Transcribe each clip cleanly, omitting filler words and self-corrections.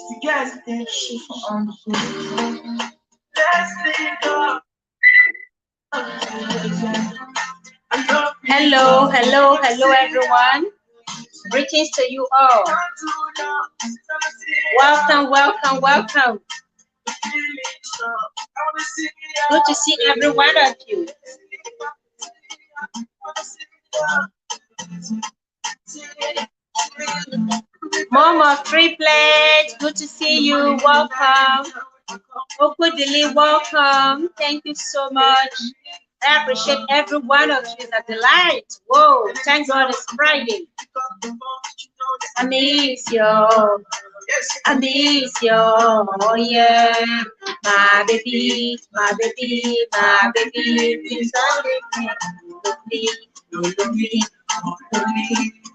Hello, hello, hello, everyone. Greetings to you all. Welcome, welcome, welcome. Good to see every one of you. Mom of triplets, good to see you. Welcome. Okudili, welcome. Thank you so much. I appreciate every one of you. That delight. Whoa, thank God it's Friday. I miss you. I miss you. Oh yeah. My baby, my baby, my baby.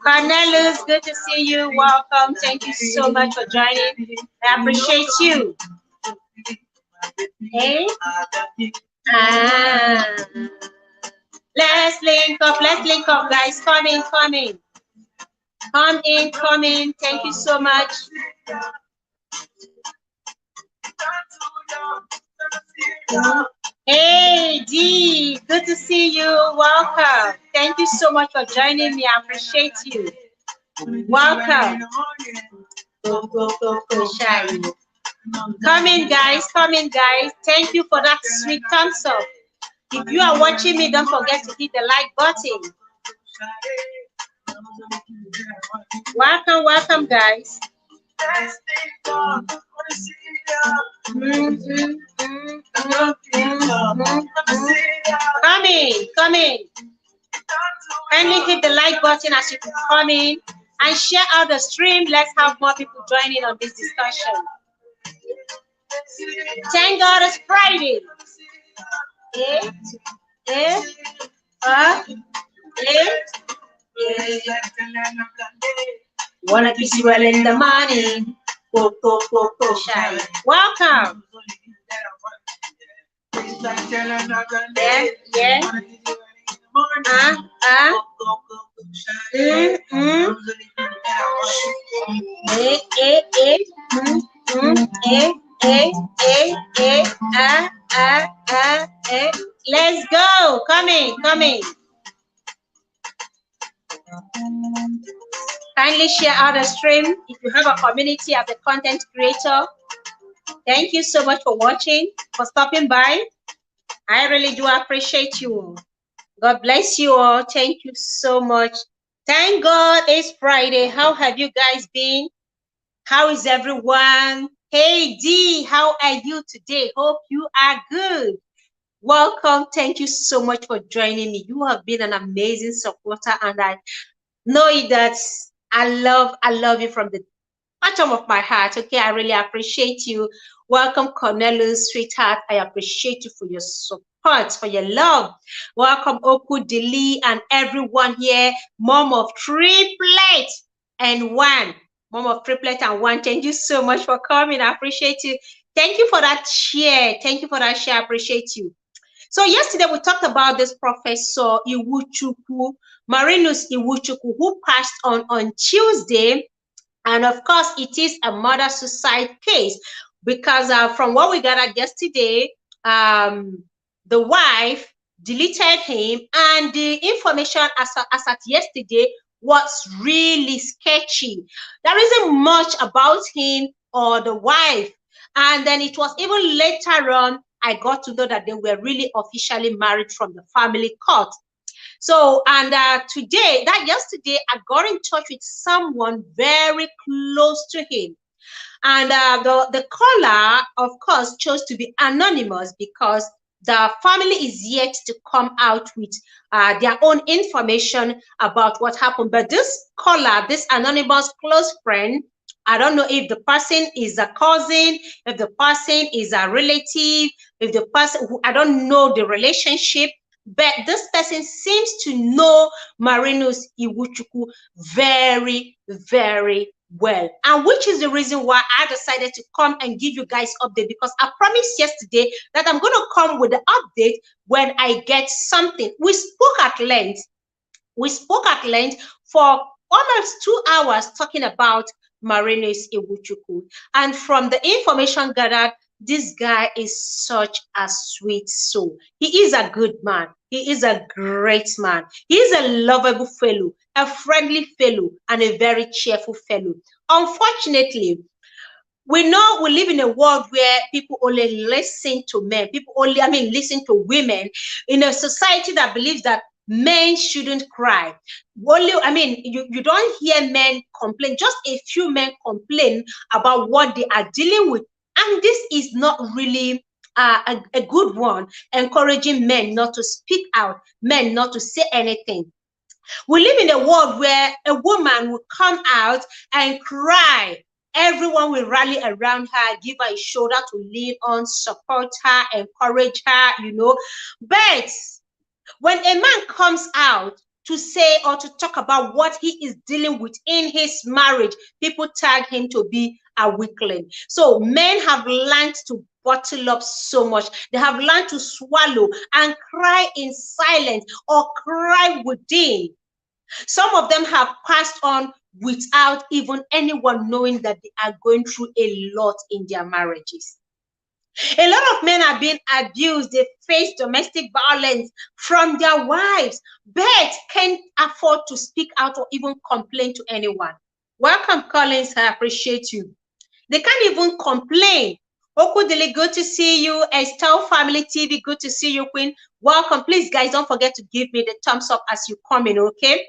Cornelius, good to see you. Welcome. Thank you so much for joining. I appreciate you. Hey. Let's link up, guys. Come in, come in. Come in, come in. Thank you so much. Hey, D, good to see you. Welcome. Thank you so much for joining me. I appreciate you. Welcome. Come in, guys. Come in, guys. Thank you for that sweet thumbs up. If you are watching me, don't forget to hit the like button. Welcome, welcome, guys. Come in, come in. Kindly hit the like button as you come in and share out the stream. Let's have more people joining on this discussion. Thank God it's Friday. Wanna kiss you well in the morning. Shy. Welcome. Yeah. Let's go. Come in, come in. Kindly share out the stream if you have a community as a content creator. Thank you so much for watching, for stopping by. I really do appreciate you. God bless you all. Thank you so much. Thank God it's Friday. How have you guys been? How is everyone? Hey D, how are you today? Hope you are good. Welcome. Thank you so much for joining me. You have been an amazing supporter, and I know that I love you from the bottom of my heart. Okay, I really appreciate you. Welcome, Cornelius, sweetheart. I appreciate you for your support, for your love. Welcome, Okudili, and everyone here. Mom of triplet and one. Mom of triplet and one. Thank you so much for coming. I appreciate you. Thank you for that share. Thank you for that share. I appreciate you. So yesterday we talked about this Professor Iwuchukwu, Marinus Iwuchukwu, who passed on Tuesday. And of course, it is a murder-suicide case because from what we gathered yesterday, the wife deleted him, and the information as at yesterday was really sketchy. There isn't much about him or the wife. And then it was even later on, I got to know that they were really officially married from the family court. So, and yesterday, I got in touch with someone very close to him. And the caller, of course, chose to be anonymous because the family is yet to come out with their own information about what happened. But this caller, this anonymous close friend, I don't know if the person is a cousin, if the person is a relative, if the person, I don't know the relationship, but this person seems to know Marinus Iwuchukwu very, very well. And which is the reason why I decided to come and give you guys update, because I promised yesterday that I'm going to come with the update when I get something. We spoke at length. We spoke at length for almost 2 hours talking about Marinus Iwuchukwu. And from the information gathered, this guy is such a sweet soul. He is a good man. He is a great man. He is a lovable fellow, a friendly fellow, and a very cheerful fellow. Unfortunately, we know we live in a world where people only listen to men. People only, listen to women in a society that believes that men shouldn't cry. Only, you don't hear men complain. Just a few men complain about what they are dealing with. And this is not really a good one, encouraging men not to speak out, men not to say anything. We live in a world where a woman will come out and cry. Everyone will rally around her, give her a shoulder to lean on, support her, encourage her, But when a man comes out to say or to talk about what he is dealing with in his marriage, people tag him to be a weakling. So men have learned to bottle up so much. They have learned to swallow and cry in silence or cry within. Some of them have passed on without even anyone knowing that they are going through a lot in their marriages. A lot of men are being abused. They face domestic violence from their wives, but can't afford to speak out or even complain to anyone. Welcome, Collins. I appreciate you. They can't even complain. Okudili, good to see you. Estelle Family TV, good to see you, Queen. Welcome. Please, guys, don't forget to give me the thumbs up as you come in, okay?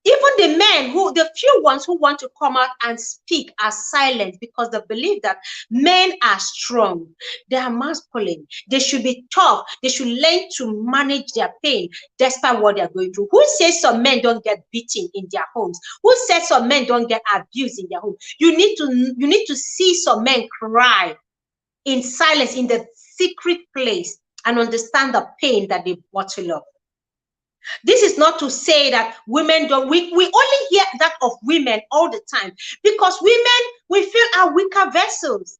Even the men the few ones who want to come out and speak are silent because they believe that men are strong, they are masculine, they should be tough, they should learn to manage their pain despite what they're going through. Who says some men don't get beaten in their homes? Who says some men don't get abused in their home? You need to see some men cry in silence in the secret place and understand the pain that they bottle up. This is not to say that women don't, we only hear that of women all the time because women, we feel are weaker vessels.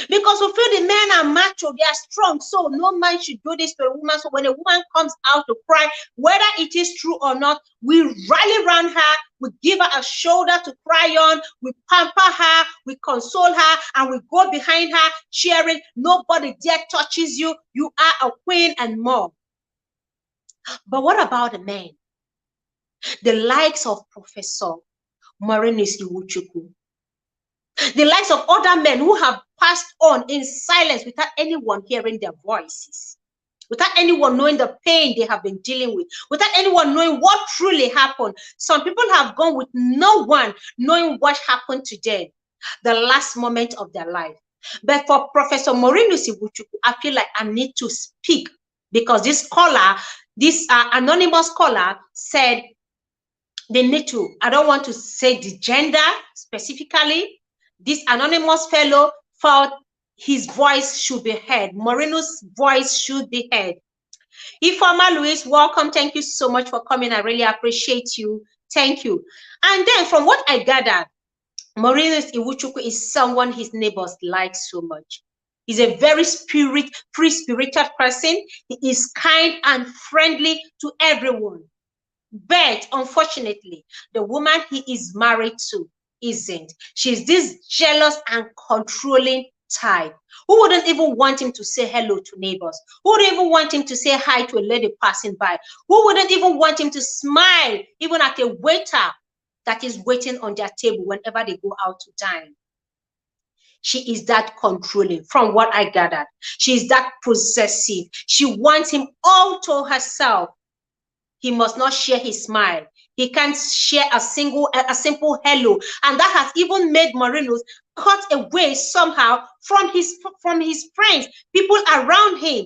Because we feel the men are macho, they are strong, so no man should do this to a woman. So when a woman comes out to cry, whether it is true or not, we rally around her, we give her a shoulder to cry on, we pamper her, we console her, and we go behind her cheering. Nobody dare touches you. You are a queen and more. But what about the men? The likes of Professor Marinus Iwuchukwu, the likes of other men who have passed on in silence without anyone hearing their voices, without anyone knowing the pain they have been dealing with, without anyone knowing what truly happened. Some people have gone with no one knowing what happened to them, the last moment of their life. But for Professor Marinus Iwuchukwu, I feel like I need to speak because this scholar, this anonymous caller said they need to, I don't want to say the gender specifically. This anonymous fellow felt his voice should be heard. Marinus' voice should be heard. Ifeoma Louise, welcome. Thank you so much for coming. I really appreciate you. Thank you. And then from what I gathered, Marinus Iwuchukwu is someone his neighbors like so much. He's a very free-spirited person. He is kind and friendly to everyone. But unfortunately, the woman he is married to isn't. She's this jealous and controlling type who wouldn't even want him to say hello to neighbors, who wouldn't even want him to say hi to a lady passing by, who wouldn't even want him to smile even at a waiter that is waiting on their table whenever they go out to dine. She is that controlling, from what I gathered. She is that possessive. She wants him all to herself. He must not share his smile. He can't share a simple hello. And that has even made Marinus cut away somehow from his friends, people around him.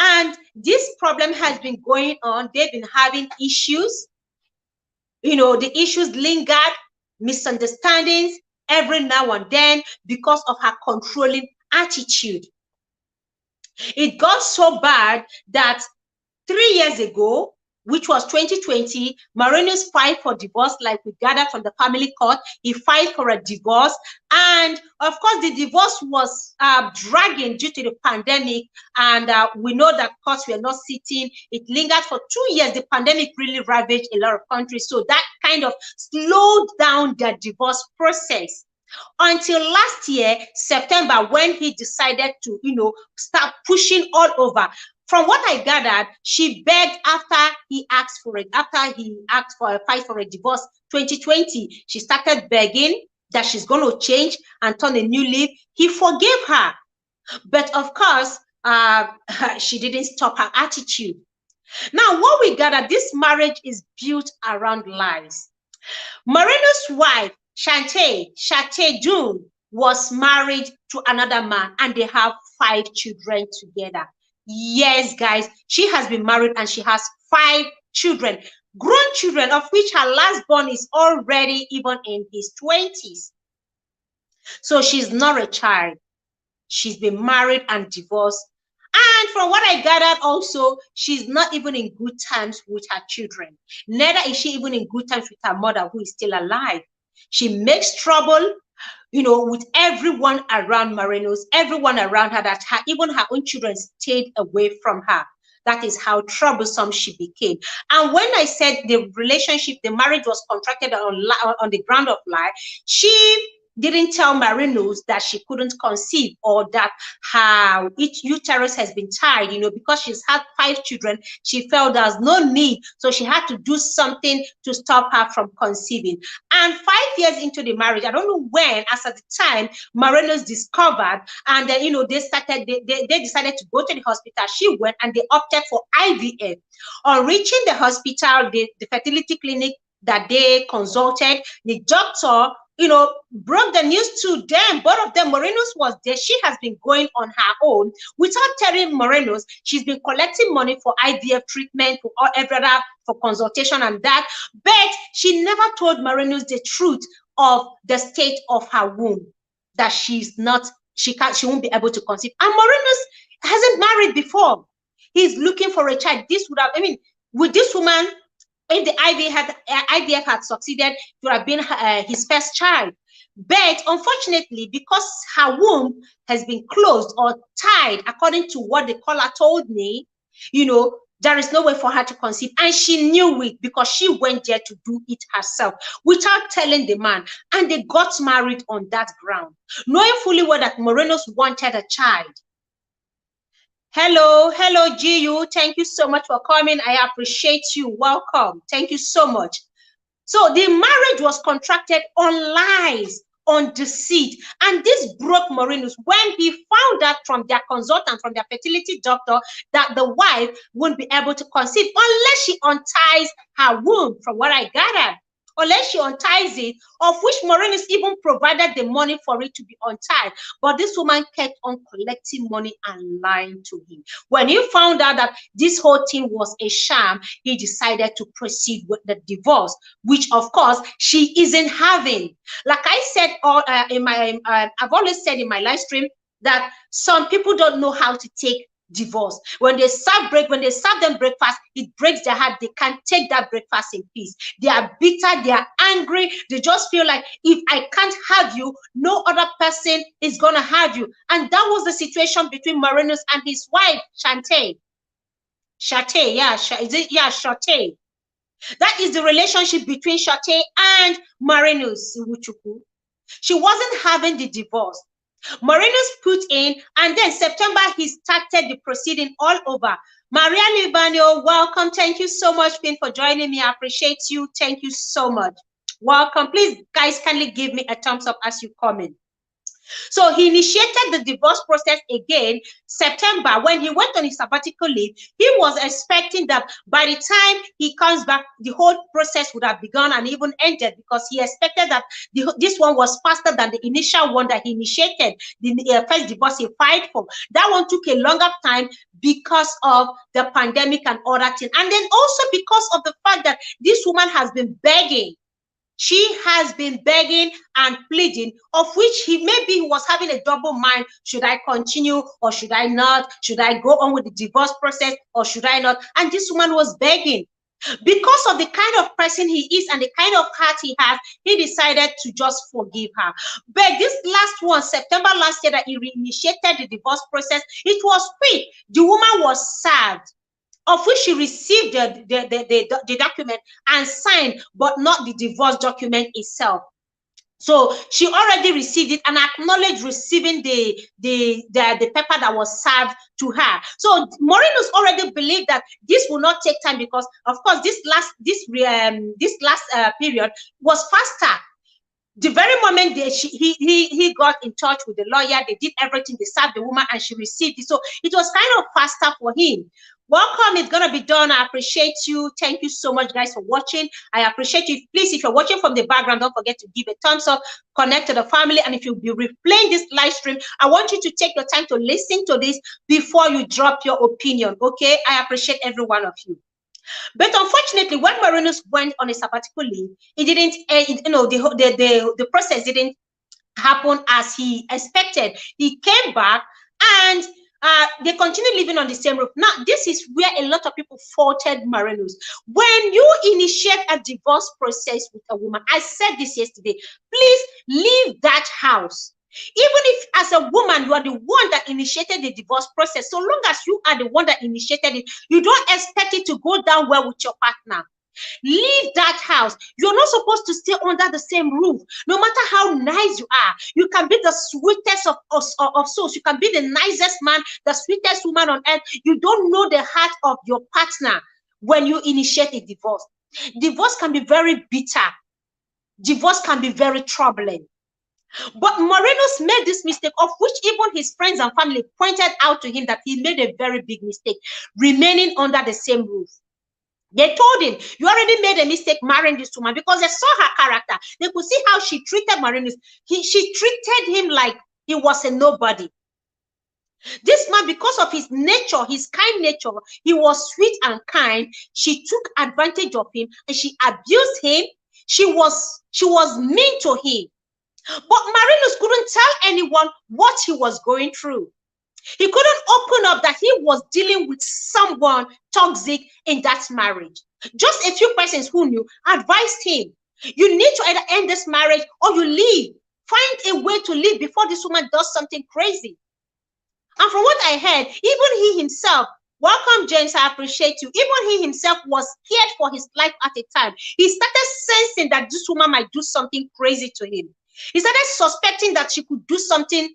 And this problem has been going on. They've been having issues. The issues lingered, misunderstandings, every now and then because of her controlling attitude. It got so bad that 3 years ago, which was 2020, Marinus filed for divorce, like we gathered from the family court. He filed for a divorce. And of course, the divorce was dragging due to the pandemic. And we know that courts were not sitting. It lingered for 2 years. The pandemic really ravaged a lot of countries. So that kind kind of slowed down the divorce process. Until last year, September, when he decided to, start pushing all over. From what I gathered, she begged after he asked for a fight for a divorce 2020. She started begging that she's going to change and turn a new leaf. He forgave her. But of course, she didn't stop her attitude. Now, what we gather, this marriage is built around lies. Marinus' wife, Charté Dunn, was married to another man, and they have 5 children together. Yes, guys, she has been married and she has 5 children, grown children, of which her last born is already even in his 20s. So she's not a child. She's been married and divorced. And from what I gathered also, she's not even in good terms with her children. Neither is she even in good terms with her mother, who is still alive. She makes trouble, with everyone around Marinus, everyone around her, that even her own children stayed away from her. That is how troublesome she became. And when I said the relationship, the marriage was contracted on the ground of lie, she didn't tell Marinus that she couldn't conceive, or that her uterus has been tied, because she's had 5 children. She felt there's no need, so she had to do something to stop her from conceiving. And 5 years into the marriage, I don't know when, as at the time, Marinus discovered, and then, they decided to go to the hospital. She went and they opted for IVF. On reaching the hospital, the fertility clinic that they consulted, the doctor broke the news to them. Both of them, Marinus was there. She has been going on her own without telling Marinus. She's been collecting money for IVF treatment, for consultation and that. But she never told Marinus the truth of the state of her womb, that she won't be able to conceive. And Marinus hasn't married before. He's looking for a child. This would have, with this woman, if the IVF had succeeded, it would have been his first child. But unfortunately, because her womb has been closed or tied, according to what the caller told me, there is no way for her to conceive. And she knew it because she went there to do it herself without telling the man. And they got married on that ground, knowing fully well that Marinus wanted a child. Hello, GU. Thank you so much for coming. I appreciate you. Welcome. Thank you so much. So the marriage was contracted on lies, on deceit. And this broke Marinus when he found out from their consultant, from their fertility doctor, that the wife wouldn't be able to conceive unless she unties her womb, from what I gathered. Unless she unties it, of which Marinus even provided the money for it to be untied. But this woman kept on collecting money and lying to him. When he found out that this whole thing was a sham, he decided to proceed with the divorce, which of course she isn't having. Like I said, I've always said in my live stream that some people don't know how to take divorce. When they serve them breakfast, it breaks their heart. They can't take that breakfast in peace. They are bitter, they are angry. They just feel like, if I can't have you, no other person is gonna have you. And that was the situation between Marinus and his wife, Charté. Charté. That is the relationship between Charté and Marinus Iwuchukwu. She wasn't having the divorce. Marinus put in, and then September, he started the proceeding all over. Marital, welcome. Thank you so much, Finn, for joining me. I appreciate you. Thank you so much. Welcome. Please, guys, kindly give me a thumbs up as you comment. So he initiated the divorce process again September. When he went on his sabbatical leave, he was expecting that by the time he comes back, the whole process would have begun and even ended, because he expected that this one was faster than the initial one that he initiated, the first divorce he filed for. That one took a longer time because of the pandemic and other things. And then also because of the fact that this woman has been begging. She has been begging and pleading, of which he was having a double mind. Should I continue or should I not? Should I go on with the divorce process or should I not? And this woman was begging. Because of the kind of person he is and the kind of heart he has, he decided to just forgive her. But this last one, September last year, that he reinitiated the divorce process, it was quick. The woman was served. of which she received the document and signed, but not the divorce document itself. So she already received it and acknowledged receiving the paper that was served to her. So Marinus already believed that this will not take time, because of course this last period was faster. The very moment he got in touch with the lawyer, they did everything, they served the woman and she received it. So it was kind of faster for him. Welcome, it's gonna be done. I appreciate you. Thank you so much, guys, for watching. I appreciate you. Please, if you're watching from the background, don't forget to give a thumbs up, connect to the family, and if you'll be replaying this live stream, I want you to take your time to listen to this before you drop your opinion. Okay, I appreciate every one of you. But unfortunately, when Marinus went on a sabbatical leave, it didn't, the process didn't happen as he expected. He came back and they continued living on the same roof. Now, this is where a lot of people faulted Marinus. When you initiate a divorce process with a woman, I said this yesterday, please leave that house. Even if as a woman, you are the one that initiated the divorce process, so long as you are the one that initiated it, you don't expect it to go down well with your partner. Leave that house. You're not supposed to stay under the same roof. No matter how nice you are, you can be the sweetest of souls. You can be the nicest man, the sweetest woman on earth. You don't know the heart of your partner when you initiate a divorce. Divorce can be very bitter. Divorce can be very troubling. But Marinus made this mistake, of which even his friends and family pointed out to him that he made a very big mistake, remaining under the same roof. They told him, you already made a mistake marrying this woman, because they saw her character. They could see how she treated Marinus. She treated him like he was a nobody. This man, because of his nature, his kind nature, he was sweet and kind. She took advantage of him and she abused him. She was mean to him. But Marinus couldn't tell anyone what he was going through. He couldn't open up that he was dealing with someone toxic in that marriage. Just a few persons who knew advised him, you need to either end this marriage or you leave. Find a way to leave before this woman does something crazy. And from what I heard, even he himself, welcome James, I appreciate you, even he himself was scared for his life at a time. He started sensing that this woman might do something crazy to him. He started suspecting that she could do something,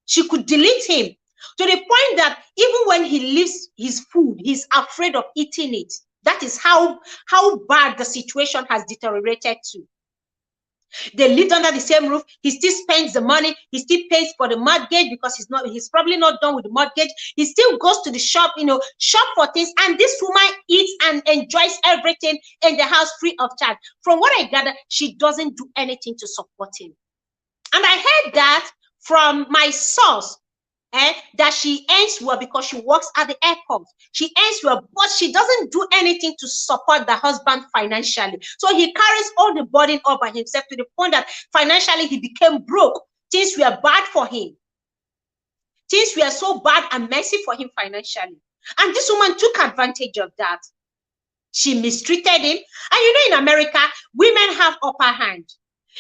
she could delete him, to the point that even when he leaves his food, he's afraid of eating it. That is how bad the situation has deteriorated to. They lived under the same roof. He still spends the money. He still pays for the mortgage because he's probably not done with the mortgage. He still goes to the shop, shop for things. And this woman eats and enjoys everything in the house free of charge. From what I gather, she doesn't do anything to support him. And I heard that from my source, that she earns well because she works at the airport. She earns well, but she doesn't do anything to support the husband financially. So he carries all the burden all by himself, to the point that financially he became broke. Things were bad for him. Things were so bad and messy for him financially. And this woman took advantage of that. She mistreated him. And in America, women have upper hand.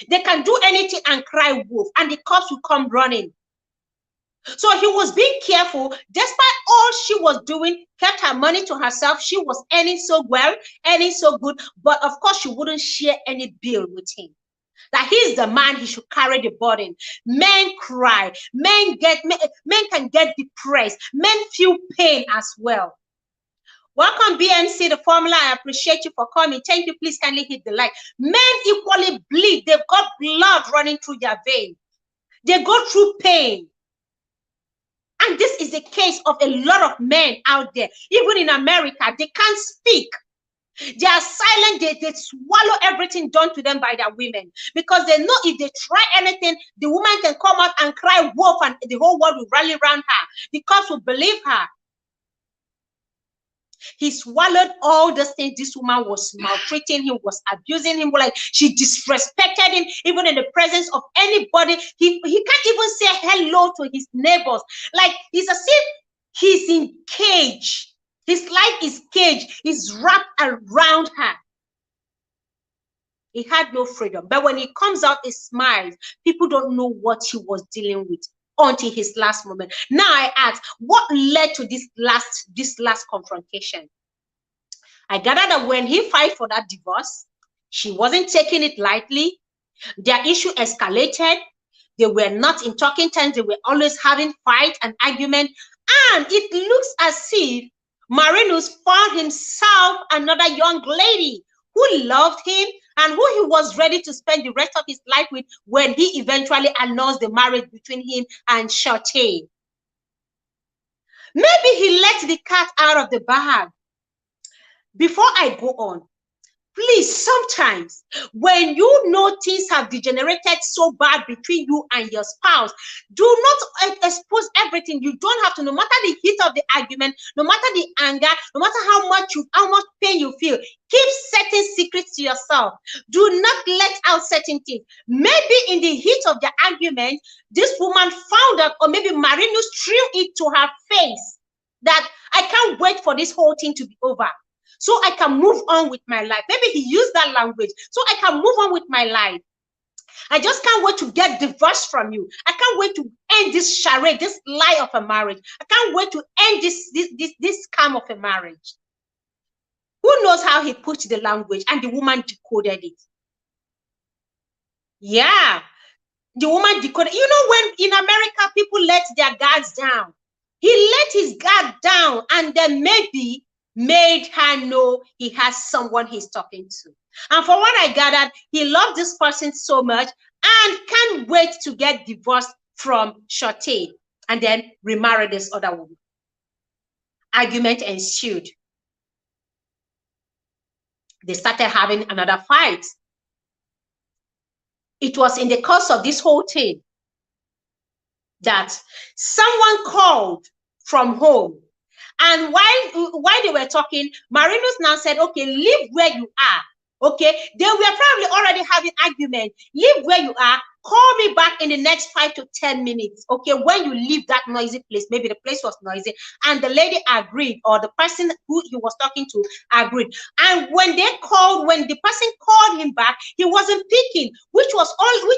They can do anything and cry wolf, and the cops will come running. So he was being careful. Despite all she was doing, kept her money to herself. She was earning so well, earning so good, but of course she wouldn't share any bill with him. That he's the man, he should carry the burden. Men cry, men can get depressed, men feel pain as well. Welcome BMC, the formula. I appreciate you for coming. Thank you. Please kindly hit the like. Men equally bleed. They've got blood running through their veins. They go through pain. And this is the case of a lot of men out there. Even in America, they can't speak. They are silent. They swallow everything done to them by their women, because they know if they try anything, the woman can come out and cry wolf, and the whole world will rally around her. The cops will believe her. He swallowed all the things. This woman was maltreating him, was abusing him, like she disrespected him, even in the presence of anybody. He can't even say hello to his neighbors. Like it's as if he's in cage. His life is cage. He's wrapped around her. He had no freedom. But when he comes out, he smiles. People don't know what he was dealing with. until his last moment. Now I ask, what led to this last confrontation? I gather that when he filed for that divorce, she wasn't taking it lightly. Their issue escalated. They were not in talking terms. They were always having fight and argument. And it looks as if Marinus found himself another young lady who loved him and who he was ready to spend the rest of his life with when he eventually announced the marriage between him and Charté. Maybe he let the cat out of the bag. Before I go on, please, sometimes when you know things have degenerated so bad between you and your spouse, do not expose everything. You don't have to, no matter the heat of the argument, no matter the anger, no matter how much pain you feel, keep certain secrets to yourself. Do not let out certain things. Maybe in the heat of the argument, this woman found out, or maybe Marinus threw it to her face, that I can't wait for this whole thing to be over, so I can move on with my life. Maybe he used that language, so I can move on with my life. I just can't wait to get divorced from you. I can't wait to end this charade, this lie of a marriage. I can't wait to end this scam of a marriage. Who knows how he put the language, and the woman decoded it. Yeah, the woman decoded. You know, when in America, people let their guards down. He let his guard down, and then maybe made her know he has someone he's talking to. And for what I gathered, he loved this person so much and can't wait to get divorced from Charté and then remarry this other woman. Argument ensued. They started having another fight. It was in the course of this whole thing that someone called from home. And while they were talking, Marinus now said, okay, leave where you are. Okay, they were probably already having argument. Leave where you are. Call me back in the next 5 to 10 minutes. Okay, when you leave that noisy place, maybe the place was noisy, and the lady agreed, or the person who he was talking to agreed. And when the person called him back, he wasn't picking, which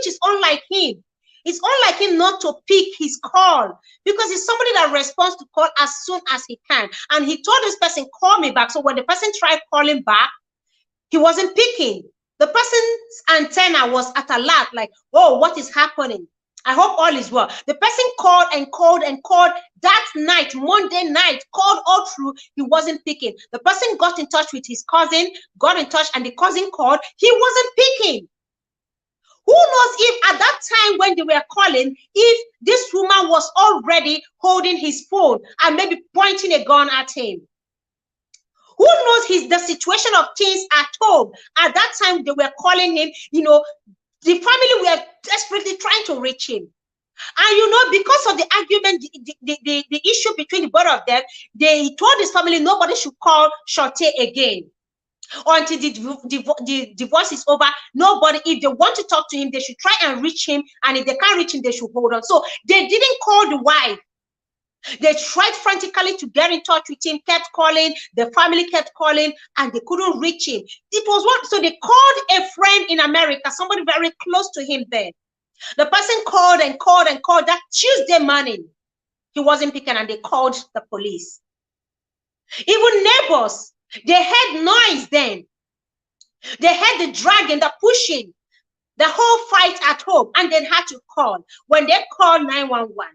is unlike him. It's unlike him not to pick his call, because he's somebody that responds to call as soon as he can. And he told this person, call me back. So when the person tried calling back, he wasn't picking. The person's antenna was at alert, like, oh, what is happening? I hope all is well. The person called and called and called that night, Monday night, called all through. He wasn't picking. The person got in touch with his cousin, and the cousin called. He wasn't picking. Who knows if at that time when they were calling, if this woman was already holding his phone and maybe pointing a gun at him. Who knows the situation of things at home. At that time they were calling him, you know, the family were desperately trying to reach him. And you know, because of the argument, the issue between the both of them, they told his family nobody should call Charté again. Until the divorce is over, nobody, if they want to talk to him, they should try and reach him, and if they can't reach him, they should hold on. So they didn't call the wife. They tried frantically to get in touch with him, kept calling, the family kept calling, and they couldn't reach him. It was what, so they called a friend in America, somebody very close to him then. The person called and called and called. That Tuesday morning, he wasn't picking, and they called the police. Even neighbors, they heard noise then. They heard the dragging, the pushing, the whole fight at home, and they had to call. When they called 911,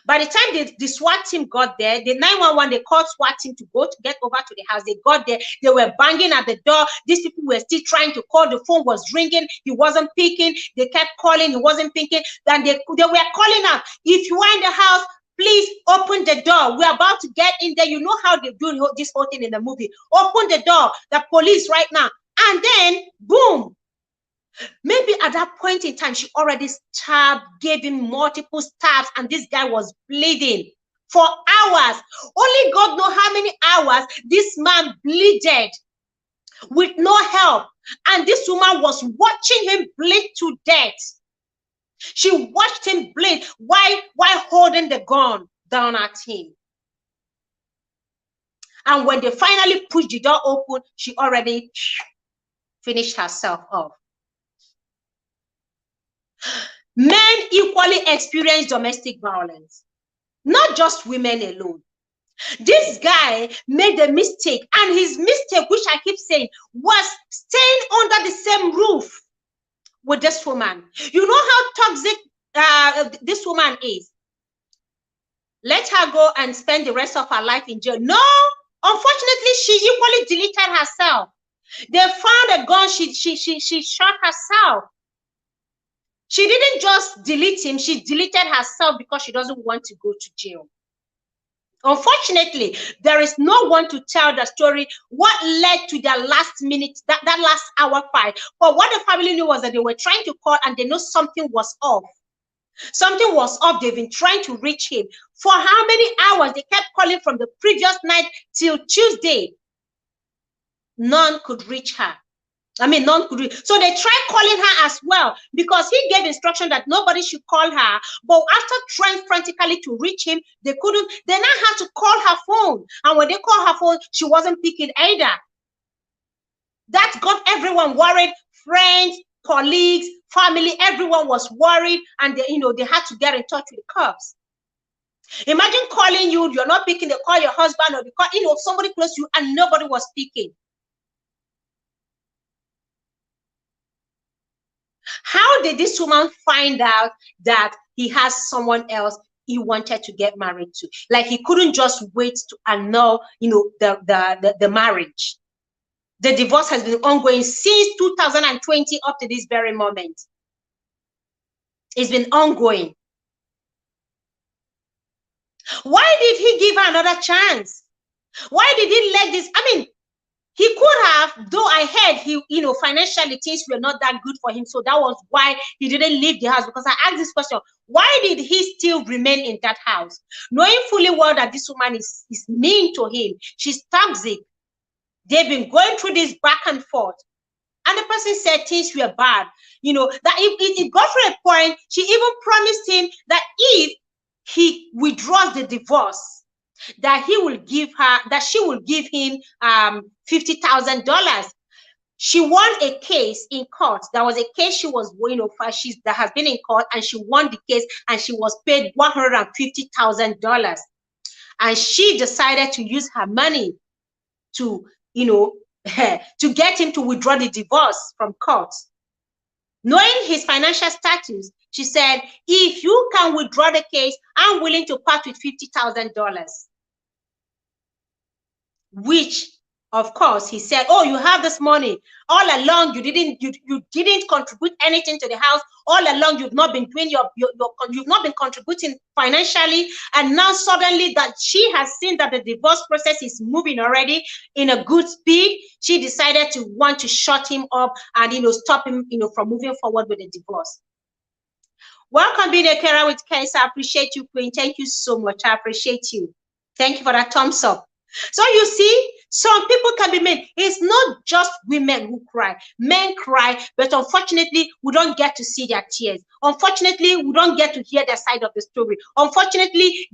by the time the SWAT team got there, the 911, they called SWAT team to go to get over to the house. They got there, they were banging at the door. These people were still trying to call. The phone was ringing, he wasn't picking. They kept calling, he wasn't picking. Then they were calling out, if you are in the house, please open the door. We're about to get in there. You know how they do this whole thing in the movie. Open the door, the police right now. And then, boom. Maybe at that point in time, she already stabbed, gave him multiple stabs, and this guy was bleeding for hours. Only God knows how many hours this man bleeded with no help. And this woman was watching him bleed to death. She watched him bleed while holding the gun down at him. And when they finally pushed the door open, she already finished herself off. Men equally experience domestic violence, not just women alone. This guy made a mistake, and his mistake, which I keep saying, was staying under the same roof with this woman. You know how toxic this woman is. Let her go and spend the rest of her life in jail. No, unfortunately, she equally deleted herself. They found a gun, she shot herself. She didn't just delete him, she deleted herself because she doesn't want to go to jail. Unfortunately, there is no one to tell the story, what led to their last minute, that last hour fight. But what the family knew was that they were trying to call and they know something was off. Something was off. They've been trying to reach him. For how many hours? They kept calling from the previous night till Tuesday. None could reach her. I mean, none could reach. So they tried calling her as well because he gave instruction that nobody should call her. But after trying frantically to reach him, they couldn't. They now had to call her phone. And when they called her phone, she wasn't picking either. That got everyone worried. Friends, colleagues, family, everyone was worried, and they had to get in touch with the cops. Imagine calling you, you're not picking, they call your husband or they call, somebody close to you and nobody was speaking. How did this woman find out that he has someone else he wanted to get married to? Like, he couldn't just wait to annul, the marriage. The divorce has been ongoing since 2020 up to this very moment. It's been ongoing. Why did he give her another chance? Why did he let this? I mean, he could have, though I heard he, financially things were not that good for him. So that was why he didn't leave the house. Because I asked this question, why did he still remain in that house? Knowing fully well that this woman is mean to him. She's toxic. They've been going through this back and forth. And the person said things were bad. That if it got to a point, she even promised him that if he withdraws the divorce, that she will give him $50,000. She won a case in court. There was a case she was that has been in court, and she won the case, and she was paid $150,000. And she decided to use her money to to get him to withdraw the divorce from court. Knowing his financial status, she said, if you can withdraw the case, I'm willing to part with $50,000. Which, of course, he said, oh, you have this money. All along, you didn't contribute anything to the house. All along, you've not been doing you've not been contributing financially. And now suddenly that she has seen that the divorce process is moving already in a good speed, she decided to want to shut him up and, stop him, from moving forward with the divorce. Welcome, being a carer with Case. I appreciate you, Queen. Thank you so much. I appreciate you. Thank you for that thumbs up. So you see, some people can be men. It's not just women who cry. Men cry, but unfortunately, we don't get to see their tears. Unfortunately, we don't get to hear their side of the story. Unfortunately,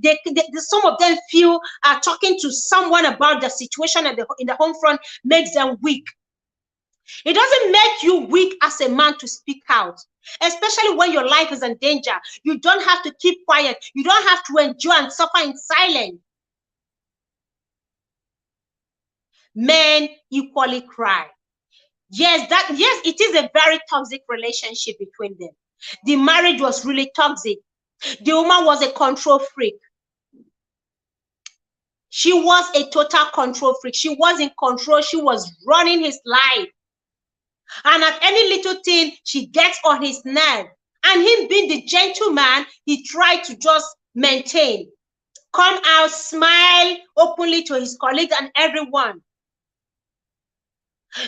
some of them feel talking to someone about the situation in the home front makes them weak. It doesn't make you weak as a man to speak out, especially when your life is in danger. You don't have to keep quiet. You don't have to endure and suffer in silence. Men equally cry. Yes, it is a very toxic relationship between them. The marriage was really toxic. The woman was a control freak. She was a total control freak. She was in control. She was running his life. And at any little thing, she gets on his nerve. And him being the gentleman, he tried to just maintain. Come out, smile openly to his colleagues and everyone.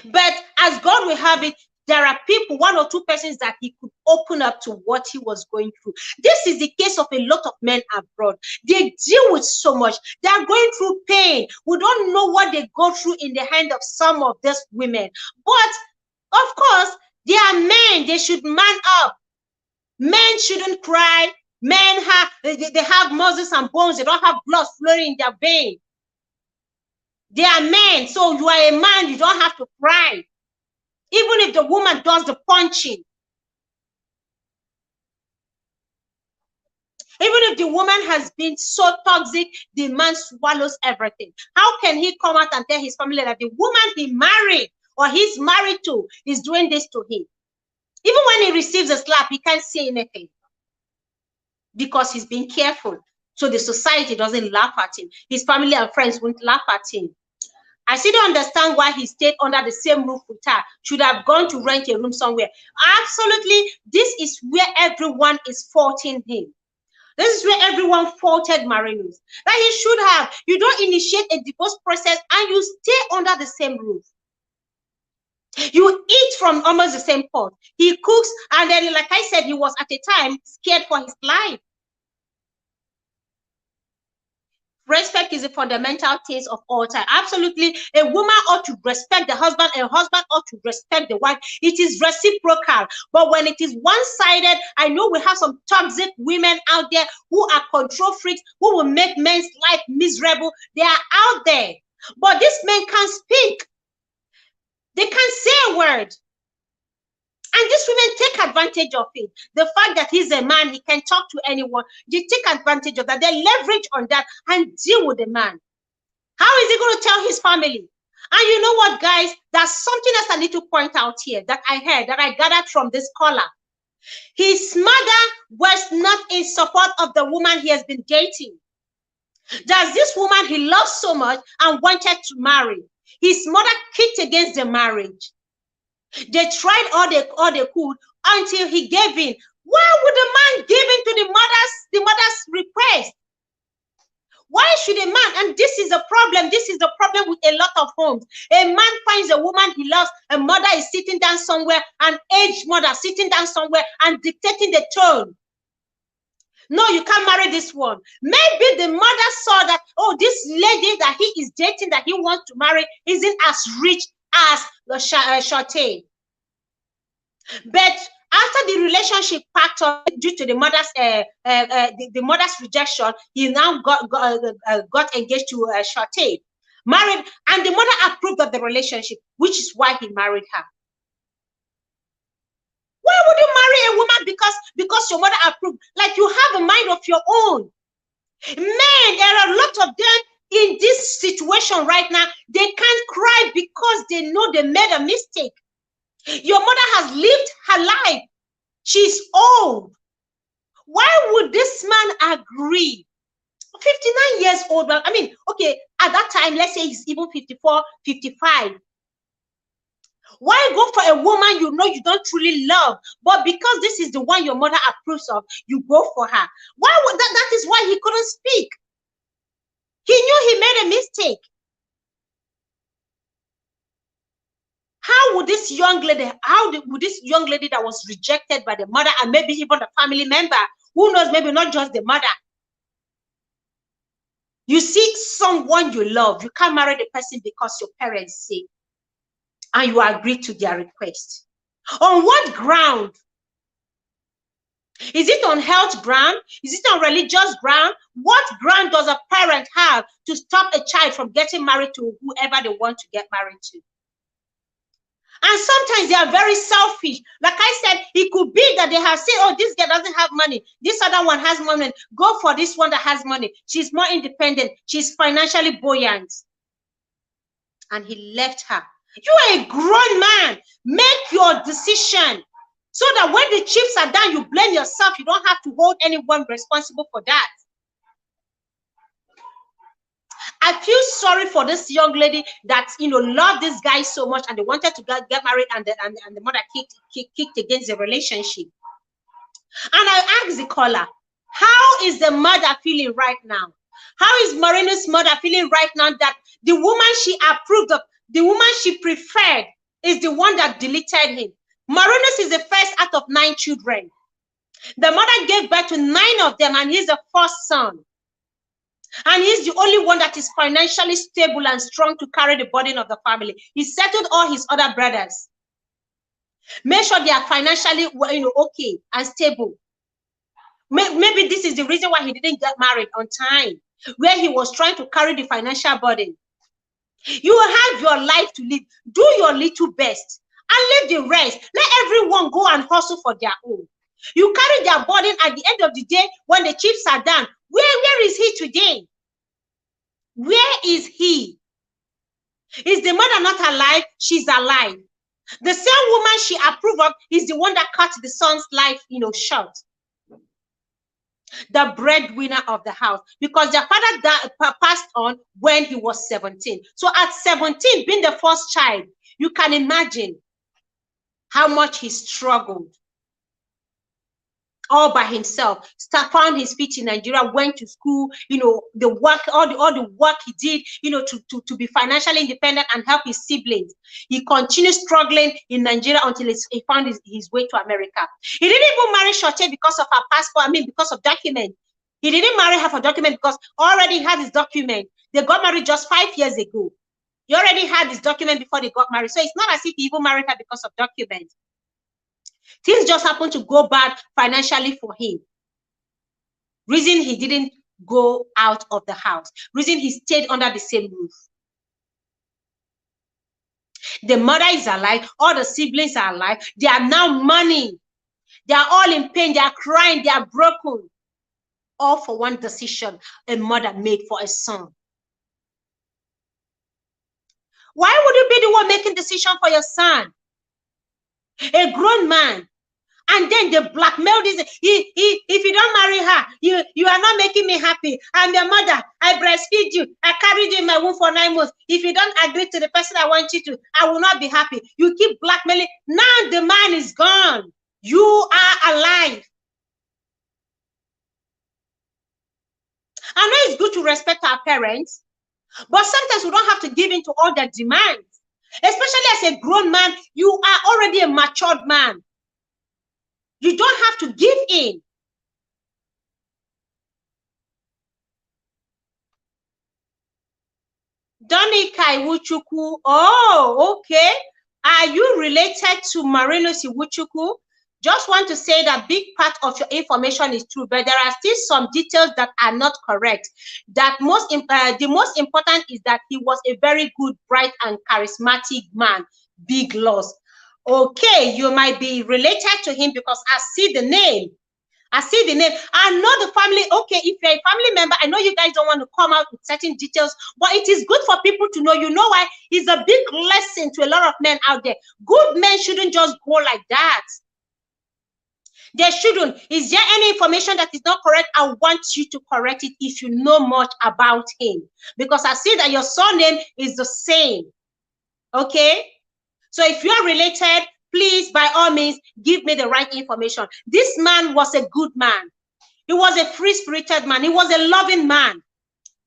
But as God will have it, there are people, one or two persons that he could open up to what he was going through. This is the case of a lot of men abroad. They deal with so much. They are going through pain. We don't know what they go through in the hand of some of these women. But, of course, they are men. They should man up. Men shouldn't cry. Men they have muscles and bones. They don't have blood flowing in their veins. They are men, so you are a man, you don't have to cry. Even if the woman does the punching. Even if the woman has been so toxic, the man swallows everything. How can he come out and tell his family that the woman he married or he's married to is doing this to him? Even when he receives a slap, he can't say anything because he's being careful. So the society doesn't laugh at him. His family and friends won't laugh at him. I still don't understand why he stayed under the same roof with her. Should have gone to rent a room somewhere. Absolutely, this is where everyone is faulting him. This is where everyone faulted Marinus. That he should have. You don't initiate a divorce process and you stay under the same roof. You eat from almost the same pot. He cooks, and then, like I said, he was at a time scared for his life. Respect is a fundamental taste of all time. Absolutely, a woman ought to respect the husband, a husband ought to respect the wife. It is reciprocal. But when it is one-sided, I know we have some toxic women out there who are control freaks, who will make men's life miserable. They are out there. But these men can't speak. They can't say a word. And these women take advantage of it. The fact that he's a man, he can talk to anyone. They take advantage of that. They leverage on that and deal with the man. How is he going to tell his family? And you know what, guys? There's something else I need to point out here that I heard, that I gathered from this caller. His mother was not in support of the woman he has been dating. There's this woman he loves so much and wanted to marry. His mother kicked against the marriage. They tried all they could until he gave in. Why would the man give in to the mother's request? Why should a man? And this is a problem. This is the problem with a lot of homes. A man finds a woman he loves. A mother is sitting down somewhere, an aged mother sitting down somewhere and dictating the tone. No, you can't marry this one. Maybe the mother saw that, oh, this lady that he is dating, that he wants to marry, isn't as rich as the Charté. But after the relationship packed up due to the mother's rejection, he now got engaged to Charté, married, and the mother approved of the relationship, which is why he married her. Why would you marry a woman because your mother approved? Like, you have a mind of your own. Men, there are a lot of them in this situation right now. They can't cry because they know they made a mistake. Your mother has lived her life. She's old. Why would this man agree? 59 years old. I mean, okay, at that time, let's say he's even 54, 55. Why go for a woman you know you don't truly love, but because this is the one your mother approves of, you go for her? Why would that is why he couldn't speak. He knew he made a mistake. How would this young lady, would this young lady that was rejected by the mother and maybe even the family member, who knows, maybe not just the mother. You see someone you love, you can't marry the person because your parents say, and you agree to their request. On what ground? Is it on health ground? Is it on religious ground? What ground does a parent have to stop a child from getting married to whoever they want to get married to? And sometimes they are very selfish. Like I said, it could be that they have said, oh, this girl doesn't have money. This other one has money. Go for this one that has money. She's more independent. She's financially buoyant. And he left her. You are a grown man. Make your decision so that when the chips are down, you blame yourself. You don't have to hold anyone responsible for that. I feel sorry for this young lady that, you know, loved this guy so much and they wanted to get married, and the mother kicked against the relationship. And I asked the caller, how is the mother feeling right now? How is Marinus' mother feeling right now that the woman she approved of, the woman she preferred, is the one that deleted him? Marinus is the first out of 9 children. The mother gave birth to 9 of them, and he's the first son. And he's the only one that is financially stable and strong to carry the burden of the family. He settled all his other brothers. Make sure they are financially, you know, okay and stable. Maybe this is the reason why he didn't get married on time, where he was trying to carry the financial burden. You have your life to live. Do your little best and leave the rest. Let everyone go and hustle for their own. You carry their burden. At the end of the day, when the chiefs are done, where is he today? Where is he? Is the mother not alive? She's alive. The same woman she approved of is the one that cut the son's life, short. The breadwinner of the house, because their father passed on when he was 17. So at 17, being the first child, you can imagine how much he struggled all by himself. Found his feet in Nigeria, went to school, the work, all the work he did, to be financially independent and help his siblings. He continued struggling in Nigeria until he found his way to America. He didn't even marry Charté because of her passport, because of document. He didn't marry her for document because already had his document. They got married just 5 years ago. He already had his document before they got married. So it's not as if he even married her because of document. Things just happened to go bad financially for him. Reason he didn't go out of the house. Reason he stayed under the same roof. The mother is alive. All the siblings are alive. They are now mourning. They are all in pain. They are crying. They are broken. All for one decision a mother made for a son. Why would you be the one making decision for your son? A grown man. And then they blackmail this. If you don't marry her, you are not making me happy. I'm your mother. I breastfeed you. I carried you in my womb for 9 months. If you don't agree to the person I want you to, I will not be happy. You keep blackmailing. Now the man is gone. You are alive. I know it's good to respect our parents, but sometimes we don't have to give in to all their demands. Especially as a grown man, you are already a matured man. You don't have to give in. Dunn-Detail Iwuchukwu. Oh, okay. Are you related to Marinus Iwuchukwu? Just want to say that big part of your information is true, but there are still some details that are not correct. That the most important is that he was a very good, bright, and charismatic man. Big loss. Okay, you might be related to him because I see the name. I see the name. I know the family. Okay, if you're a family member, I know you guys don't want to come out with certain details, but it is good for people to know. You know why? It's a big lesson to a lot of men out there. Good men shouldn't just go like that. They shouldn't. Is there any information that is not correct? I want you to correct it if you know much about him. Because I see that your surname is the same. Okay? So if you are related, please, by all means, give me the right information. This man was a good man. He was a free-spirited man. He was a loving man.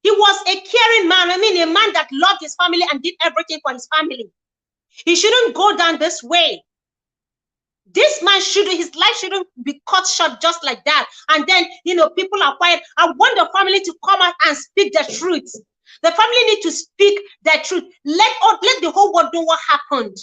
He was a caring man. A man that loved his family and did everything for his family. He shouldn't go down this way. This man his life shouldn't be cut short just like that. And then, people are quiet. I want the family to come out and speak the truth. The family need to speak the truth. Let the whole world know what happened.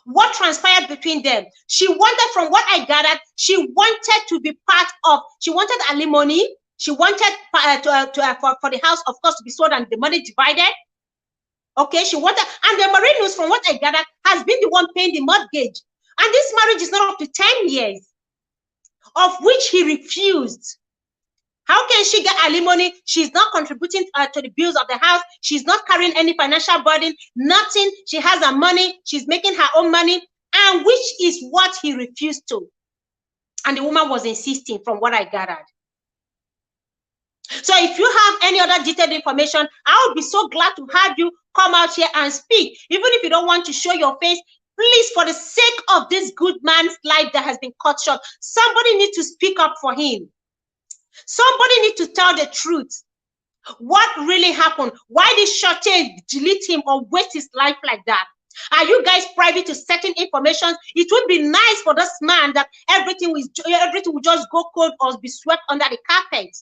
What transpired between them. She wanted, from what I gathered, she wanted to be part of, she wanted alimony. She wanted for the house, of course, to be sold and the money divided. Okay, she wanted, and the Marinus, from what I gathered, has been the one paying the mortgage. And this marriage is not up to 10 years, of which he refused. How can she get alimony? She's not contributing to the bills of the house. She's not carrying any financial burden, nothing. She has her money. She's making her own money, and which is what he refused to. And the woman was insisting, from what I gathered. So if you have any other detailed information, I would be so glad to have you come out here and speak. Even if you don't want to show your face, please, for the sake of this good man's life that has been cut short, somebody needs to speak up for him. Somebody needs to tell the truth. What really happened? Why did Charté delete him or waste his life like that? Are you guys privy to certain information? It would be nice for this man that everything will just go cold or be swept under the carpet.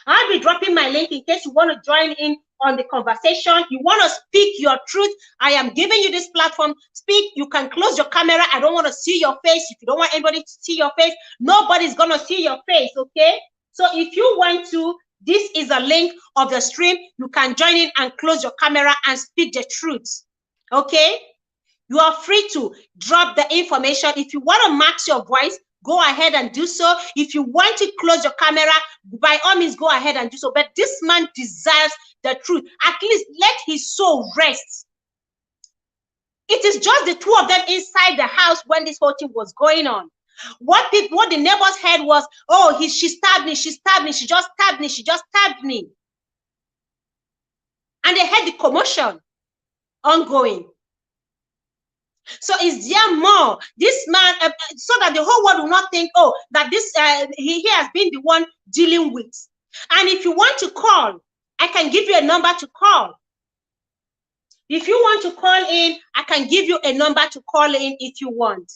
I'll be dropping my link in case you want to join in on the conversation. You want to speak your truth. I am giving you this platform. Speak. You can close your camera. I don't want to see your face. If you don't want anybody to see your face, nobody's going to see your face, okay? So if you want to, this is a link of the stream. You can join in and close your camera and speak the truth, okay? You are free to drop the information. If you want to max your voice, go ahead and do so. If you want to close your camera, by all means, go ahead and do so. But this man deserves the truth. At least let his soul rest. It is just the two of them inside the house when this whole thing was going on. What the neighbors heard was, oh, she stabbed me, she stabbed me, she just stabbed me, she just stabbed me. And they heard the commotion ongoing. So is there more? This man, so that the whole world will not think, oh, that this he has been the one dealing with. And if you want to call, I can give you a number to call. If you want to call in, I can give you a number to call in if you want.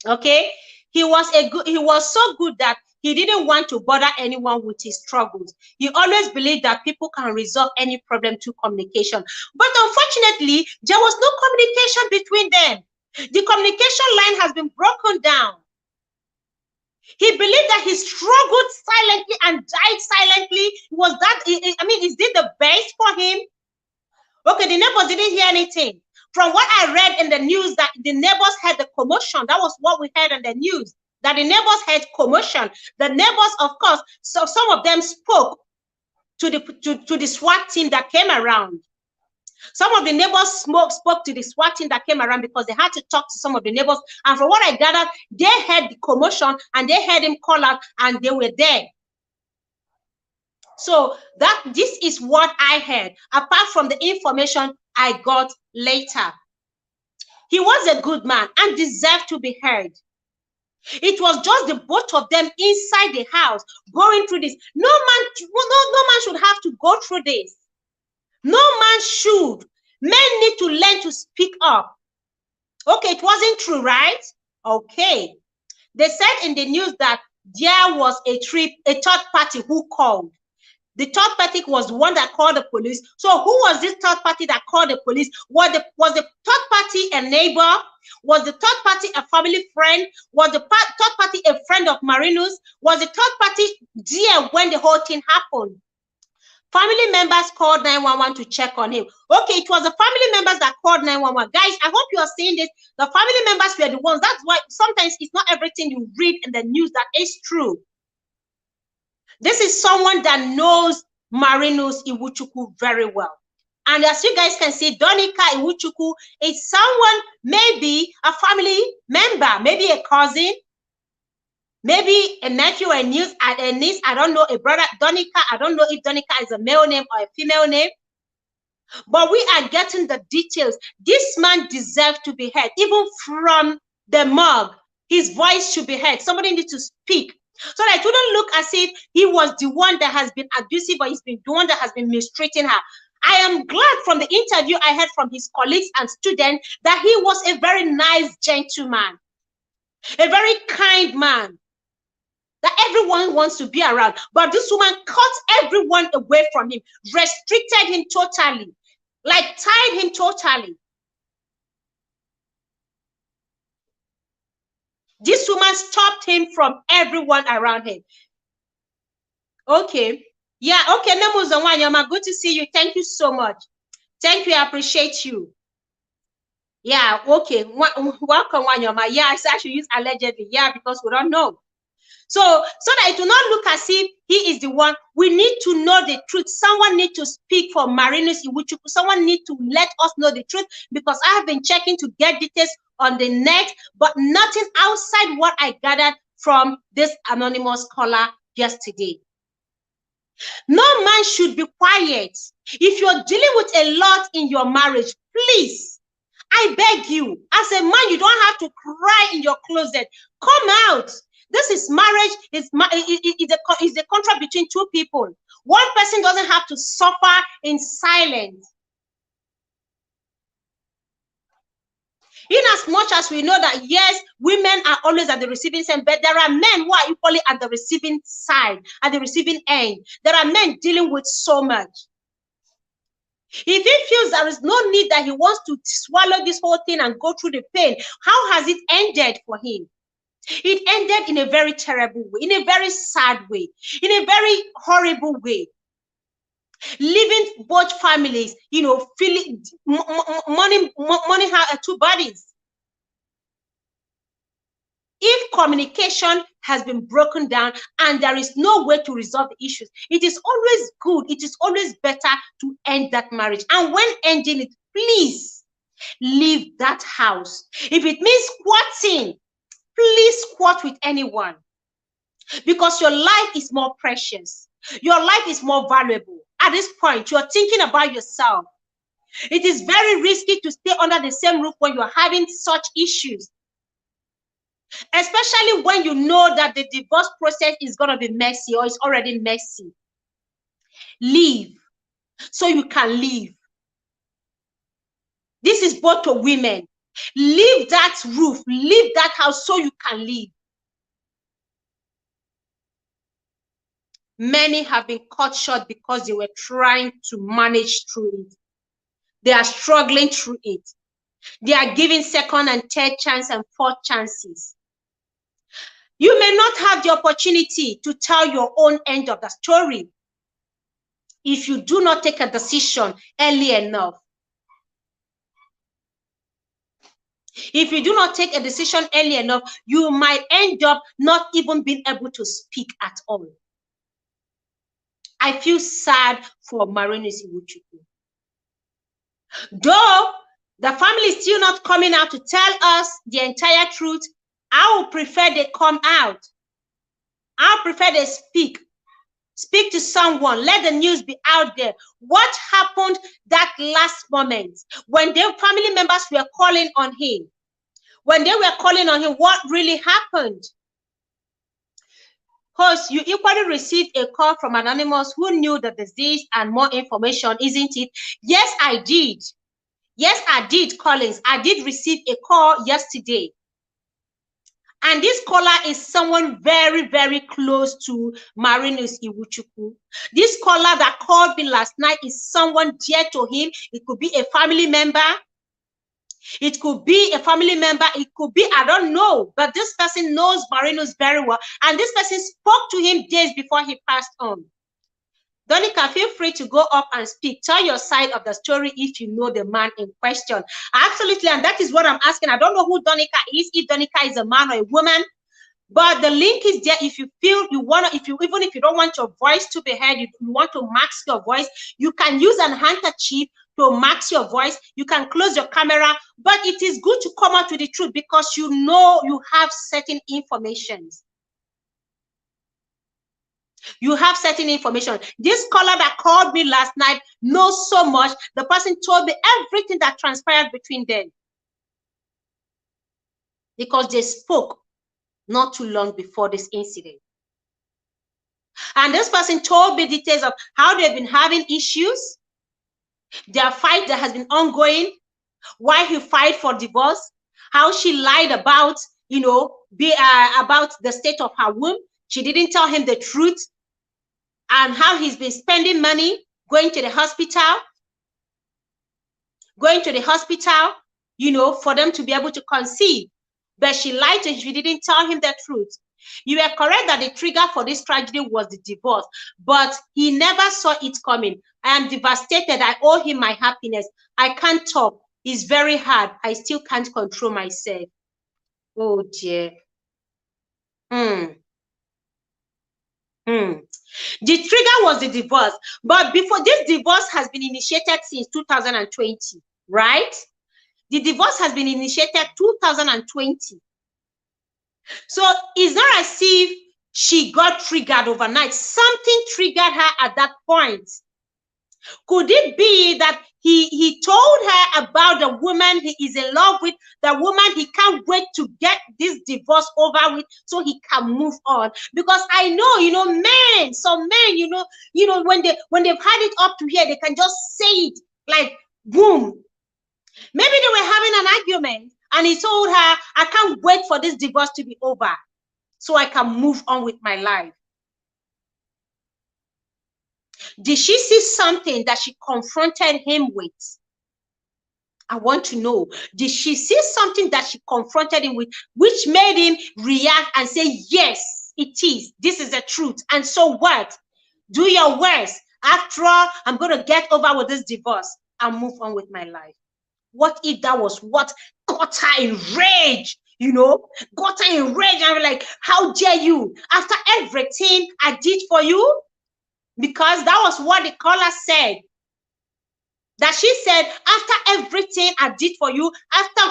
Okay? He was so good that he didn't want to bother anyone with his struggles. He always believed that people can resolve any problem through communication. But unfortunately, there was no communication between them. The communication line has been broken down. He believed that he struggled silently and died silently. Was that, I mean, is this the best for him? Okay, the neighbors didn't hear anything. From what I read in the news, that the neighbors heard the commotion. That was what we heard in the news, that the neighbors heard commotion. The neighbors, of course, so some of them spoke to the SWAT team that came around. Some of the neighbors spoke to the SWAT team that came around because they had to talk to some of the neighbors. And from what I gathered, they heard the commotion and they heard him call out and they were there. So this is what I heard, apart from the information I got later. He was a good man and deserved to be heard. It was just the both of them inside the house going through this. No man should have to go through this. No man should. Men need to learn to speak up. Okay, it wasn't true, right? Okay. They said in the news that there was a third party who called. The third party was the one that called the police. So who was this third party that called the police? Was the third party a neighbor? Was the third party a family friend? Was the third party a friend of Marinus? Was the third party there when the whole thing happened? Family members called 911 to check on him. Okay, it was the family members that called 911. Guys, I hope you are seeing this. The family members were the ones. That's why sometimes it's not everything you read in the news that is true. This is someone that knows Marinus Iwuchukwu very well. And as you guys can see, Dunn-Detail Iwuchukwu is someone, maybe a family member, maybe a cousin, maybe a nephew, a niece, I don't know, a brother. Dunn-Detail, I don't know if Dunn-Detail is a male name or a female name. But we are getting the details. This man deserves to be heard. Even from the morgue, his voice should be heard. Somebody needs to speak. So that it wouldn't look as if he was the one that has been abusive or he's been the one that has been mistreating her. I am glad from the interview I heard from his colleagues and students that he was a very nice gentleman, a very kind man that everyone wants to be around. But this woman cut everyone away from him, restricted him totally, like tied him totally. This woman stopped him from everyone around him. Okay. Yeah, okay. Nemuzawanyama, good to see you. Thank you so much. Thank you. I appreciate you. Yeah, okay. Welcome, Wanyama. Yeah, I should use allegedly. Yeah, because we don't know. So that it will not look as if he is the one, we need to know the truth. Someone needs to speak for Marinus Iwuchukwu. Someone needs to let us know the truth, because I have been checking to get details on the net, but nothing outside what I gathered from this anonymous caller yesterday. No man should be quiet. If you're dealing with a lot in your marriage, please, I beg you, as a man, you don't have to cry in your closet. Come out. This is marriage. It's a contract between two people. One person doesn't have to suffer in silence. In as much as we know that, yes, women are always at the receiving end, but there are men who are equally at the receiving side, at the receiving end. There are men dealing with so much. If he feels there is no need, that he wants to swallow this whole thing and go through the pain, how has it ended for him? It ended in a very terrible way, in a very sad way, in a very horrible way. Leaving both families, you know, feeling money two bodies. If communication has been broken down and there is no way to resolve the issues, it is always good, it is always better to end that marriage. And when ending it, please leave that house. If it means squatting, please squat with anyone, because your life is more precious. Your life is more valuable. At this point, you're thinking about yourself. It is very risky to stay under the same roof when you're having such issues, especially when you know that the divorce process is going to be messy or it's already messy. Leave so you can live. This is both to women. Leave that roof, leave that house so you can live. Many have been cut short because they were trying to manage through it. They are struggling through it. They are giving second and third chance and fourth chances. You may not have the opportunity to tell your own end of the story if you do not take a decision early enough. If you do not take a decision early enough, you might end up not even being able to speak at all. I feel sad for Marinus Iwuchukwu. Though the family is still not coming out to tell us the entire truth, I would prefer they come out. I prefer they speak. Speak to someone. Let the news be out there. What happened that last moment when their family members were calling on him? When they were calling on him, what really happened? Because you equally received a call from Anonymous who knew the disease and more information, isn't it? Yes, I did. Yes, I did, Collins. I did receive a call yesterday. And this caller is someone very, very close to Marinus Iwuchukwu. This caller that called me last night is someone dear to him. It could be a family member. It could be a family member. It could be, I don't know. But this person knows Marinus very well. And this person spoke to him days before he passed on. Donica, feel free to go up and speak. Tell your side of the story if you know the man in question. Absolutely, and that is what I'm asking. I don't know who Donica is, if Donica is a man or a woman, but the link is there. If you feel you want to, even if you don't want your voice to be heard, you want to mask your voice, you can use an handkerchief to mask your voice. You can close your camera, but it is good to come out with the truth because you know you have certain information. You have certain information. This caller that called me last night knows so much. The person told me everything that transpired between them because they spoke not too long before this incident. And this person told me details of how they've been having issues, their fight that has been ongoing, why he filed for divorce, how she lied about, about the state of her womb. She didn't tell him the truth, and how he's been spending money, going to the hospital, for them to be able to conceive. But she lied to him. She didn't tell him the truth. You are correct that the trigger for this tragedy was the divorce, but he never saw it coming. I am devastated. I owe him my happiness. I can't talk. It's very hard. I still can't control myself. Oh dear. The trigger was the divorce, but before this divorce has been initiated since 2020, right? The divorce has been initiated 2020. So it's not as if she got triggered overnight. Something triggered her at that point. Could it be that he told her about the woman he is in love with, the woman he can't wait to get this divorce over with so he can move on? Because I know, men, some men, when they've had it up to here, they can just say it like boom. Maybe they were having an argument and he told her, I can't wait for this divorce to be over so I can move on with my life. Did she see something that she confronted him with? I want to know. Did she see something that she confronted him with, which made him react and say, yes, it is. This is the truth. And so what? Do your worst. After all, I'm going to get over with this divorce and move on with my life. What if that was what got her enraged? you know, got her enraged and like, how dare you? After everything I did for you? Because that was what the caller said. That she said, after everything I did for you, after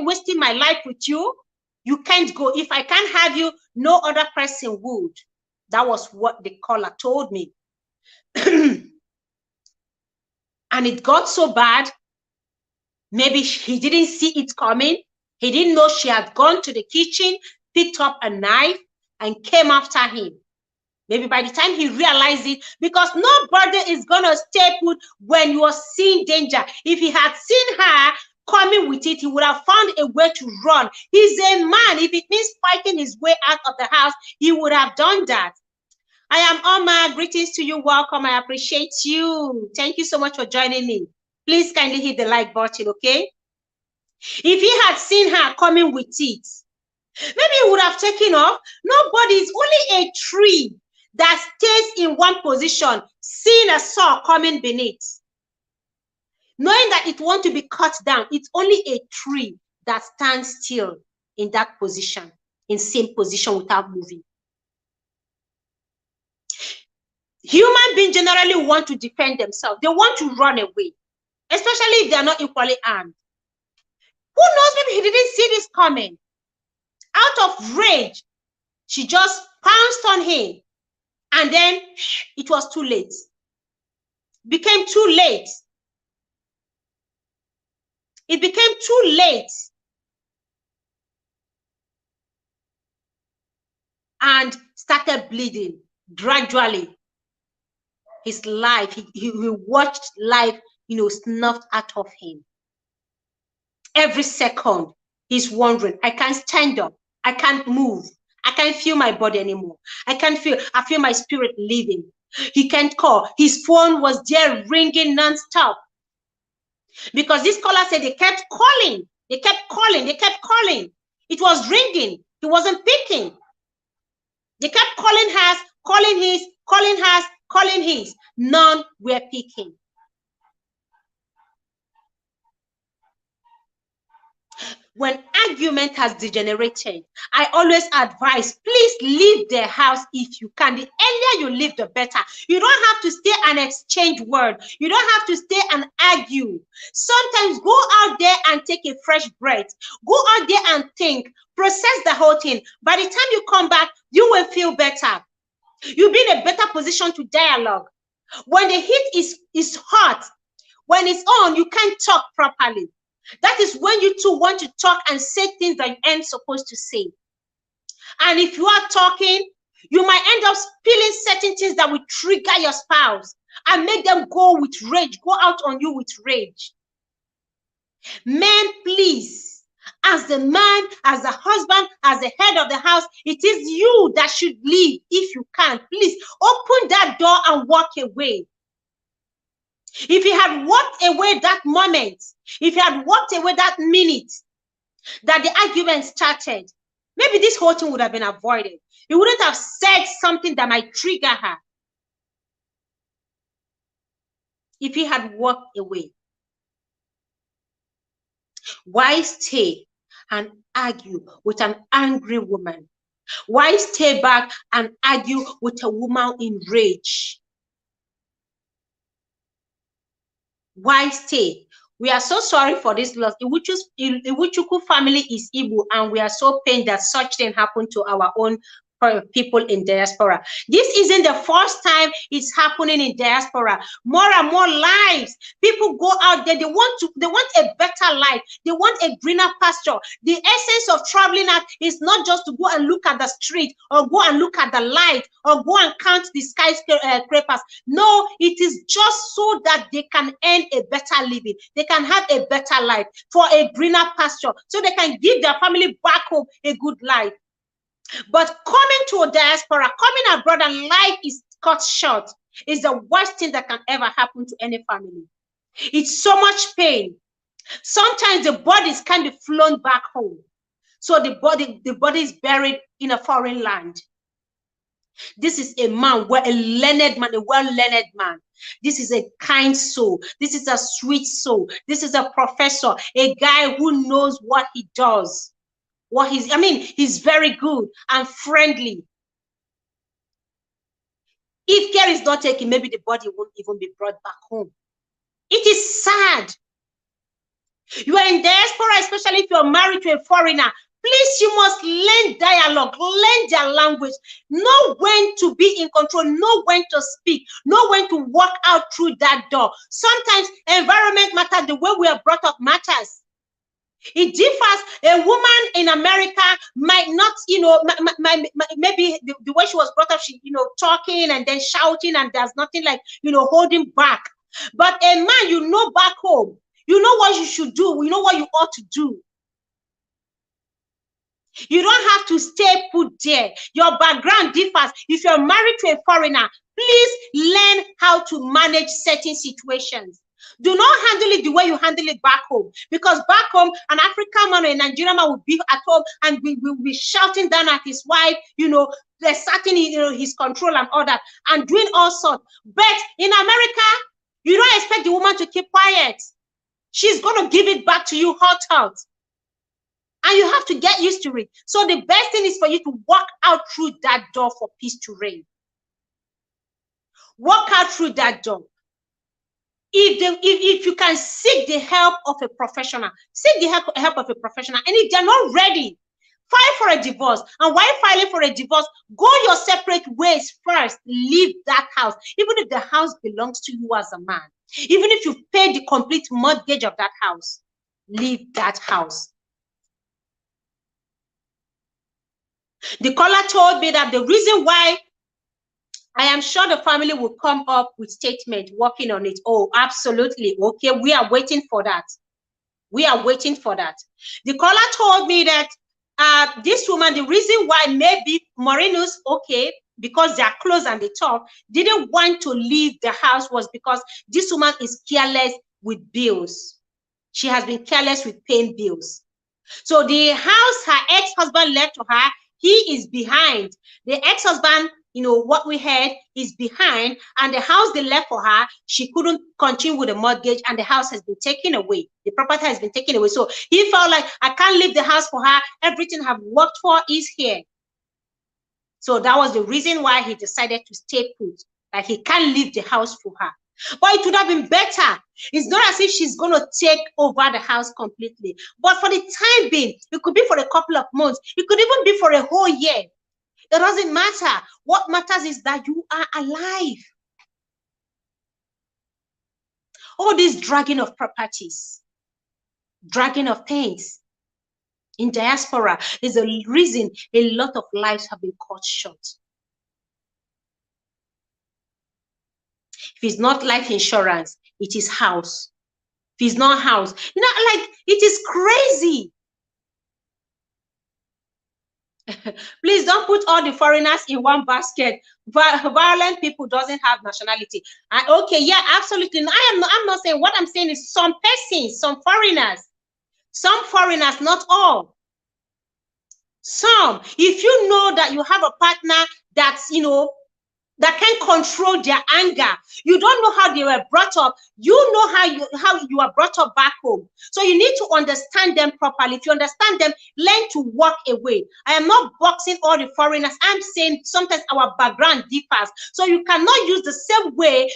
wasting my life with you, you can't go. If I can't have you, no other person would. That was what the caller told me. And it got so bad. Maybe he didn't see it coming. He didn't know she had gone to the kitchen, picked up a knife, and came after him. Maybe by the time he realized it, because nobody is going to stay put when you are seeing danger. If he had seen her coming with it, he would have found a way to run. He's a man. If it means fighting his way out of the house, he would have done that. I am Oma. Greetings to you. Welcome. I appreciate you. Thank you so much for joining me. Please kindly hit the like button, okay? If he had seen her coming with it, maybe he would have taken off. Nobody, is only a tree that stays in one position, seeing a saw coming beneath. Knowing that it wants to be cut down, it's only a tree that stands still in that position, in same position without moving. Human beings generally want to defend themselves. They want to run away, especially if they're not equally armed. Who knows, maybe he didn't see this coming. Out of rage, she just pounced on him. And then it was too late. Became too late. It became too late. And started bleeding gradually. His life, he watched life, you know, snuffed out of him. Every second, he's wondering, I can't stand up. I can't move. I can't feel my body anymore. I feel my spirit leaving. He can't call. His phone was there ringing non-stop. Because this caller said they kept calling. They kept calling. They kept calling. It was ringing. He wasn't picking. They kept calling hers, calling his, calling hers, calling his. None were picking. When argument has degenerated, I always advise, please leave the house if you can. The earlier you leave, the better. You don't have to stay and exchange words. You don't have to stay and argue. Sometimes go out there and take a fresh breath. Go out there and think. Process the whole thing. By the time you come back, you will feel better. You'll be in a better position to dialogue. When the heat is hot, when it's on, you can't talk properly. That is when you two want to talk and say things that you ain't supposed to say. And if you are talking, you might end up spilling certain things that will trigger your spouse and make them go with rage, go out on you with rage. Men, please, as the man, as the husband, as the head of the house, it is you that should leave if you can. Please open that door and walk away. If he had walked away that moment, if he had walked away that minute that the argument started, maybe this whole thing would have been avoided. He wouldn't have said something that might trigger her. If he had walked away. Why stay and argue with an angry woman? Why stay back and argue with a woman in rage? Why stay? We are so sorry for this loss. Iwuchukwu family is Igbo, and we are so pained that such thing happened to our own people in diaspora. This isn't the first time it's happening in diaspora. More and more lives. People go out there, they want a better life. They want a greener pasture. The essence of traveling out is not just to go and look at the street or go and look at the light or go and count the skyscrapers. No, it is just so that they can earn a better living. They can have a better life for a greener pasture, so they can give their family back home a good life. But coming to a diaspora, coming abroad and life is cut short is the worst thing that can ever happen to any family. It's so much pain. Sometimes the bodies can be flown back home. So the body is buried in a foreign land. This is a man, a learned man, a well-learned man. This is a kind soul. This is a sweet soul. This is a professor, a guy who knows what he does. He's very good and friendly. If care is not taken, maybe the body won't even be brought back home. It is sad. You are in diaspora, especially if you're married to a foreigner. Please, you must learn dialogue, learn their language, know when to be in control, know when to speak, know when to walk out through that door. Sometimes environment matters, the way we are brought up matters. It differs. A woman in America might not, maybe the way she was brought up, she, talking and then shouting, and there's nothing like, holding back. But a man, back home, you know what you should do, you know what you ought to do. You don't have to stay put there. Your background differs. If you're married to a foreigner, please learn how to manage certain situations. Do not handle it the way you handle it back home. Because back home, an African man or a Nigerian man will be at home and we will be shouting down at his wife, asserting his control and all that, and doing all sorts. But in America, you don't expect the woman to keep quiet. She's going to give it back to you hot. And you have to get used to it. So the best thing is for you to walk out through that door for peace to reign. Walk out through that door. If you can seek the help of a professional, seek the help of a professional. And if they're not ready, file for a divorce. And while filing for a divorce, go your separate ways first. Leave that house. Even if the house belongs to you as a man. Even if you pay the complete mortgage of that house, leave that house. The caller told me that the reason why, I am sure the family will come up with statement working on it. Oh, absolutely. Okay, we are waiting for that. We are waiting for that. The caller told me that this woman, the reason why maybe Marinus, okay, because they are close and they talk, didn't want to leave the house was because this woman is careless with bills. She has been careless with paying bills. So the house her ex-husband left to her, he is behind. The ex-husband, what we heard, is behind, and the house they left for her, she couldn't continue with the mortgage, and the house has been taken away. The property has been taken away. So he felt like, I can't leave the house for her. Everything I've worked for is here. So that was the reason why he decided to stay put. Like he can't leave the house for her. But it would have been better. It's not as if she's going to take over the house completely. But for the time being, it could be for a couple of months. It could even be for a whole year. It doesn't matter. What matters is that you are alive. All this dragging of properties, dragging of things in diaspora is a reason a lot of lives have been cut short. If it's not life insurance, it is house. If it's not house, like it is crazy. Please don't put all the foreigners in one basket. Violent people doesn't have nationality. Okay, yeah, absolutely. I'm not saying. What I'm saying is some persons, some foreigners, not all. Some. If you know that you have a partner that's, that can control their anger. You don't know how they were brought up. You know how you are brought up back home. So you need to understand them properly. If you understand them, learn to walk away. I am not boxing all the foreigners. I'm saying sometimes our background differs. So you cannot use the same way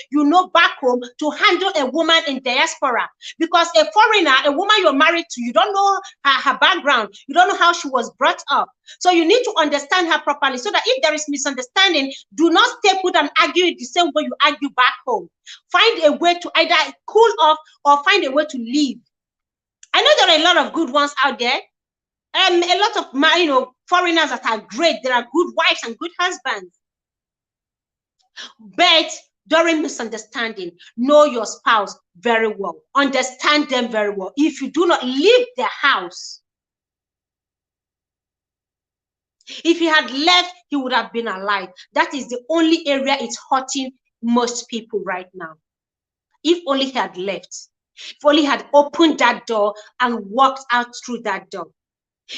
back home to handle a woman in diaspora. Because a foreigner, a woman you're married to, you don't know her background. You don't know how she was brought up. So you need to understand her properly so that if there is misunderstanding, do not stay put and argue it the same way you argue back home. Find a way to either cool off or find a way to leave. I know there are a lot of good ones out there. A lot of foreigners that are great. There are good wives and good husbands. But during misunderstanding, know your spouse very well. Understand them very well. If you do not leave the house, if he had left, he would have been alive. That is the only area it's hurting most people right now. If only he had left. If only he had opened that door and walked out through that door.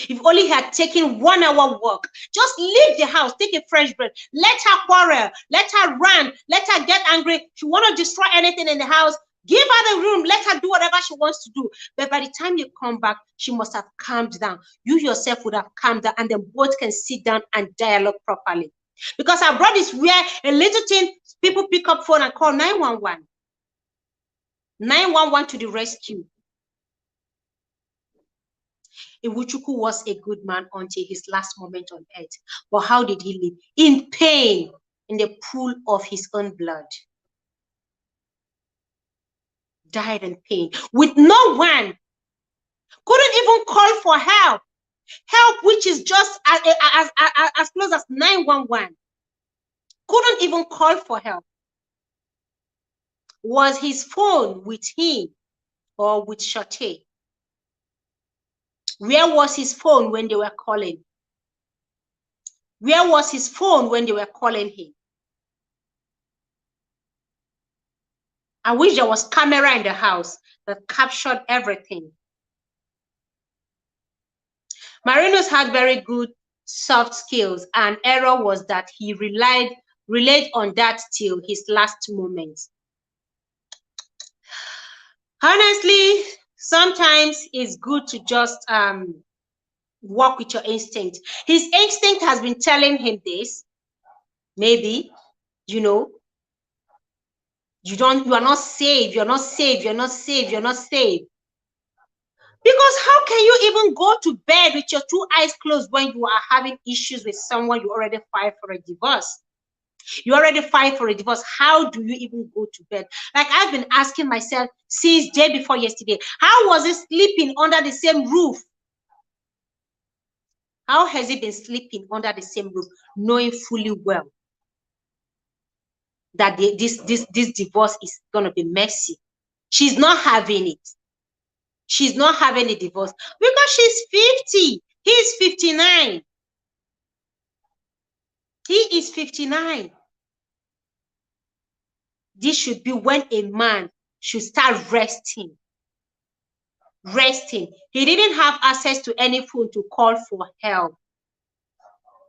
If only he had taken 1 hour walk. Just leave the house, take a fresh breath. Let her quarrel, let her run, let her get angry. If you want to destroy anything in the house, Give her the room. Let her do whatever she wants to do. But by the time you come back, she must have calmed down. You yourself would have calmed down, and then both can sit down and dialogue properly. Because abroad is where a little thing, people pick up phone and call 911. 911 to the rescue. Iwuchukwu was a good man until his last moment on earth. But how did he live? In pain, in the pool of his own blood. Died in pain, with no one. Couldn't even call for help. Help which is just as close as 911. Couldn't even call for help. Was his phone with him or with Charté? Where was his phone when they were calling? Where was his phone when they were calling him? I wish there was camera in the house that captured everything. Marinus had very good soft skills, and error was that he relied on that till his last moment. Honestly, sometimes it's good to just work with your instinct. His instinct has been telling him this. Maybe, you know, you are not saved, you're not saved, you're not saved, you're not saved. Because how can you even go to bed with your two eyes closed when you are having issues with someone you already filed for a divorce? You already filed for a divorce. How do you even go to bed? Like I've been asking myself since day before yesterday, how was he sleeping under the same roof? How has he been sleeping under the same roof, knowing fully well that this divorce is going to be messy? She's not having it. She's not having a divorce because she's 50. He's 59. He is 59. This should be when a man should start resting. Resting. He didn't have access to any phone to call for help.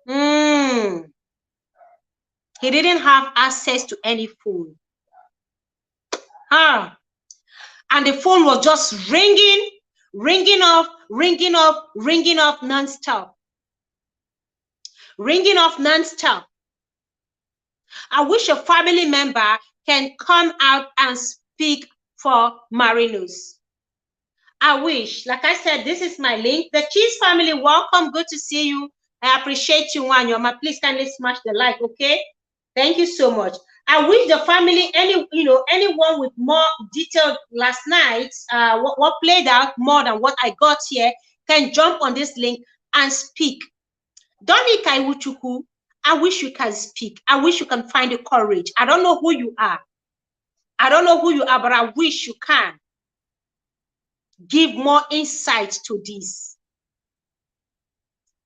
He didn't have access to any phone. And the phone was just ringing off non-stop. Ringing off non-stop. I wish a family member can come out and speak for Marinus. I wish. Like I said, this is my link. The Cheese family, welcome. Good to see you. I appreciate you, Wanyoma. Please kindly smash the like, okay? Thank you so much. I wish the family, anyone with more detail last night, what played out more than what I got here, can jump on this link and speak. Dunn-Detail Iwuchukwu, I wish you can speak. I wish you can find the courage. I don't know who you are. I don't know who you are, but I wish you can give more insight to this,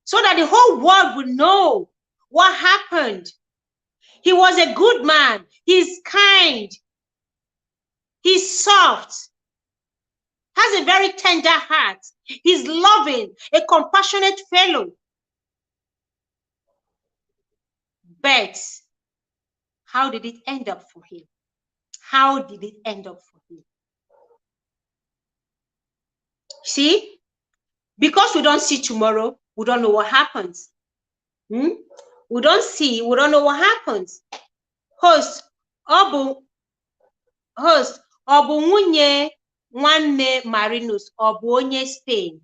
so that the whole world will know what happened. He was a good man. He's kind. He's soft. Has a very tender heart. He's loving, a compassionate fellow. But how did it end up for him? How did it end up for him? See, because we don't see tomorrow, we don't know what happens. We don't see, we don't know what happens. Host, Obu nwunye nwanne Marinus, Obu onye Spain.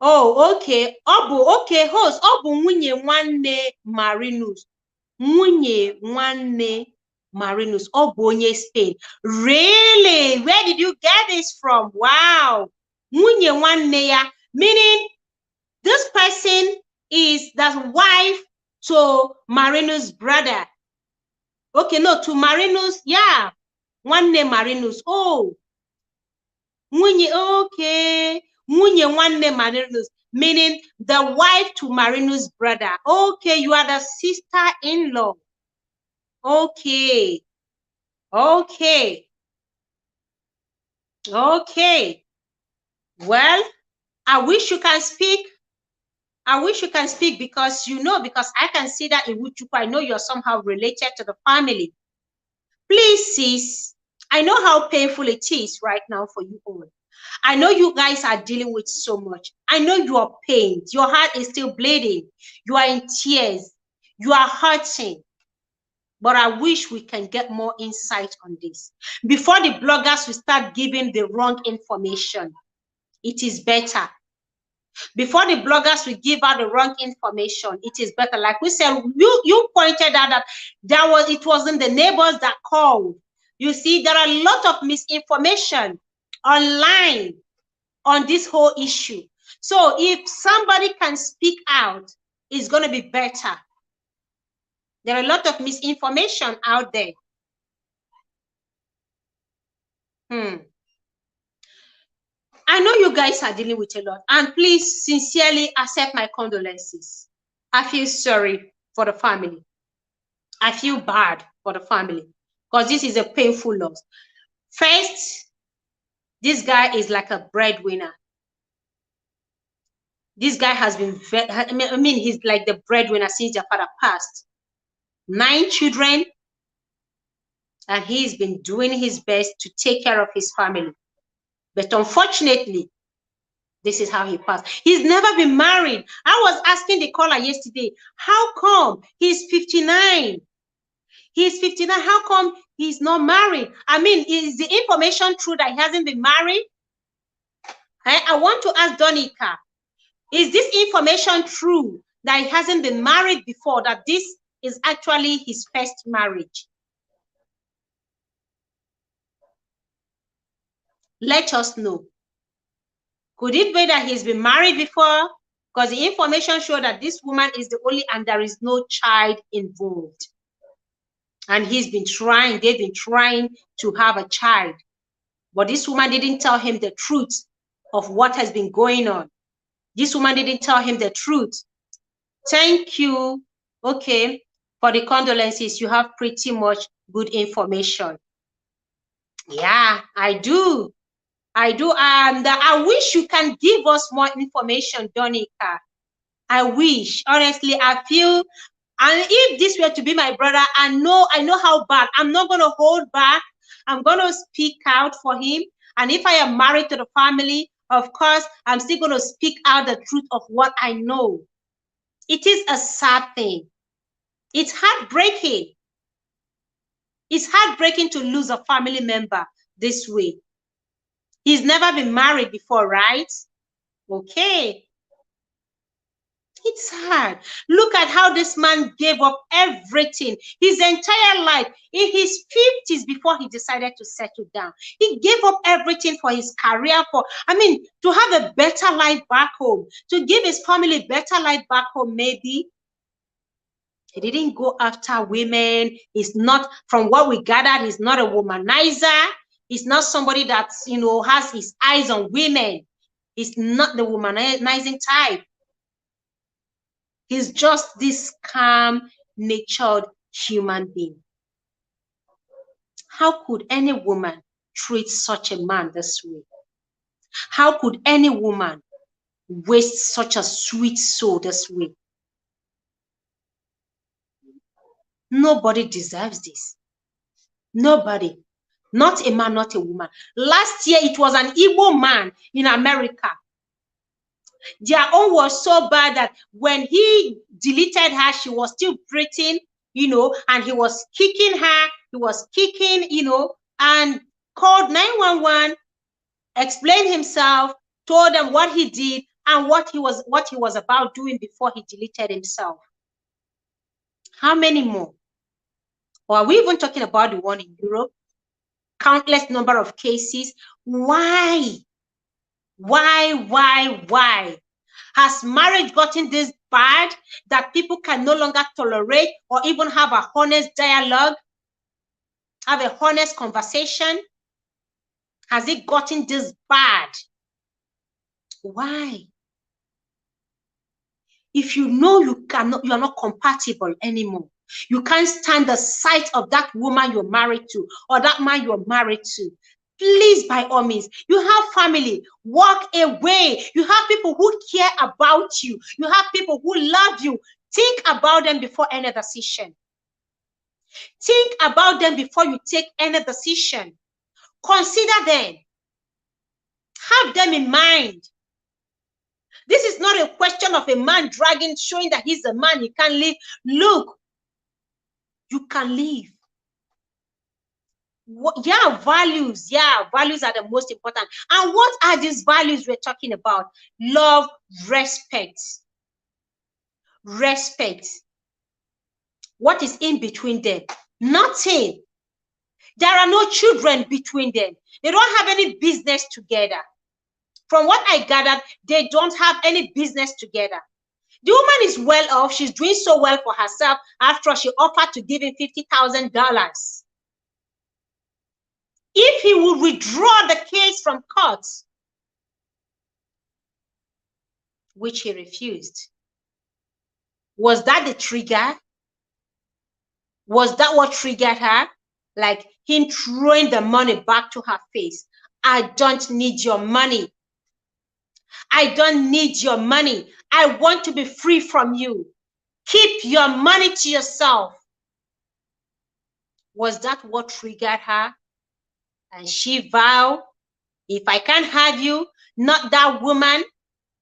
Oh, okay. Okay, host, Obu nwunye nwanne Marinus. Nwunye nwanne Marinus, Obu onye Spain. Really? Where did you get this from? Wow. Nwunye nwanne ya, meaning this person is the wife to Marinus' brother. Okay, no, to Marinus, yeah. Nwanne Marinus. Oh. Nwunye, okay. Nwunye nwanne Marinus, meaning the wife to Marinus' brother. Okay, you are the sister-in-law. Okay. Okay. Okay. Well, I wish you can speak. I wish you can speak because because I can see that Iwuchukwu, I know you're somehow related to the family. Please, sis, I know how painful it is right now for you all. I know you guys are dealing with so much. I know you are pained. Your heart is still bleeding. You are in tears. You are hurting. But I wish we can get more insight on this. Before the bloggers will start giving the wrong information, it is better. Before the bloggers will give out the wrong information, it is better. Like we said, you pointed out that it wasn't the neighbors that called. You see, there are a lot of misinformation online on this whole issue. So if somebody can speak out, it's going to be better. There are a lot of misinformation out there. I know you guys are dealing with a lot, and please sincerely accept my condolences. I feel sorry for the family. I feel bad for the family because this is a painful loss. First, this guy is like a breadwinner. This guy has been, I mean, he's like the breadwinner since their father passed. 9 children, and he's been doing his best to take care of his family. But unfortunately, this is how he passed. He's never been married. I was asking the caller yesterday, how come he's 59? He's 59. How come he's not married? I mean, is the information true that he hasn't been married? I want to ask Donica, is this information true that he hasn't been married before, that this is actually his first marriage? Let us know. Could it be that he's been married before? Because the information shows that this woman is the only, and there is no child involved. And he's been trying, they've been trying to have a child. But this woman didn't tell him the truth of what has been going on. This woman didn't tell him the truth. Thank you, okay, for the condolences. You have pretty much good information. Yeah, I do. I do. And I wish you can give us more information, Donica. I wish. Honestly, I feel, and if this were to be my brother, I know how bad. I'm not going to hold back. I'm going to speak out for him. And if I am married to the family, of course, I'm still going to speak out the truth of what I know. It is a sad thing. It's heartbreaking. It's heartbreaking to lose a family member this way. He's never been married before, right? Okay. It's hard. Look at how this man gave up everything, his entire life, in his 50s before he decided to settle down. He gave up everything for his career, to have a better life back home, to give his family a better life back home, maybe. He didn't go after women. He's not, from what we gathered, he's not a womanizer. He's not somebody that, has his eyes on women. He's not the womanizing type. He's just this calm-natured human being. How could any woman treat such a man this way? How could any woman waste such a sweet soul this way? Nobody deserves this. Nobody. Not a man, not a woman. Last year, it was an Igbo man in America. Their own was so bad that when he deleted her, she was still breathing, and he was kicking her. He was kicking, and called 911, explained himself, told them what he did and what he was about doing before he deleted himself. How many more? Or are we even talking about the one in Europe? Countless number of cases. Why? Why? Has marriage gotten this bad that people can no longer tolerate or even have a honest dialogue, have a honest conversation? Has it gotten this bad? Why? If you know you are not compatible anymore, you can't stand the sight of that woman you're married to or that man you're married to, please, by all means, you have family, walk away. You have people who care about you. You have people who love you. Think about them before any decision. Think about them before you take any decision. Consider them. Have them in mind. This is not a question of a man dragging, showing that he's a man, he can't live. Look, you can live. Yeah, values are the most important. And what are these values we're talking about? Love, respect. Respect. What is in between them? Nothing. There are no children between them. They don't have any business together. From what I gathered, they don't have any business together. The woman is well off. She's doing so well for herself. After all, she offered to give him $50,000. If he would withdraw the case from court, which he refused, was that the trigger? Was that what triggered her? Like him throwing the money back to her face. I don't need your money. I don't need your money. I want to be free from you. Keep your money to yourself. Was that what triggered her? And she vowed, if I can't have you, not that woman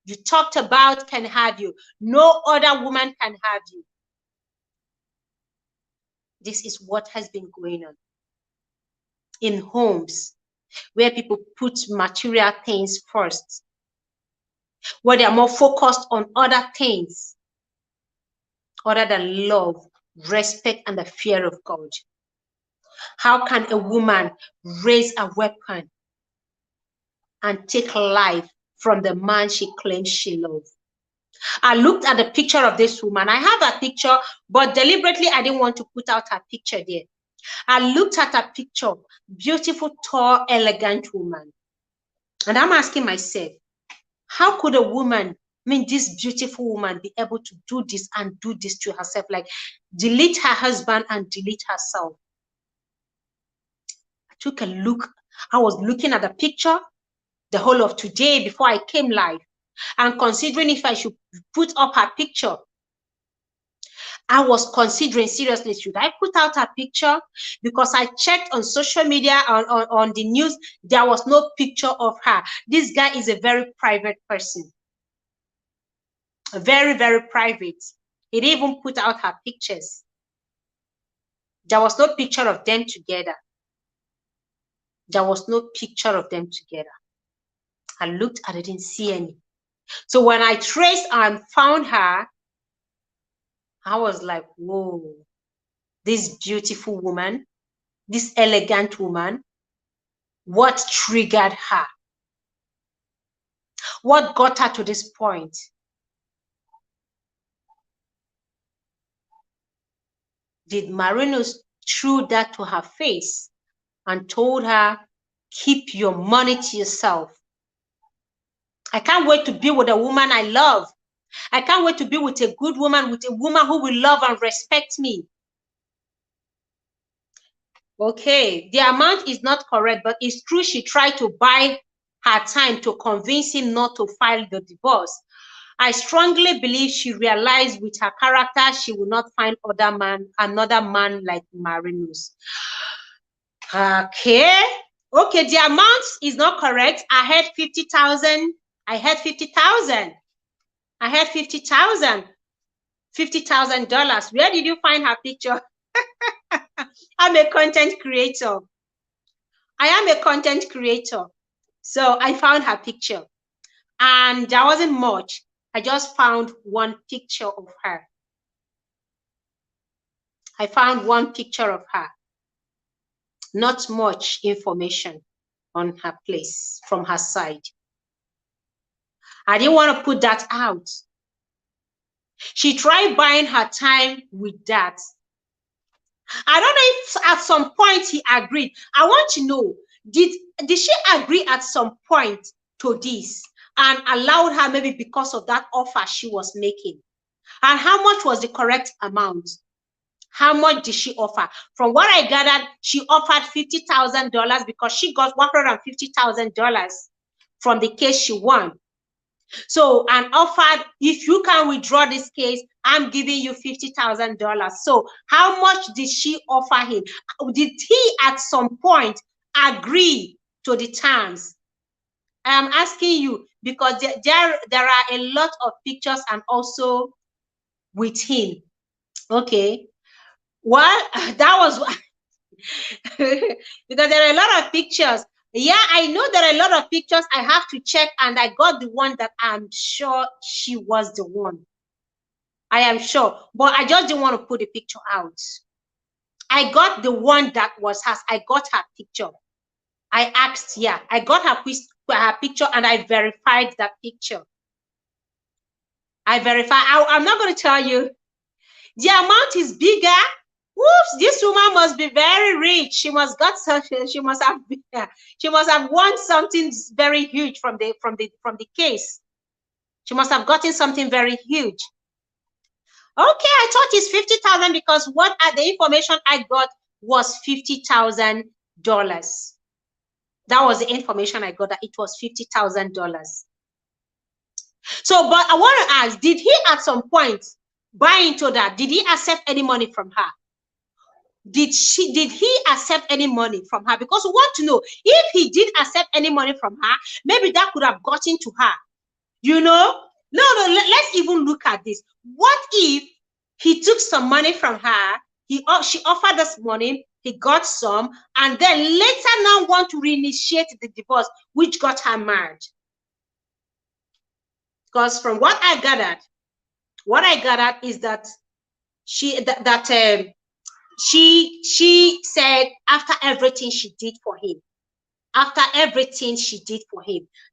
you talked about can have you. No other woman can have you. This is what has been going on in homes where people put material things first, where they are more focused on other things other than love, respect, and the fear of God. How can a woman raise a weapon and take life from the man she claims she loves? I looked at the picture of this woman. I have a picture, but deliberately I didn't want to put out her picture there. I looked at her picture, beautiful, tall, elegant woman. And I'm asking myself, how could a woman, this beautiful woman, be able to do this and do this to herself? Like delete her husband and delete herself. I took a look. I was looking at the picture the whole of today before I came live and considering if I should put up her picture. I was considering seriously, should I put out her picture? Because I checked on social media, on the news, there was no picture of her. This guy is a very private person. Very, very private. He didn't even put out her pictures. There was no picture of them together. There was no picture of them together. I looked, I didn't see any. So when I traced and found her, I was like, whoa, this beautiful woman, this elegant woman, what triggered her? What got her to this point? Did Marinus threw that to her face and told her, keep your money to yourself? I can't wait to be with a woman I love. I can't wait to be with a good woman, with a woman who will love and respect me. Okay, the amount is not correct, but it's true she tried to buy her time to convince him not to file the divorce. I strongly believe she realized with her character, she will not find another man like Marinus. Okay, the amount is not correct. I had 50,000. I had 50,000. I had $50,000. $50,000. Where did you find her picture? I'm a content creator. I am a content creator. So I found her picture. And there wasn't much. I just found one picture of her. I found one picture of her. Not much information on her place from her side. I didn't want to put that out. She tried buying her time with that. I don't know if at some point he agreed. I want to know, did she agree at some point to this and allowed her maybe because of that offer she was making? And how much was the correct amount? How much did she offer? From what I gathered, she offered $50,000 because she got $150,000 from the case she won. So, and offered, if you can withdraw this case, I'm giving you $50,000. So how much did she offer him? Did he at some point agree to the terms? I am asking you because there are a lot of pictures and also with him. Okay. Well, that was because there are a lot of pictures. Yeah, I know there are a lot of pictures I have to check, and I got the one that I'm sure she was the one. I am sure, but I just didn't want to put the picture out. I got the one that was hers. I got her picture. I asked, yeah, I got her picture and I verified that picture. I verified. I'm not going to tell you. The amount is bigger. Whoops! This woman must be very rich. She must got something. She must have won something very huge from the case. She must have gotten something very huge. Okay, I thought it's 50,000 because what the information I got was $50,000. That was the information I got, that it was $50,000. So, but I want to ask, did he at some point buy into that? Did he accept any money from her? Did he accept any money from her? Because we want to know if he did accept any money from her, maybe that could have gotten to her. You know? No, let's even look at this. What if he took some money from her, she offered us money, he got some, and then later now want to reinitiate the divorce, which got her married? Because from what I gathered is that she said after everything she did for him,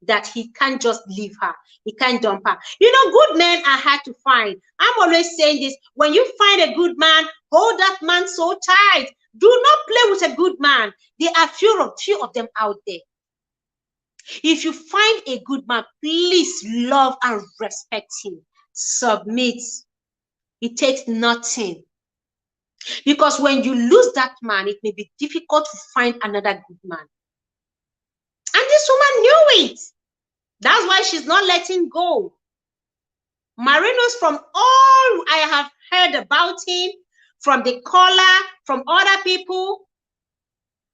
that he can't just leave her, he can't dump her. You know, good men are hard to find. I'm always saying this: when you find a good man, hold that man so tight. Do not play with a good man. There are few of them out there. If you find a good man, please love and respect him. Submit. It takes nothing. Because when you lose that man, it may be difficult to find another good man. And this woman knew it. That's why she's not letting go. Marinus, from all I have heard about him, from the caller, from other people,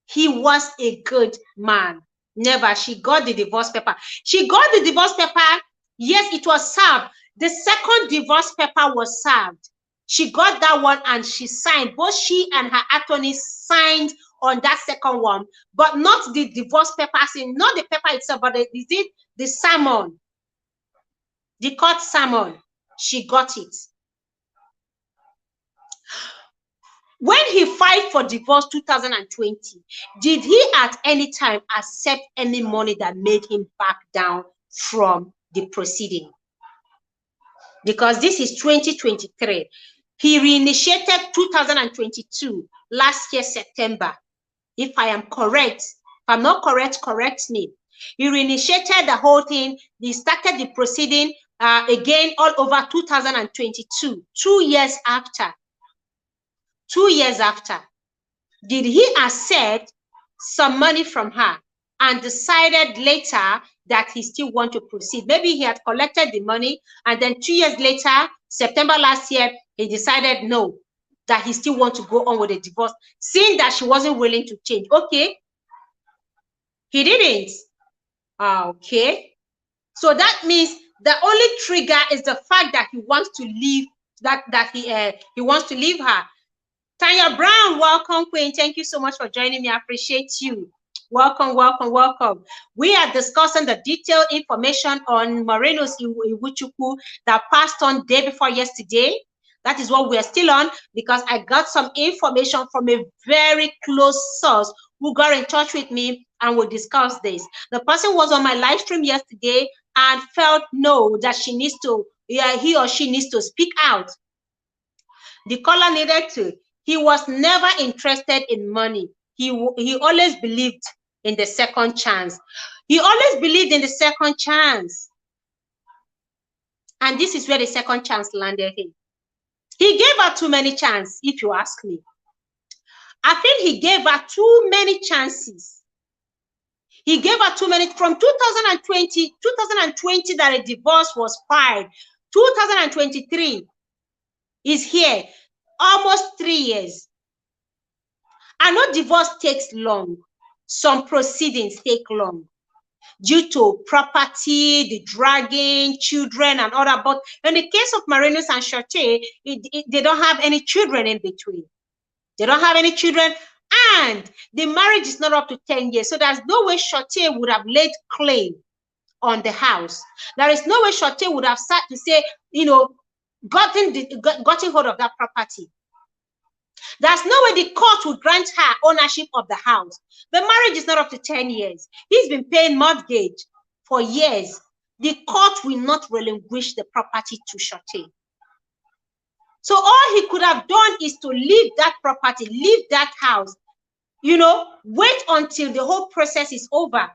he was a good man. Never. She got the divorce paper. She got the divorce paper. Yes, it was served. The second divorce paper was served. She got that one and she signed. Both she and her attorney signed on that second one, but not the divorce paper, not the paper itself, but the sermon, the court sermon. She got it. When he filed for divorce 2020, did he at any time accept any money that made him back down from the proceeding? Because this is 2023. He reinitiated 2022, last year, September. If I am correct, if I'm not correct, correct me. He reinitiated the whole thing. He started the proceeding again all over 2022, 2 years after. 2 years after. Did he accept some money from her and decided later that he still want to proceed? Maybe he had collected the money and then 2 years later, September last year, he decided no, that he still want to go on with the divorce, seeing that she wasn't willing to change. Okay. He didn't. Okay. So that means the only trigger is the fact that he wants to leave, he wants to leave her. Tanya Brown, welcome, Queen. Thank you so much for joining me. I appreciate you. Welcome, welcome, welcome. We are discussing the detailed information on Marinus Iwuchukwu that passed on day before yesterday. That is what we are still on, because I got some information from a very close source who got in touch with me and will discuss this. The person was on my live stream yesterday and felt no, that she needs to, he or she needs to speak out. The caller needed to. He was never interested in money. He always believed in the second chance. He always believed in the second chance. And this is where the second chance landed him. He gave her too many chances, if you ask me. I feel he gave her too many chances. He gave her too many. From 2020 that a divorce was filed, 2023 is here. Almost 3 years. I know divorce takes long. some proceedings take long due to property, the dragging, children, and all that. But in the case of Marinus and Charté, they don't have any children in between. They don't have any children, and the marriage is not up to 10 years. So there's no way Charté would have laid claim on the house. There is no way Charté would have sat to say, you know, gotten hold of that property. There's no way the court would grant her ownership of the house. The marriage is not up to 10 years. He's been paying mortgage for years. The court will not relinquish the property to Charté. So all he could have done is to leave that property, leave that house, you know, wait until the whole process is over.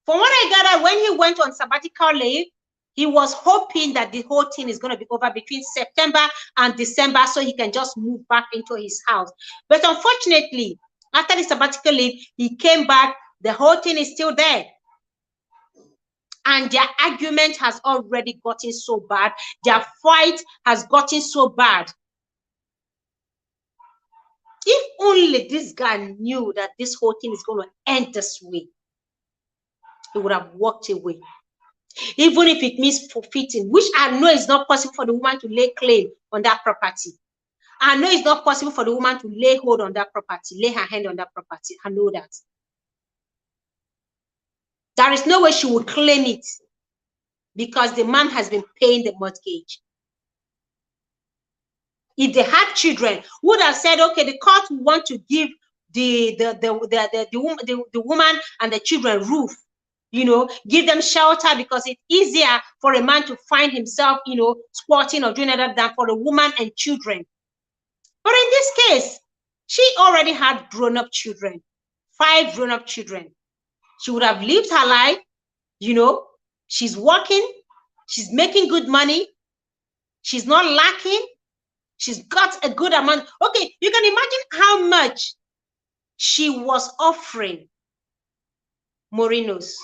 From what I gathered, when he went on sabbatical leave, he was hoping that the whole thing is going to be over between September and December so he can just move back into his house. But unfortunately, after the sabbatical leave, he came back. The whole thing is still there. And their argument has already gotten so bad. Their fight has gotten so bad. If only this guy knew that this whole thing is going to end this way, he would have walked away. Even if it means forfeiting, which I know is not possible for the woman to lay claim on that property. I know it's not possible for the woman to lay hold on that property, lay her hand on that property. I know that. There is no way she would claim it because the man has been paying the mortgage. If they had children, would have said, okay, the court want to give the woman and the children roof. You know, give them shelter because it's easier for a man to find himself, you know, squatting or doing that than for a woman and children. But in this case, she already had grown-up children, 5 grown-up children. She would have lived her life, you know, she's working, she's making good money, she's not lacking, she's got a good amount. Okay, you can imagine how much she was offering Marinus.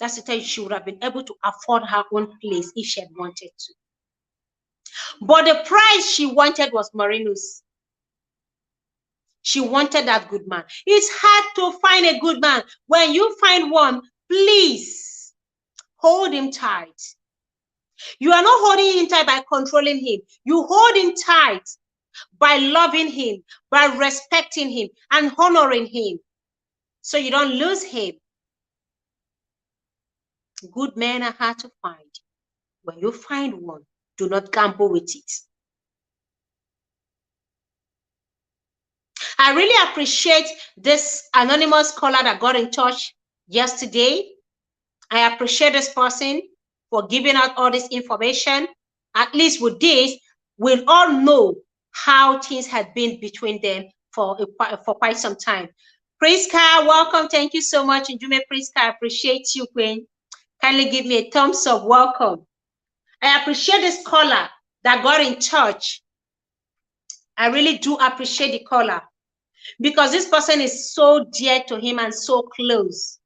That's the time she would have been able to afford her own place if she had wanted to. But the price she wanted was Marinus. She wanted that good man. It's hard to find a good man. When you find one, please hold him tight. You are not holding him tight by controlling him. You hold him tight by loving him, by respecting him and honoring him, so you don't lose him. Good men are hard to find. When you find one, do not gamble with it. I really appreciate this anonymous caller that got in touch yesterday. I appreciate this person for giving out all this information. At least with this, we'll all know how things had been between them for quite some time. Priska, welcome. Thank you so much. Njume Priska, I appreciate you, Queen. Kindly give me a thumbs up. Welcome. I appreciate this caller that got in touch. I really do appreciate the caller because this person is so dear to him and so close.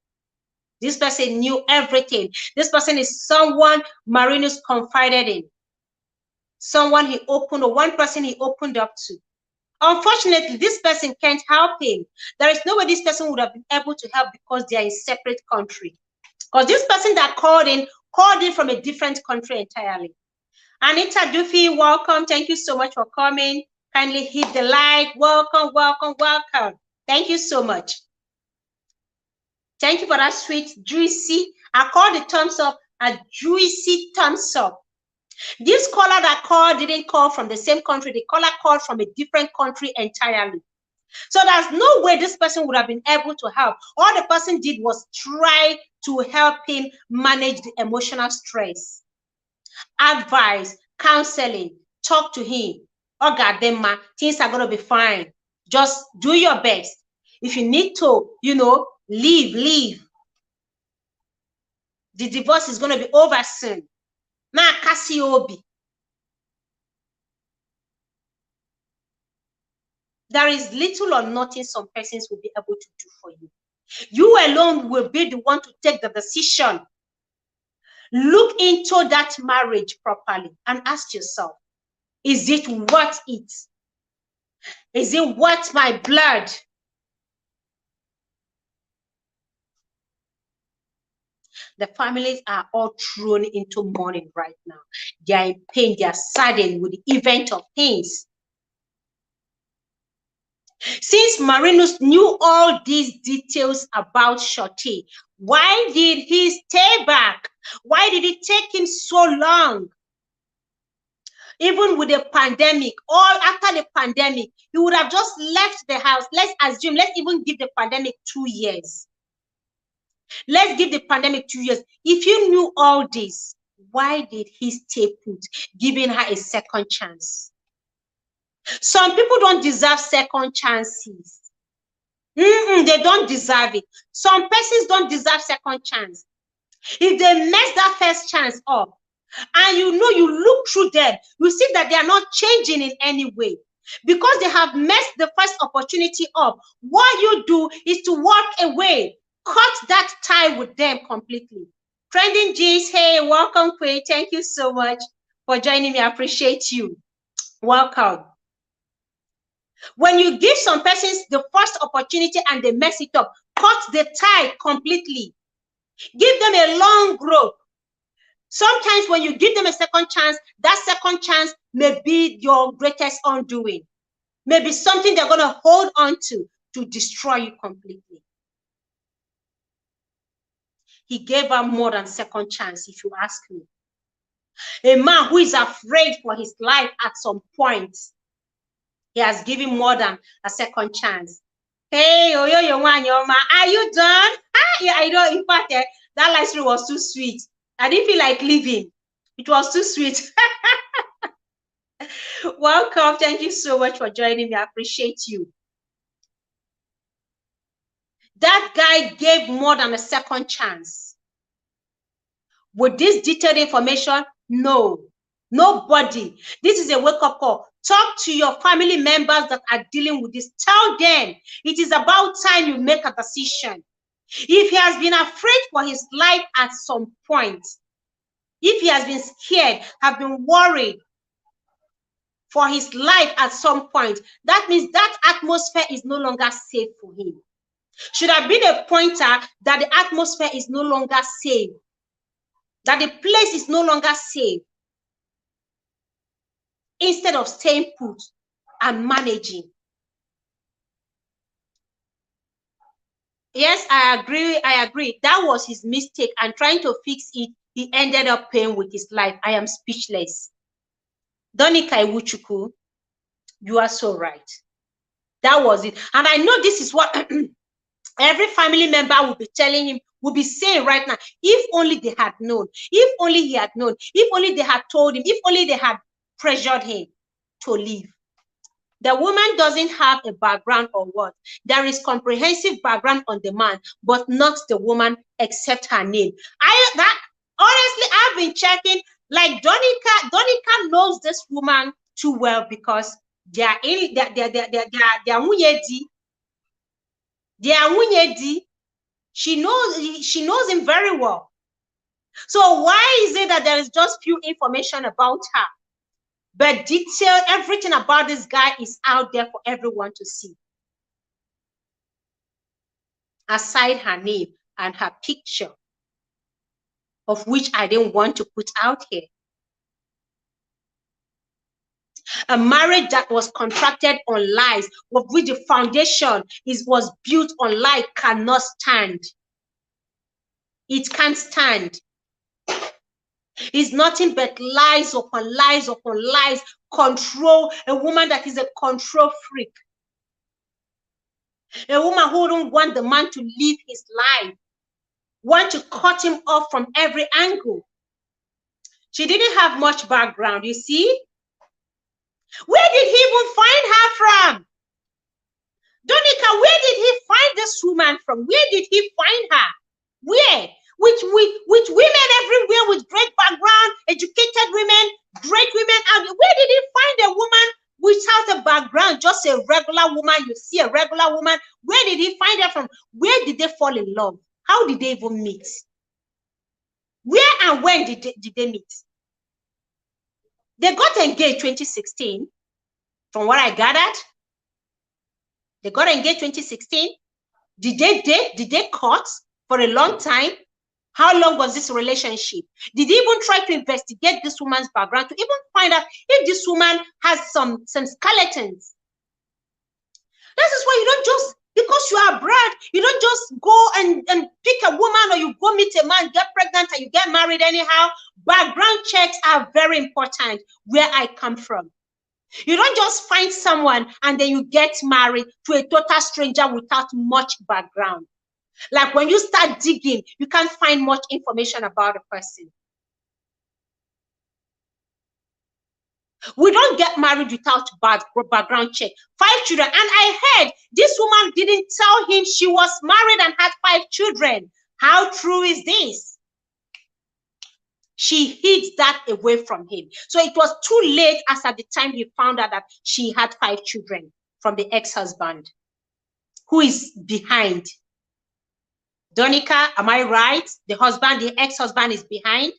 This person knew everything. This person is someone Marinus confided in. Someone he opened, or one person he opened up to. Unfortunately, this person can't help him. There is no way this person would have been able to help because they are in separate country. Because this person that called in from a different country entirely. Anita Duffy, welcome. Thank you so much for coming. Kindly hit the like. Welcome, welcome, welcome. Thank you so much. Thank you for that sweet, juicy. I call the thumbs up a juicy thumbs up. This caller that called didn't call from the same country. The caller called from a different country entirely. So there's no way this person would have been able to help. All the person did was try to help him manage the emotional stress. Advice, counseling, talk to him. Oh, goddamn, man, things are going to be fine. Just do your best. If you need to, you know, leave. The divorce is going to be over soon. Now, Cassiobi. There is little or nothing some persons will be able to do for you. You alone will be the one to take the decision. Look into that marriage properly and ask yourself, is it worth it? Is it worth my blood? The families are all thrown into mourning right now. They are in pain. They are saddened with the event of things. Since Marinus knew all these details about Charté, why did he stay back? Why did it take him so long? Even with the pandemic, or after the pandemic, he would have just left the house. Let's assume, let's even give the pandemic 2 years. Let's give the pandemic 2 years. If you knew all this, why did he stay put, giving her a second chance? Some people don't deserve second chances. They don't deserve it. Some persons don't deserve second chance. If they mess that first chance up, and you look through them, you see that they are not changing in any way. Because they have messed the first opportunity up, what you do is to walk away. Cut that tie with them completely. Trending G's, hey, welcome, Queen. Thank you so much for joining me. I appreciate you. Welcome. When you give some persons the first opportunity and they mess it up, cut the tie completely. Give them a long rope. Sometimes when you give them a second chance, that second chance may be your greatest undoing. Maybe something they're going to hold on to destroy you completely. He gave her more than second chance, if you ask me. A man who is afraid for his life at some point, he has given more than a second chance. Hey, are you done? Yeah, I know. In fact, that live stream was too sweet. I didn't feel like leaving. It was too sweet. Welcome. Thank you so much for joining me. I appreciate you. That guy gave more than a second chance. With this detailed information, no. Nobody. This is a wake-up call. Talk to your family members that are dealing with this. Tell them it is about time you make a decision. If he has been afraid for his life at some point, if he has been scared, have been worried for his life at some point, that means that atmosphere is no longer safe for him. Should have been a pointer that the atmosphere is no longer safe, that the place is no longer safe, instead of staying put and managing. Yes, I agree. That was his mistake, and trying to fix it, he ended up paying with his life. I am speechless. Dunn-Detail Iwuchukwu, you are so right. That was it. And I know this is what every family member will be telling him, will be saying right now. If only they had known, if only he had known, if only they had told him, if only they had pressured him to leave. The woman doesn't have a background or what. There is comprehensive background on the man, but not the woman except her name. Honestly, I've been checking. Like Dunn-Detail knows this woman too well because they are in She knows him very well. So why is it that there is just few information about her? But detail, everything about this guy is out there for everyone to see. Aside her name and her picture, of which I didn't want to put out here. A marriage that was contracted on lies, of which the foundation was built on lies, cannot stand. It can't stand. It's nothing but lies upon lies upon lies. Control, a woman that is a control freak. A woman who don't want the man to live his life. Want to cut him off from every angle. She didn't have much background, you see? Where did he even find her from? Dunn-Detail, where did he find this woman from? Where did he find her? Where? With women everywhere with great background, educated women, great women. And where did he find a woman without a background, just a regular woman? You see a regular woman. Where did he find her from? Where did they fall in love? How did they even meet? Where and when did they meet? They got engaged 2016, from what I gathered. They got engaged 2016. Did they date? Did they court for a long time? How long was this relationship? Did he even try to investigate this woman's background to even find out if this woman has some skeletons? That is why you don't just, because you are abroad, you don't just go and pick a woman, or you go meet a man, get pregnant, and you get married anyhow. Background checks are very important where I come from. You don't just find someone and then you get married to a total stranger without much background. Like when you start digging, you can't find much information about a person. We don't get married without background check. 5 children. And I heard this woman didn't tell him she was married and had 5 children. How true is this? She hid that away from him. So it was too late as at the time he found out that she had 5 children from the ex-husband. Who is behind? Donica, am I right? The husband, the ex-husband is behind.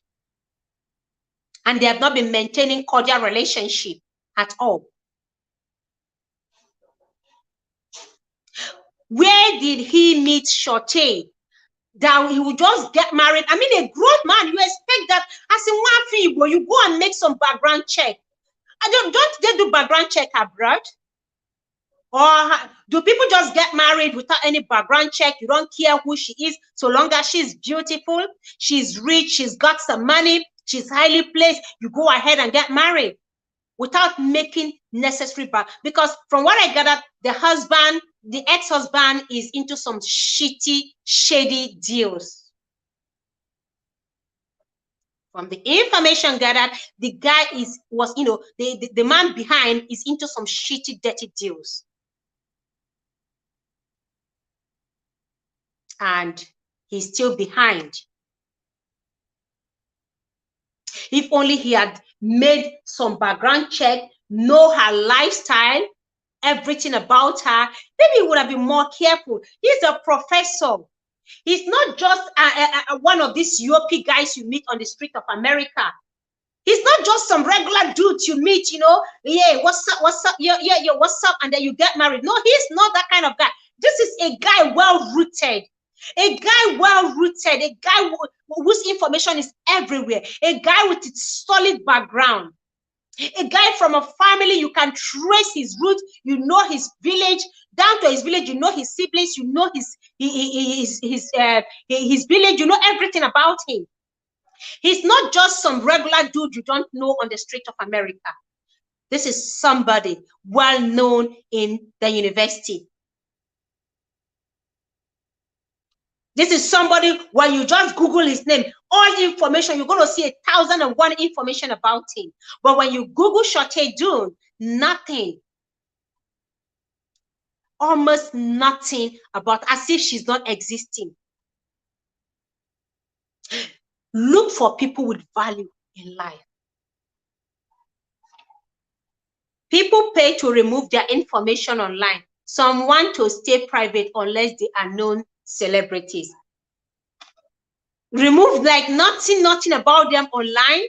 And they have not been maintaining cordial relationship at all. Where did he meet Charté? That he would just get married. I mean, a grown man, you expect that as a one thing, you go and make some background check. Don't they do background check abroad? Or do people just get married without any background check? You don't care who she is, so long as she's beautiful, she's rich, she's got some money, she's highly placed, you go ahead and get married without making necessary back. Because from what I gathered, the husband, the ex-husband is into some shady deals. From the information gathered, the guy was the man behind is into some shitty, dirty deals. And he's still behind. If only he had made some background check, know her lifestyle, everything about her, maybe he would have been more careful. He's a professor. He's not just one of these UP guys you meet on the street of America. He's not just some regular dude you meet, yeah, what's up, yeah, what's up, and then you get married. No, he's not that kind of guy. This is a guy well-rooted. A guy well-rooted, a guy whose information is everywhere, a guy with a solid background, a guy from a family you can trace his roots, you know his village, down to his village, you know his siblings, you know his village, you know everything about him. He's not just some regular dude you don't know on the street of America. This is somebody well-known in the university. This is somebody, when you just Google his name, all information, you're going to see 1,001 information about him. But when you Google Charté Dunn, nothing. Almost nothing about, as if she's not existing. Look for people with value in life. People pay to remove their information online. Some want to stay private unless they are known celebrities. Remove like nothing about them online.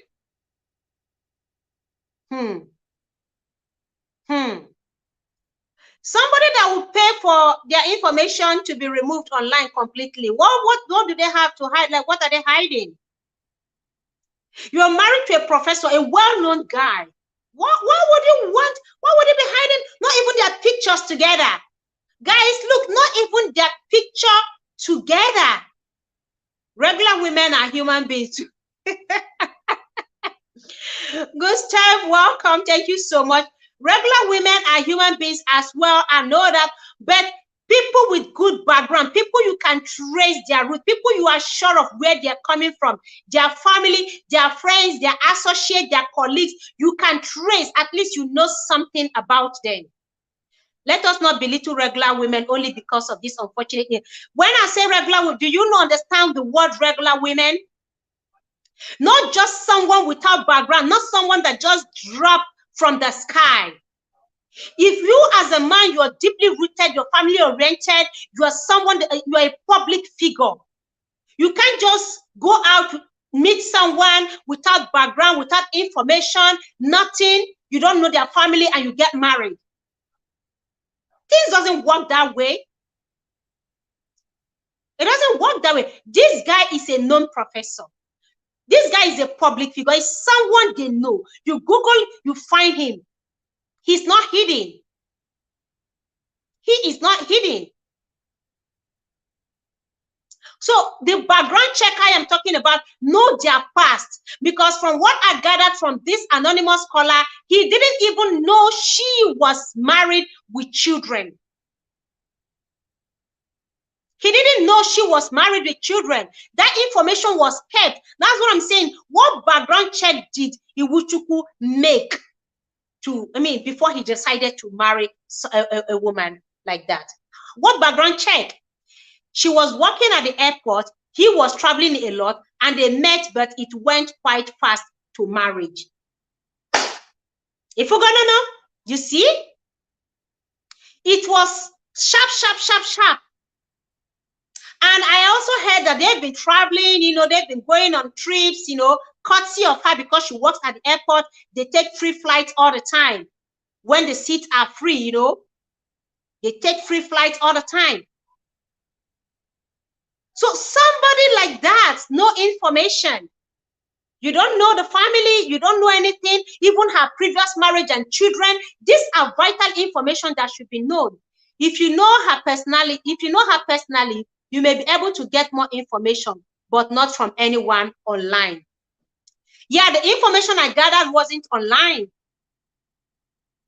Somebody that would pay for their information to be removed online completely. What do they have to hide? Like, what are they hiding? You are married to a professor, a well-known guy. What would you want? What would they be hiding? Not even their pictures together. Guys, look, not even their picture together. Regular women are human beings. Gustav, welcome. Thank you so much. Regular women are human beings as well. I know that. But people with good background, people you can trace their roots, people you are sure of where they're coming from, their family, their friends, their associates, their colleagues, you can trace, at least you know something about them. Let us not belittle regular women only because of this unfortunate thing. When I say regular women, do you not understand the word regular women? Not just someone without background, not someone that just dropped from the sky. If you as a man, you are deeply rooted, you're family oriented, you are someone, you are a public figure. You can't just go out, meet someone without background, without information, nothing, you don't know their family, and you get married. Things doesn't work that way. It doesn't work that way. This guy is a known professor. This guy is a public figure. He's someone they know. You Google, you find him. He's not hidden. He is not hidden. So the background check I am talking about know their past, because from what I gathered from this anonymous caller, he didn't even know she was married with children. He didn't know she was married with children. That information was kept. That's what I'm saying. What background check did Iwuchukwu make before he decided to marry a woman like that? What background check? She was working at the airport. He was traveling a lot, and they met, but it went quite fast to marriage. If you're gonna know, you see, it was sharp, sharp, sharp, sharp. And I also heard that they've been traveling, they've been going on trips, courtesy of her, because she works at the airport. They take free flights all the time. When the seats are free, they take free flights all the time. So somebody like that, no information. You don't know the family, you don't know anything, even her previous marriage and children. These are vital information that should be known. If you know her personally, you may be able to get more information, but not from anyone online. Yeah, the information I gathered wasn't online.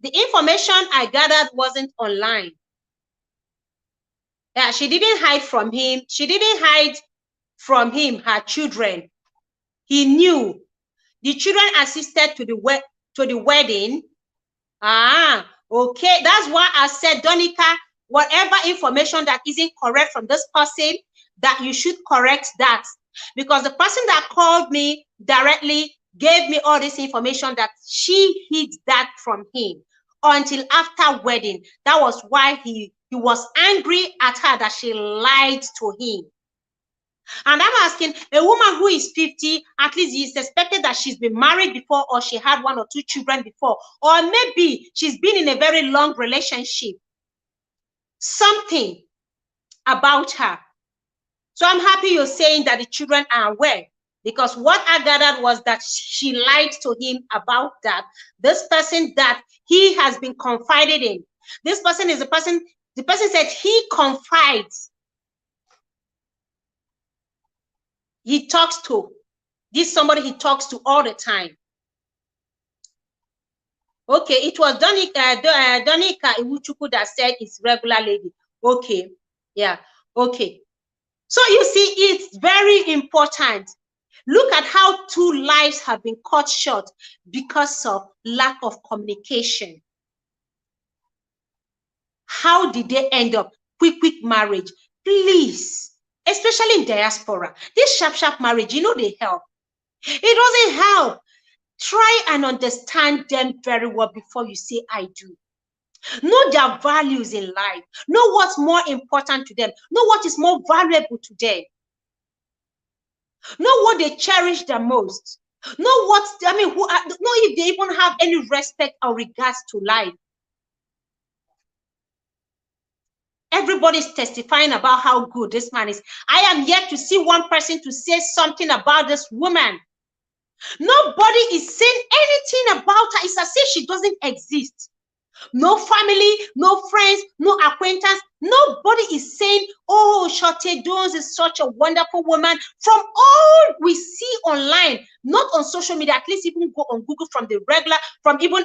The information I gathered wasn't online. Yeah, she didn't hide from him. She didn't hide from him her children. He knew. The children assisted to the wedding. Okay. That's why I said, Donica, whatever information that isn't correct from this person, that you should correct that. Because the person that called me directly gave me all this information that she hid that from him until after wedding. That was why he was angry at her that she lied to him. And I'm asking, a woman who is 50, at least it's expected that she's been married before, or she had 1 or 2 children before, or maybe she's been in a very long relationship. Something about her. So I'm happy you're saying that the children are aware, because what I gathered was that she lied to him about that. This person that he has been confided in. This person is the person said he confides. He talks to. This is somebody he talks to all the time. Okay, it was Donica Iwuchukwu that said it's regular lady. Okay, yeah, okay. So you see, it's very important. Look at how 2 lives have been cut short because of lack of communication. How did they end up? Quick marriage. Please, especially in diaspora, this sharp marriage, they help. It doesn't help. Try and understand them very well before you say I do. Know their values in life. Know what's more important to them. Know what is more valuable to them. Know what they cherish the most. Know if they even have any respect or regards to life. Everybody's testifying about how good this man is. I am yet to see one person to say something about this woman. Nobody is saying anything about her. It's as if she doesn't exist. No family, no friends, no acquaintance. Nobody is saying, oh, Charté Dunn is such a wonderful woman. From all we see online, not on social media, at least even go on Google from even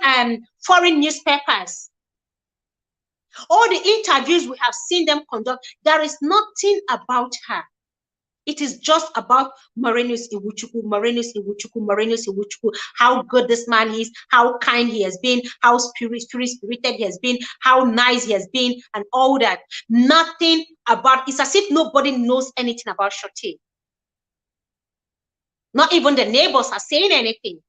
foreign newspapers. All the interviews we have seen them conduct, there is nothing about her. It is just about Marinus Iwuchukwu, how good this man is, how kind he has been, how spirited he has been, how nice he has been, and all that. Nothing about, it's as if nobody knows anything about Charté. Not even the neighbors are saying anything.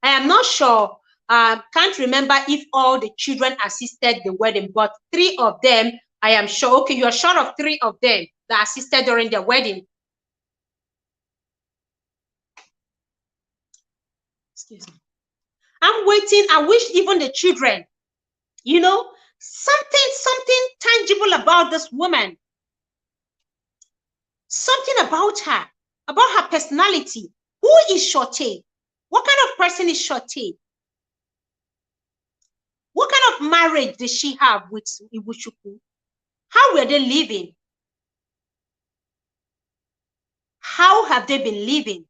I am not sure, can't remember if all the children assisted the wedding, but 3 of them, I am sure. Okay, you are sure of 3 of them that assisted during their wedding. Excuse me. I'm waiting. I wish even the children, something tangible about this woman. something about her, about her personality. Who is Charté? What kind of person is Charté? What kind of marriage did she have with Iwuchukwu? How were they living? How have they been living?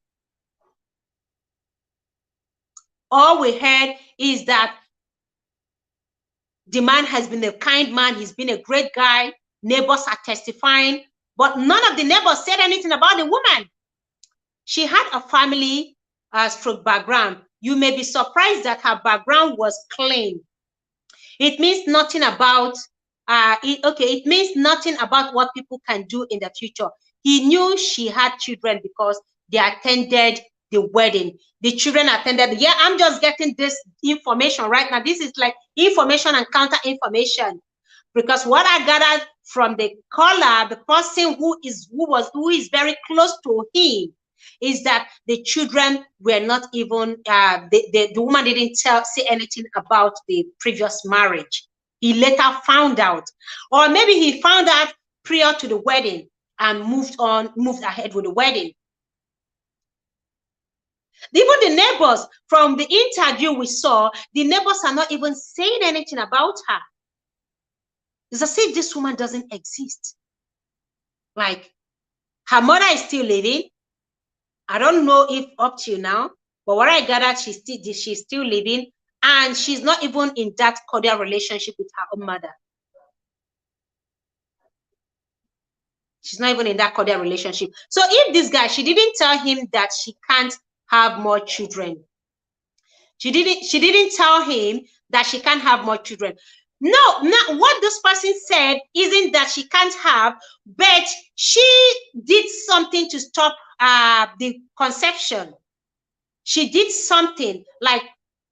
All we heard is that the man has been a kind man. He's been a great guy. Neighbors are testifying, but none of the neighbors said anything about the woman. She had a family stroke background. You may be surprised that her background was clean. It means nothing about it means nothing about what people can do in the future. He knew she had children because they attended the wedding. The children attended. Yeah, I'm just getting this information right now. This is like information and counter information, because what I gathered from the caller, the person who is very close to him, is that the children were not even the woman didn't say anything about the previous marriage. He later found out, or maybe he found out prior to the wedding and moved ahead with the wedding. Even the neighbors, from the interview we saw, the neighbors are not even saying anything about her. It's as if this woman doesn't exist. Like, her mother is still living. I don't know if up till now, but what I gathered, she's still living, and she's not even in that cordial relationship with her own mother. She's not even in that cordial relationship. So if this guy, she didn't tell him that she can't have more children. She didn't tell him that she can't have more children. No, what this person said isn't that she can't have, but she did something to stop the conception. She did something like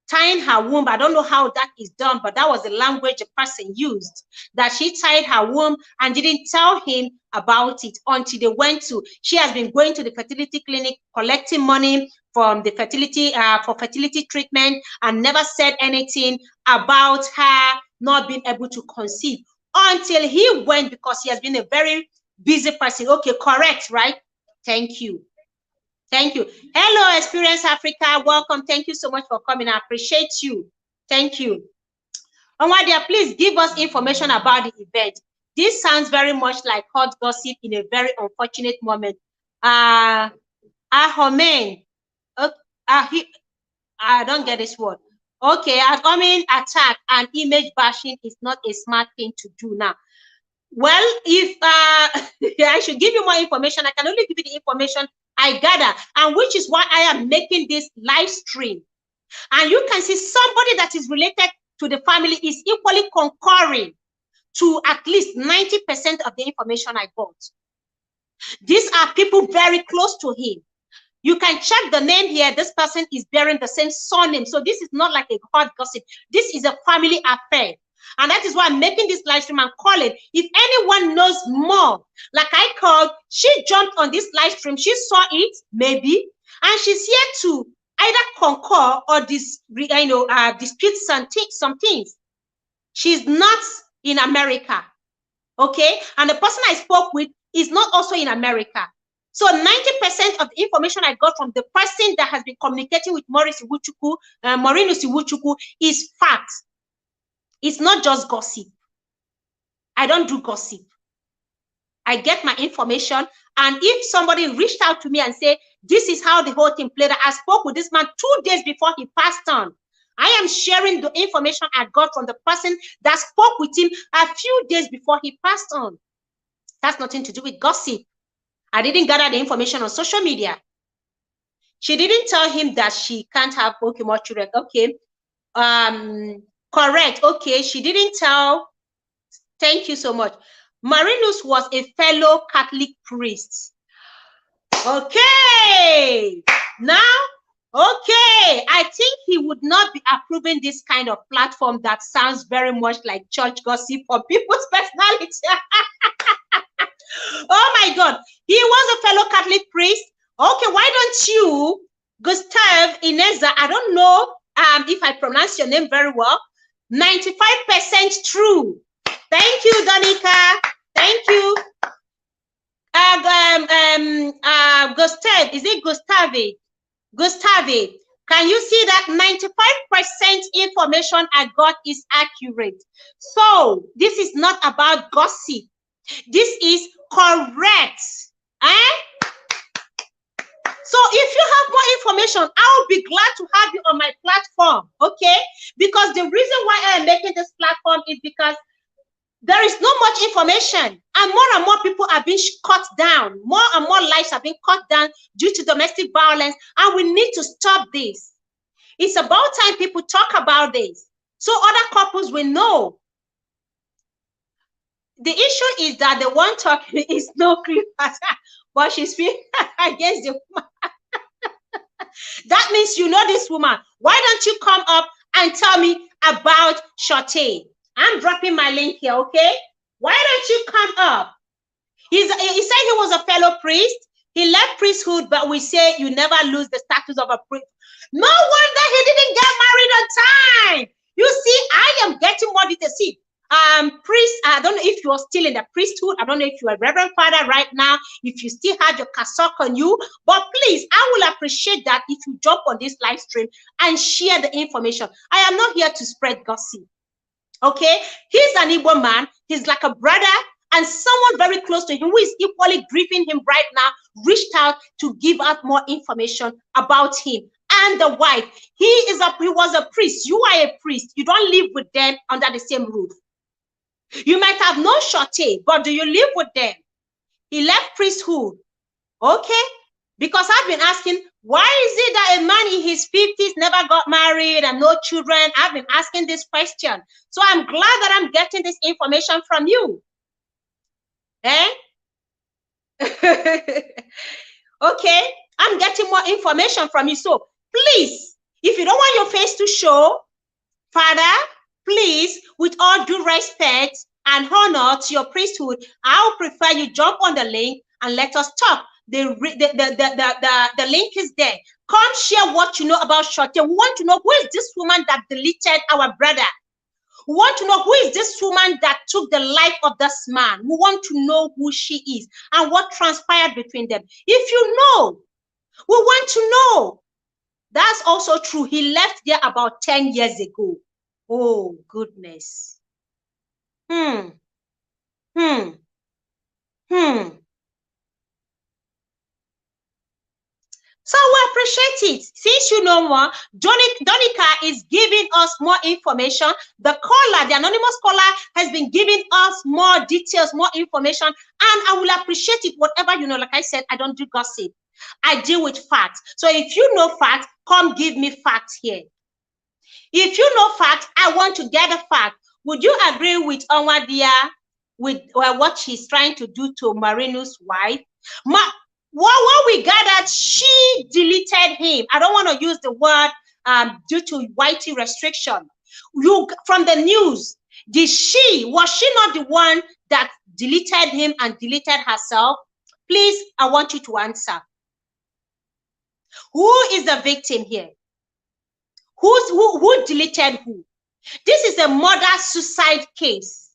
tying her womb. I don't know how that is done, but that was the language the person used, that she tied her womb and didn't tell him about it until they went to, she has been going to the fertility clinic, collecting money from the fertility for fertility treatment, and never said anything about her not being able to conceive until he went, because he has been a very busy person. Okay, correct, right? Thank you. Thank you. Hello, Experience Africa. Welcome. Thank you so much for coming. I appreciate you. Thank you. Onwadia, please give us information about the event. This sounds very much like hot gossip in a very unfortunate moment. Ahomen. I don't get this word. Okay, Ahomen attack and image bashing is not a smart thing to do now. Well, if I should give you more information, I can only give you the information I gather, and which is why I am making this live stream. And you can see somebody that is related to the family is equally concurring to at least 90% of the information I got. These are people very close to him. You can check the name here. This person is bearing the same surname. So this is not like a hot gossip. This is a family affair. And that is why I'm making this live stream and calling. If anyone knows more, like I called, she jumped on this live stream. She saw it, maybe, and she's here to either concur or dispute some things. She's not in America, okay? And the person I spoke with is not also in America. So 90% of the information I got from the person that has been communicating with Marinus Iwuchukwu is fact. It's not just gossip. I don't do gossip. I get my information, and if somebody reached out to me and say, this is how the whole thing played out, I spoke with this man 2 days before he passed on. I am sharing the information I got from the person that spoke with him a few days before he passed on. That's nothing to do with gossip. I didn't gather the information on social media. She didn't tell him that she can't have more children. Okay. Correct. Okay. She didn't tell. Thank you so much. Marinus was a fellow Catholic priest. Okay. Now, okay. I think he would not be approving this kind of platform that sounds very much like church gossip for people's personality. Oh my God. He was a fellow Catholic priest. Okay, why don't you, Gustav Ineza, I don't know if I pronounce your name very well, 95% true. Thank you, Danica. Thank you. Gustave, is it Gustave? Gustave, can you see that 95% information I got is accurate? So this is not about gossip. This is correct. So if you have more information, I'll be glad to have you on my platform, okay? Because the reason why I am making this platform is because there is not much information, and more people are being cut down. More and more lives are being cut down due to domestic violence, and we need to stop this. It's about time people talk about this, so other couples will know. The issue is that the one talking is no creeper, but she's feeling against the woman. That means you know this woman. Why don't you come up and tell me about Charté? I'm dropping my link here, okay? Why don't you come up? He said he was a fellow priest. He left priesthood, but we say you never lose the status of a priest. No wonder he didn't get married on time. You see, I am getting more details. See, priest, I don't know if you're still in the priesthood. I don't know if you're a reverend father right now, if you still had your cassock on you, but please, I will appreciate that if you jump on this live stream and share the information. I am not here to spread gossip. Okay, he's an Igbo man. He's like a brother, and someone very close to him who is equally grieving him right now reached out to give out more information about him and the wife. He was a priest. You are a priest. You don't live with them under the same roof. You might have known Charté, but do you live with them? He left priesthood. Okay, because I've been asking, why is it that a man in his 50s never got married and no children? I've been asking this question. So I'm glad that I'm getting this information from you. Eh? Okay, I'm getting more information from you. So please, if you don't want your face to show, Father, please, with all due respect and honor to your priesthood, I'll prefer you jump on the link and let us talk. The link is there. Come share what you know about Charté. We want to know who is this woman that deleted our brother. We want to know who is this woman that took the life of this man. We want to know who she is and what transpired between them. If you know, we want to know. That's also true. He left there about 10 years ago. Oh, goodness. So we appreciate it. Since you know more, Donica is giving us more information. The caller, the anonymous caller, has been giving us more details, more information, and I will appreciate it. Whatever you know, like I said, I don't do gossip. I deal with facts. So if you know facts, come give me facts here. If you know facts, I want to get a fact. Would you agree with Onwadia with what she's trying to do to Marinus' wife? What we gathered, she deleted him. I don't want to use the word due to YT restriction. From the news, was she not the one that deleted him and deleted herself? Please, I want you to answer. Who is the victim here? Who deleted who? This is a murder-suicide case.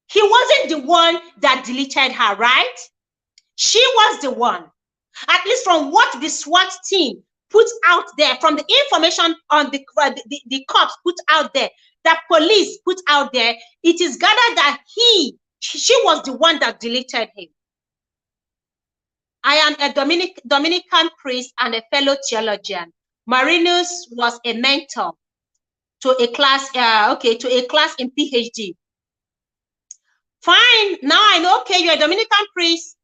He wasn't the one that deleted her, right? She was the one. At least from what the SWAT team put out there, from the information on the cops put out there, that police put out there, it is gathered that she was the one that deleted him. I am a Dominican priest and a fellow theologian. Marinus was a mentor to a class, in PhD. Fine, now I know, okay, you're a Dominican priest.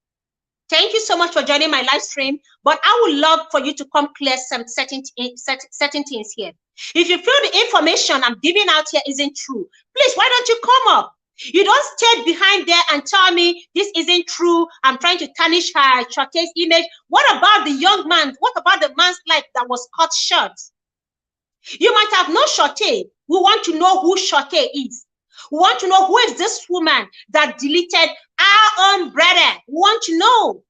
Thank you so much for joining my live stream, but I would love for you to come clear some certain things here. If you feel the information I'm giving out here isn't true, please, why don't you come up? You don't stay behind there and tell me this isn't true. I'm trying to tarnish her Charté's image. What about the young man? What about the man's life that was cut short? You might have known Charté. We want to know who Charté is. We want to know who is this woman that deleted our own brother. We want to know.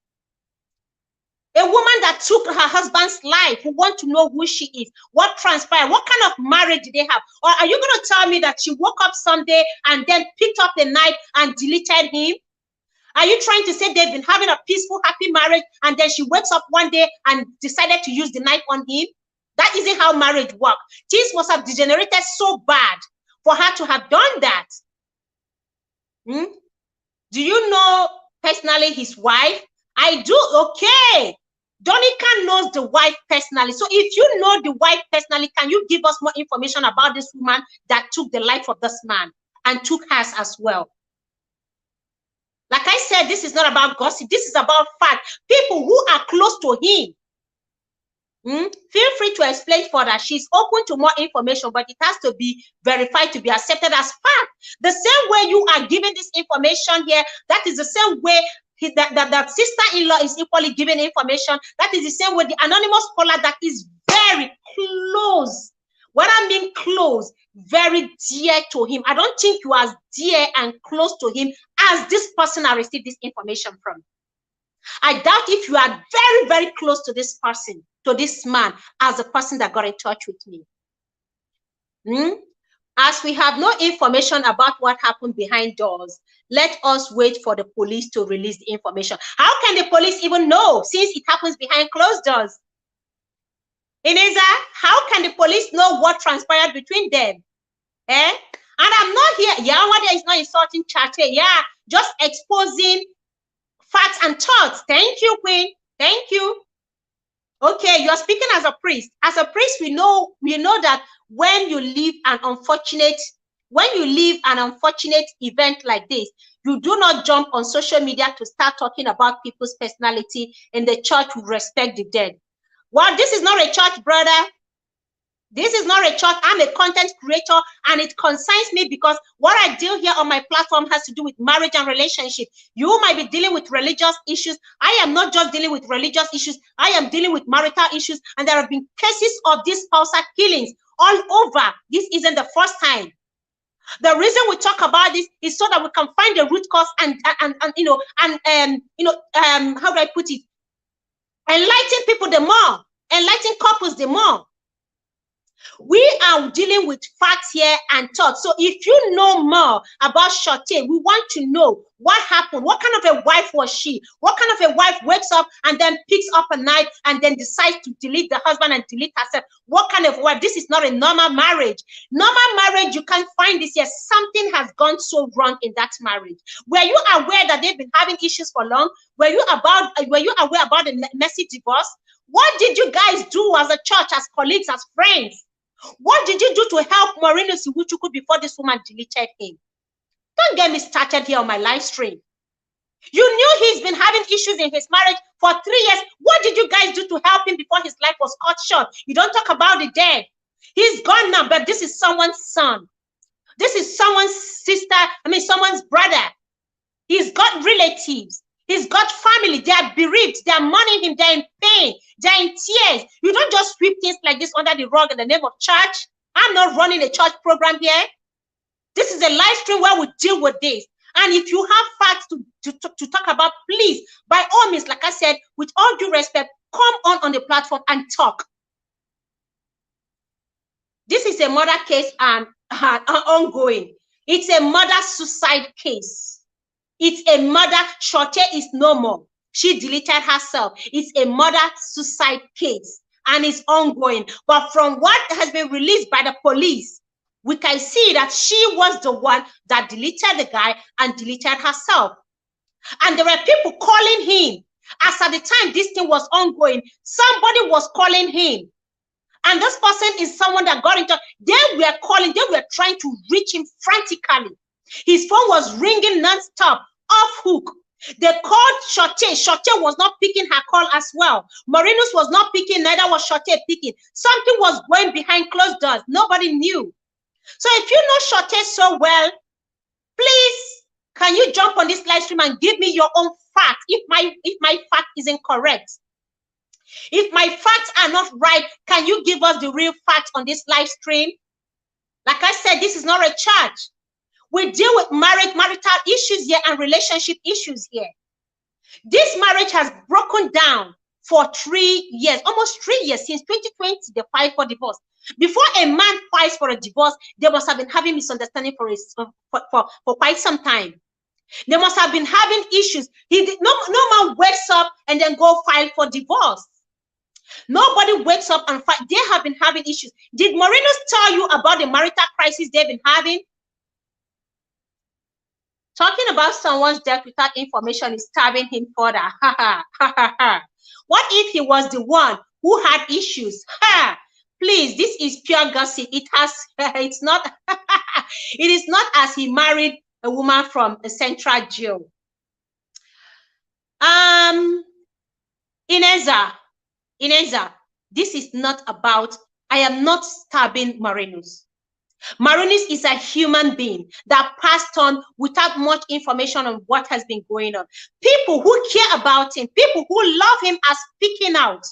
A woman that took her husband's life. We want to know who she is. What transpired? What kind of marriage did they have? Or are you going to tell me that she woke up someday and then picked up the knife and deleted him? Are you trying to say they've been having a peaceful, happy marriage, and then she wakes up one day and decided to use the knife on him? That isn't how marriage works. Things must have degenerated so bad for her to have done that. Do you know personally his wife? I do. Okay. Donica knows the wife personally. So if you know the wife personally, can you give us more information about this woman that took the life of this man and took hers as well? Like I said, this is not about gossip. This is about fact. People who are close to him. Feel free to explain further. She's open to more information, but it has to be verified to be accepted as fact. The same way you are giving this information here, that is the same way that sister-in-law is equally giving information. That is the same way the anonymous caller that is very close. What I mean close, very dear to him. I don't think you are as dear and close to him as this person I received this information from. I doubt if you are very, very close to this person, to this man, as the person that got in touch with me. As we have no information about what happened behind doors, let us wait for the police to release the information. How can the police even know since it happens behind closed doors? Ineza, how can the police know what transpired between them? And I'm not here, Yawade is not insulting Charté, just exposing facts and thoughts. Thank you, Queen. Thank you. Okay, you are speaking as a priest. As a priest, we know that when you leave an unfortunate event like this, you do not jump on social media to start talking about people's personality. In the church, we respect the dead. Well, this is not a church, brother. This is not a church. I'm a content creator, and it concerns me because what I deal here on my platform has to do with marriage and relationship. You might be dealing with religious issues. I am not just dealing with religious issues. I am dealing with marital issues, and there have been cases of these spousal killings all over. This isn't the first time. The reason we talk about this is so that we can find the root cause and how do I put it? Enlighten people the more, enlighten couples the more. We are dealing with facts here and thoughts. So if you know more about Charté, we want to know what happened. What kind of a wife was she? What kind of a wife wakes up and then picks up a knife and then decides to delete the husband and delete herself? What kind of wife? This is not a normal marriage. Normal marriage, you can't find this here. Something has gone so wrong in that marriage. Were you aware that they've been having issues for long? Were you aware about the messy divorce? What did you guys do as a church, as colleagues, as friends? What did you do to help Marinus Iwuchukwu before this woman deleted him? Don't get me started here on my live stream. You knew he's been having issues in his marriage for 3 years. What did you guys do to help him before his life was cut short? You don't talk about the dead. He's gone now, but this is someone's son. This is someone's sister, someone's brother. He's got relatives. He's got family. They are bereaved. They are mourning him. They're in pain. They're in tears. You don't just sweep things like this under the rug in the name of church. I'm not running a church program here. This is a live stream where we deal with this. And if you have facts to talk about, please, by all means, like I said, with all due respect, come on the platform and talk. This is a murder case and ongoing. It's a murder-suicide case. It's a murder. Charté is no more. She deleted herself. It's a murder-suicide case and it's ongoing. But from what has been released by the police, we can see that she was the one that deleted the guy and deleted herself. And there were people calling him. As at the time this thing was ongoing, somebody was calling him. And this person is someone that got into. They were calling, they were trying to reach him frantically. His phone was ringing non-stop, off hook. They called Charté. Charté was not picking her call as well. Marinus was not picking, neither was Charté picking. Something was going behind closed doors. Nobody knew. So if you know Charté so well, please, can you jump on this live stream and give me your own facts if my fact isn't correct? If my facts are not right, can you give us the real facts on this live stream? Like I said, this is not a church. We deal with marital issues here and relationship issues here. This marriage has broken down for 3 years, almost 3 years, since 2020, they filed for divorce. Before a man files for a divorce, they must have been having misunderstanding for quite some time. They must have been having issues. No man wakes up and then go file for divorce. Nobody wakes up and fight. They have been having issues. Did Marinus tell you about the marital crisis they've been having? Talking about someone's death without information is stabbing him further. What if he was the one who had issues? Please, this is pure gossip. It's not, it is not as he married a woman from a central jail. Ineza, this is not about, I am not stabbing Marinus. Marinus is a human being that passed on without much information on what has been going on. People who care about him, people who love him are speaking out.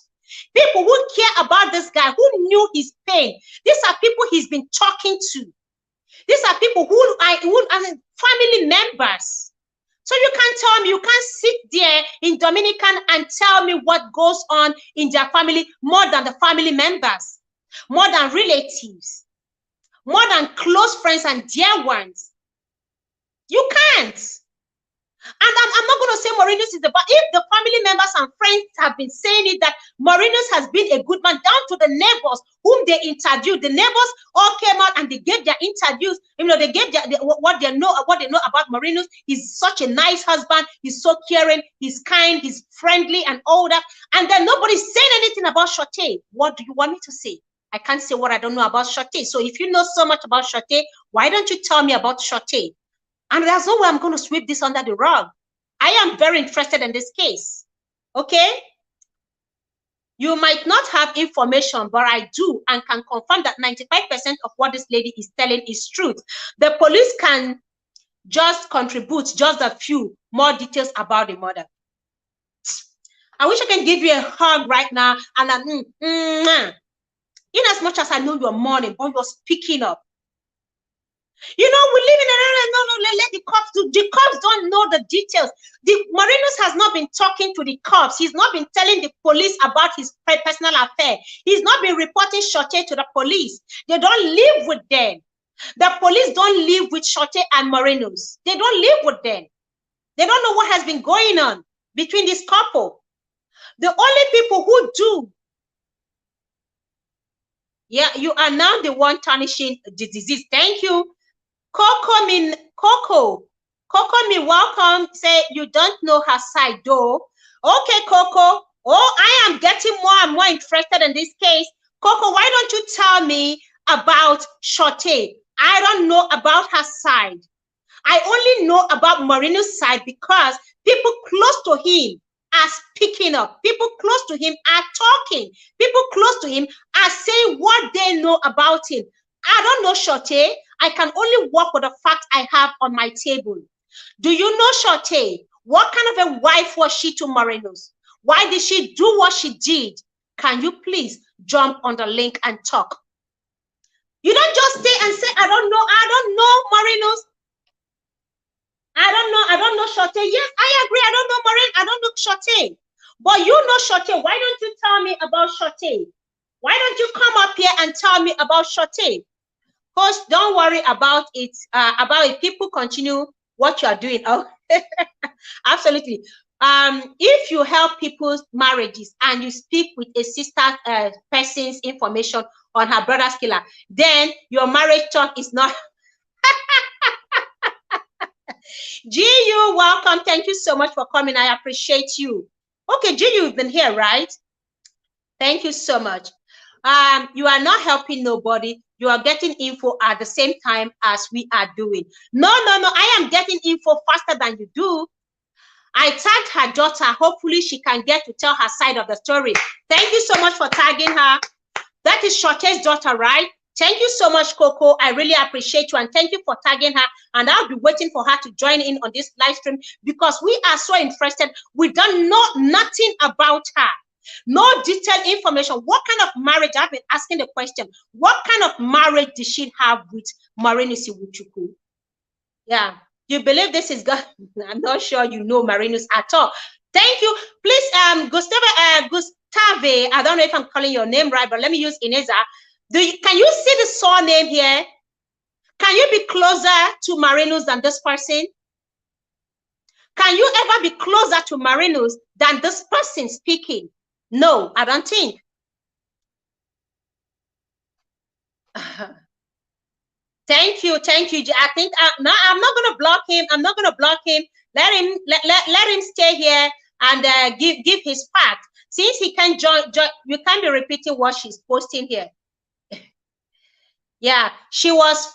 People who care about this guy, who knew his pain. These are people he's been talking to. These are people who are family members. So you can't tell me, you can't sit there in Dominican and tell me what goes on in their family more than the family members, more than relatives, more than close friends and dear ones. You can't. And I'm not going to say Marinus is the, but if the family members and friends have been saying it, that Marinus has been a good man, down to the neighbors whom they interviewed. The neighbors all came out and they gave their interviews. You know, they gave what they know about Marinus. He's such a nice husband. He's so caring. He's kind. He's friendly and all that. And then nobody's saying anything about Charté. What do you want me to say? I can't say what I don't know about Charté. So if you know so much about Charté, why don't you tell me about Charté? And there's no way I'm going to sweep this under the rug. I am very interested in this case. Okay? You might not have information, but I do and can confirm that 95% of what this lady is telling is truth. The police can just contribute just a few more details about the murder. I wish I can give you a hug right now and in as much as I know you're mourning, but you're speaking up. You know, we live in an area, no, let the cops do. The cops don't know the details. Marinus has not been talking to the cops. He's not been telling the police about his personal affair. He's not been reporting Charté to the police. They don't live with them. The police don't live with Charté and Marinus. They don't live with them. They don't know what has been going on between this couple. The only people who do, yeah, you are now the one tarnishing the disease. Thank you. Coco, welcome. Say you don't know her side though. Okay, Coco. Oh, I am getting more and more interested in this case. Coco, why don't you tell me about Charté? I don't know about her side. I only know about Marinus' side because people close to him are speaking up. People close to him are talking. People close to him are saying what they know about him. I don't know Charté. I can only work with the facts I have on my table. Do you know Charté? What kind of a wife was she to Marinus? Why did she do what she did? Can you please jump on the link and talk? You don't just stay and say, I don't know Marinus. I don't know Charté. Yes, I agree. I don't know Marinus. I don't know Charté. But you know Charté. Why don't you tell me about Charté? Why don't you come up here and tell me about Charté? Coach, don't worry about it. People continue what you are doing. Oh, absolutely. If you help people's marriages and you speak with a sister person's information on her brother's killer, then your marriage talk is not. GU, welcome. Thank you so much for coming. I appreciate you. Okay, GU, you've been here, right? Thank you so much. You are not helping nobody. You are getting info at the same time as we are doing. No. I am getting info faster than you do. I tagged her daughter. Hopefully she can get to tell her side of the story. Thank you so much for tagging her. That is Charté's daughter, right? Thank you so much, Coco. I really appreciate you. And thank you for tagging her. And I'll be waiting for her to join in on this live stream because we are so interested. We don't know nothing about her. No detailed information. What kind of marriage? I've been asking the question. What kind of marriage did she have with Marinus Iwuchukwu? Yeah. You believe this is God? I'm not sure you know Marinus at all. Thank you. Please, Gustave, I don't know if I'm calling your name right, but let me use Ineza. Can you see the surname here? Can you be closer to Marinus than this person? Can you ever be closer to Marinus than this person speaking? No, I don't think. Thank you. I think no, I'm not going to block him. I'm not going to block him. Let him stay here and give his part. Since he can join, you can't be repeating what she's posting here. Yeah, she was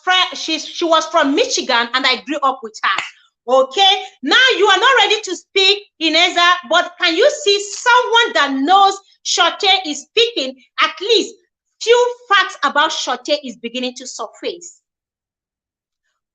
from Michigan, and I grew up with her. Okay, now you are not ready to speak, Ineza, but can you see someone that knows Charté is speaking? At least few facts about Charté is beginning to surface.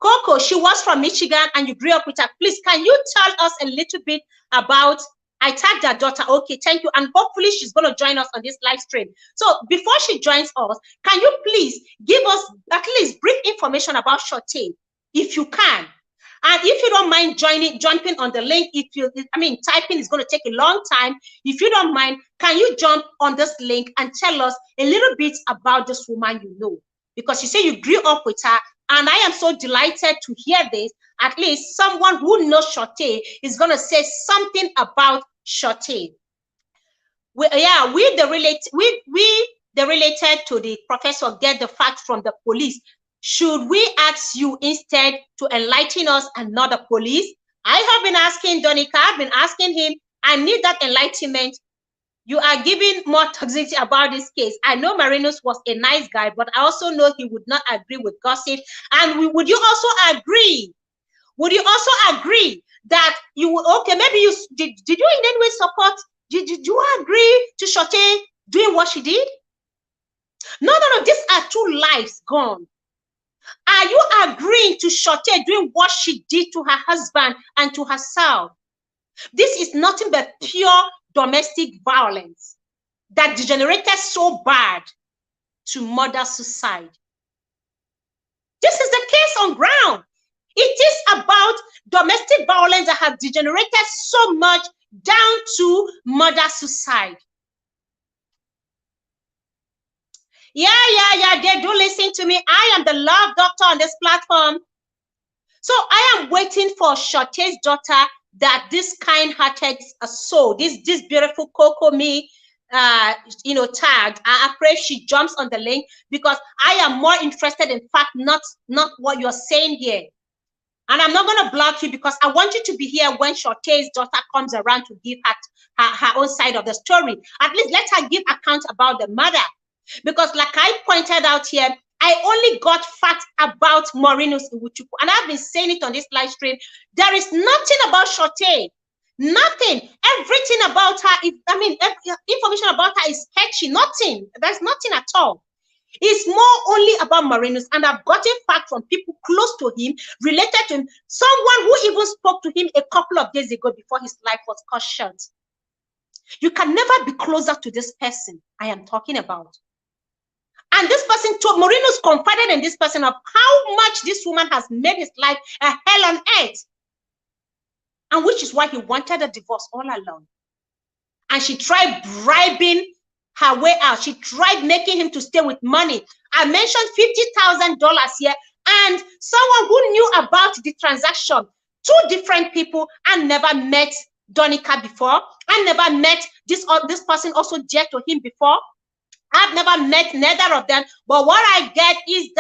Coco, she was from Michigan and you grew up with her. Please, can you tell us a little bit about, I tagged her daughter. Okay, thank you. And hopefully she's going to join us on this live stream. So before she joins us, can you please give us at least brief information about Charté, if you can? And if you don't mind jumping on the link, typing is going to take a long time. If you don't mind, can you jump on this link and tell us a little bit about this woman you know? Because you say you grew up with her, and I am so delighted to hear this. At least someone who knows Charté is going to say something about Charté. The related to the professor get the facts from the police. Should we ask you instead to enlighten us and not the police? I have been asking Donica, I've been asking him, I need that enlightenment. You are giving more toxicity about this case. I know Marinus was a nice guy, but I also know he would not agree with gossip. And would you also agree? Would you also agree that you would, okay, maybe you, did you in any way support, did you agree to Charté doing what she did? No, these are two lives gone. Are you agreeing to Charté doing what she did to her husband and to herself? This is nothing but pure domestic violence that degenerated so bad to murder-suicide. This is the case on ground. It is about domestic violence that has degenerated so much down to murder-suicide. Yeah, they do listen to me. I am the love doctor on this platform. So I am waiting for Charté's daughter, that this kind-hearted soul, this beautiful Coco me, tagged. I pray she jumps on the link, because I am more interested in fact, not what you're saying here. And I'm not going to block you, because I want you to be here when Charté's daughter comes around to give her own side of the story. At least let her give account about the mother. Because like I pointed out here, I only got facts about Marinus Iwuchukwu, and I've been saying it on this live stream. There is nothing about Charté, nothing. Everything about her, information about her is sketchy. Nothing. There's nothing at all. It's more only about Marinus, and I've gotten facts from people close to him, related to him. Someone who even spoke to him a couple of days ago before his life was cut short. You can never be closer to this person I am talking about. And this person told, Marinus confided in this person of how much this woman has made his life a hell on earth. And which is why he wanted a divorce all along. And she tried bribing her way out. She tried making him to stay with money. I mentioned $50,000 here. And someone who knew about the transaction, two different people, and never met Donica before. And never met this person also dear to him before. I've never met neither of them, but what I get is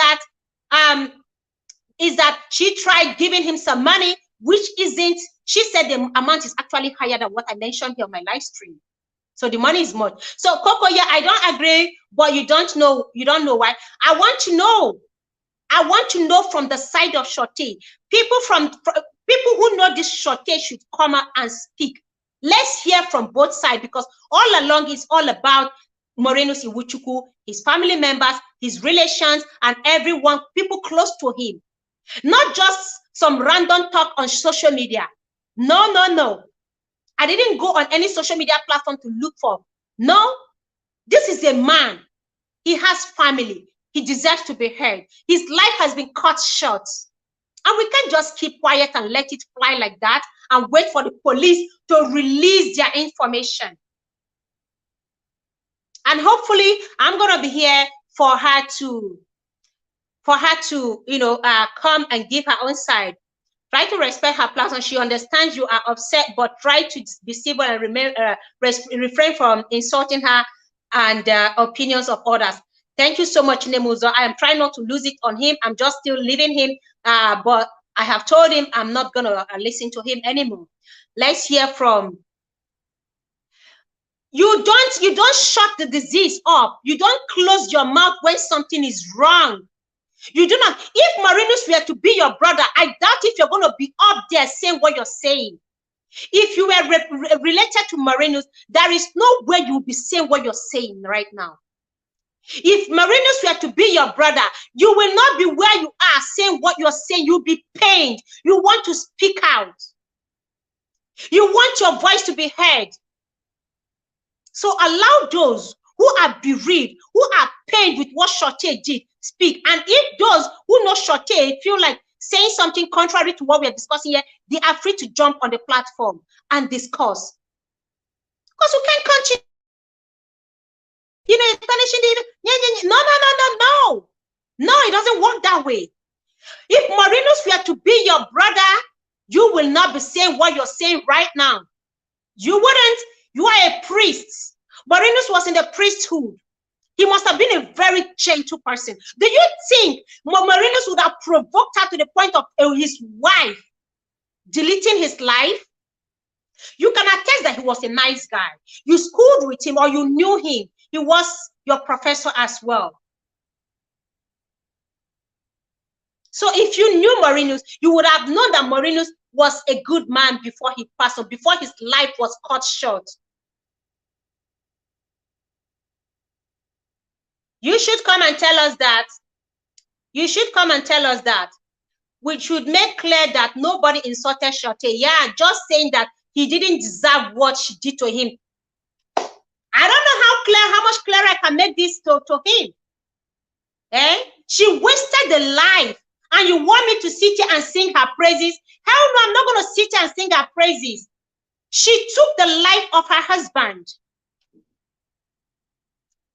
that she tried giving him some money, which isn't. She said the amount is actually higher than what I mentioned here on my live stream. So the money is much. So Coco, yeah, I don't agree, but you don't know why. I want to know from the side of Charté. People who know this Charté should come out and speak. Let's hear from both sides, because all along it's all about Marinus Iwuchukwu, his family members, his relations, and everyone, people close to him. Not just some random talk on social media. No. I didn't go on any social media platform to look for. No, this is a man. He has family. He deserves to be heard. His life has been cut short. And we can't just keep quiet and let it fly like that and wait for the police to release their information. And hopefully, I'm going to be here for her to come and give her own side. Try to respect her plans, and she understands you are upset, but try to be civil and refrain from insulting her and opinions of others. Thank you so much, Nemuzo. I am trying not to lose it on him. I'm just still leaving him, but I have told him I'm not going to listen to him anymore. Let's hear from... You don't shut the disease up. You don't close your mouth when something is wrong. You do not. If Marinus were to be your brother, I doubt if you're going to be up there saying what you're saying. If you were related to Marinus, there is no way you'll be saying what you're saying right now. If Marinus were to be your brother, you will not be where you are saying what you're saying. You'll be pained. You want to speak out. You want your voice to be heard. So allow those who are bereaved, who are pained with what Charté did, speak. And if those who know Charté feel like saying something contrary to what we are discussing here, they are free to jump on the platform and discuss. Because you can't continue. You know, punishing the... No. No, it doesn't work that way. If Marinus were to be your brother, you will not be saying what you're saying right now. You wouldn't. You are a priest. Marinus was in the priesthood. He must have been a very gentle person. Do you think Marinus would have provoked her to the point of his wife deleting his life? You can attest that he was a nice guy. You schooled with him or you knew him. He was your professor as well. So if you knew Marinus, you would have known that Marinus was a good man before he passed on, before his life was cut short. You should come and tell us that. You should come and tell us that. We should make clear that nobody insulted Charté. Yeah, just saying that he didn't deserve what she did to him. I don't know how much clearer I can make this to him. Eh? She wasted the life, and you want me to sit here and sing her praises? Hell no, I'm not going to sit here and sing her praises. She took the life of her husband.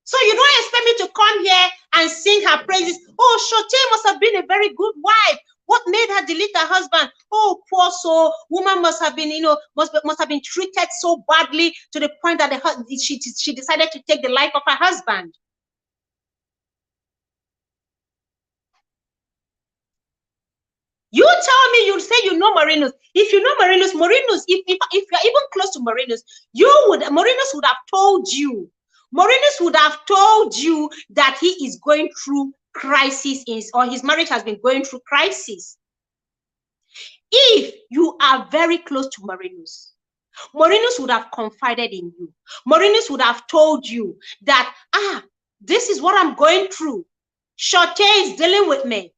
So you don't expect me to come here and sing her praises. Oh, Charté must have been a very good wife. What made her delete her husband? Oh, poor soul. Woman must have been, must have been treated so badly to the point that she decided to take the life of her husband. You tell me, you say you know Marinus. If you know Marinus, if you're even close to Marinus, Marinus would have told you. Marinus would have told you that he is going through crisis, or his marriage has been going through crisis. If you are very close to Marinus, Marinus would have confided in you. Marinus would have told you that, this is what I'm going through. Charté is dealing with me.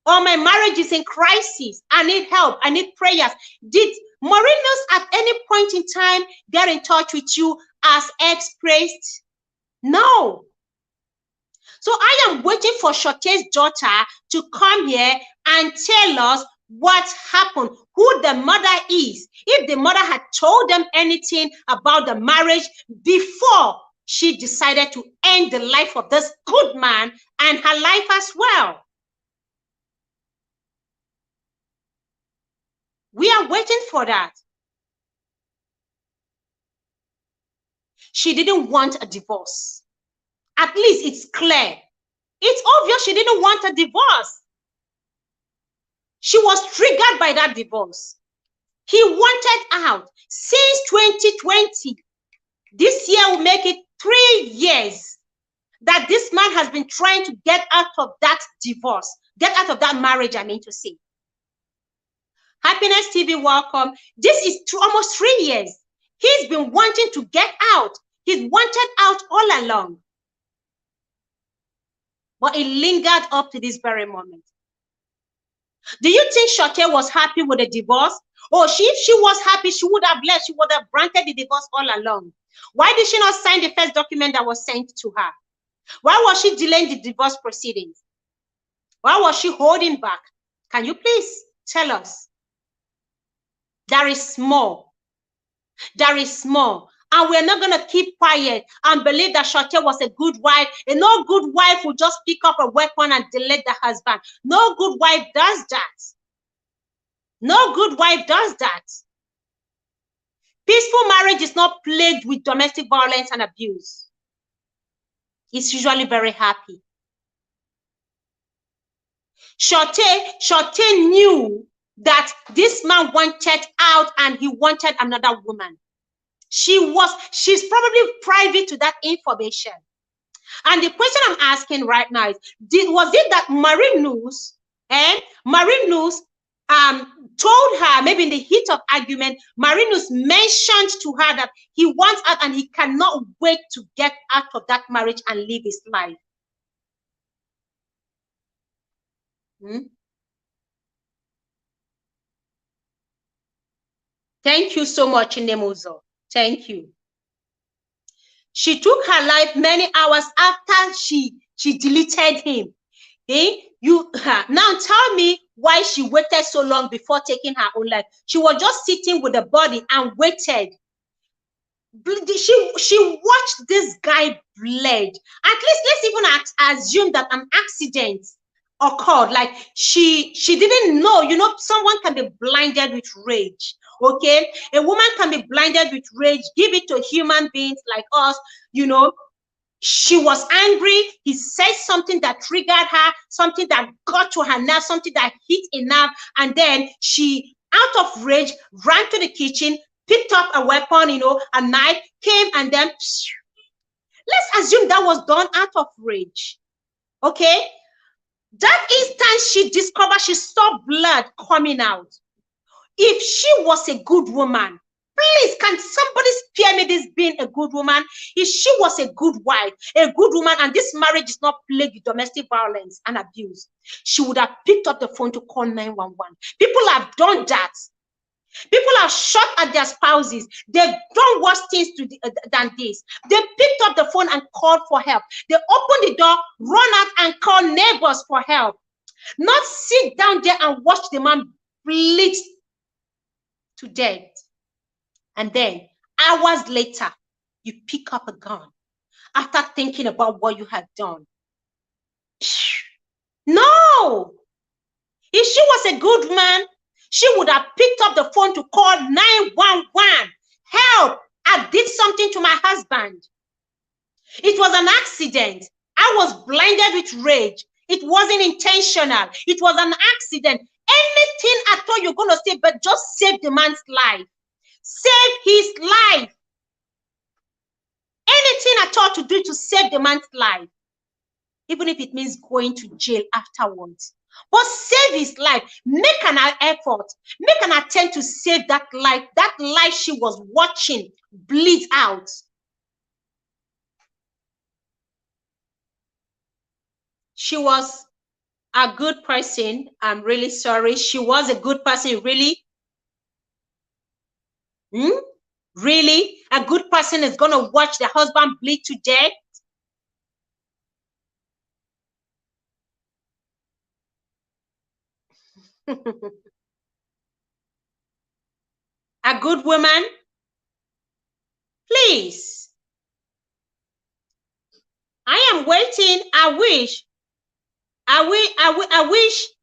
Or my marriage is in crisis. I need help. I need prayers. Did Marinus at any point in time get in touch with you as ex-priest? No. So I am waiting for Charté's daughter to come here and tell us what happened, who the mother is. If the mother had told them anything about the marriage before she decided to end the life of this good man and her life as well. We are waiting for that. She didn't want a divorce. At least it's clear. It's obvious she didn't want a divorce. She was triggered by that divorce. He wanted out since 2020. This year will make it 3 years that this man has been trying to get out of that divorce, get out of that marriage, I mean to say. Happiness TV, welcome. This is almost 3 years. He's been wanting to get out. He's wanted out all along. But it lingered up to this very moment. Do you think Charté was happy with the divorce? Oh, if she was happy, she would have left. She would have granted the divorce all along. Why did she not sign the first document that was sent to her? Why was she delaying the divorce proceedings? Why was she holding back? Can you please tell us? There is more. There is more. And we're not going to keep quiet and believe that Charté was a good wife. And no good wife will just pick up a weapon and delete the husband. No good wife does that. No good wife does that. Peaceful marriage is not plagued with domestic violence and abuse. It's usually very happy. Charté knew that this man wanted out and he wanted another woman. She's probably privy to that information. And the question I'm asking right now is, was it that Marinus told her, maybe in the heat of argument, Marinus mentioned to her that he wants out and he cannot wait to get out of that marriage and live his life? Thank you so much, Nemuzo. Thank you. She took her life many hours after she deleted him. Now tell me why she waited so long before taking her own life. She was just sitting with the body and waited. She watched this guy bled. At least let's even assume that an accident occurred. Like she didn't know. You know, someone can be blinded with rage. Okay, a woman can be blinded with rage. Give it to human beings like us. You know, she was angry. He said something that triggered her, something that got to her nerve, something that hit a nerve, and then she, out of rage, ran to the kitchen, picked up a weapon, you know, a knife, came, and then let's assume that was done out of rage. Okay, that instant she saw blood coming out. If she was a good woman, please, can somebody spare me this being a good woman? If she was a good wife, a good woman, and this marriage is not plagued with domestic violence and abuse, she would have picked up the phone to call 911. People have done that. People have shot at their spouses. They've done worse things than this. They picked up the phone and called for help. They opened the door, run out and call neighbors for help. Not sit down there and watch the man bleed to death. And then hours later, you pick up a gun after thinking about what you had done. No. If she was a good man, she would have picked up the phone to call 911. Help, I did something to my husband. It was an accident. I was blinded with rage. It wasn't intentional. It was an accident. Anything at all you're going to say, but just save the man's life. Save his life. Anything at all to do to save the man's life. Even if it means going to jail afterwards. But save his life. Make an effort. Make an attempt to save that life. That life she was watching bleed out. She was a good person. I'm really sorry. She was a good person, really. Really? A good person is going to watch the husband bleed to death? A good woman? Please. I am waiting. I wish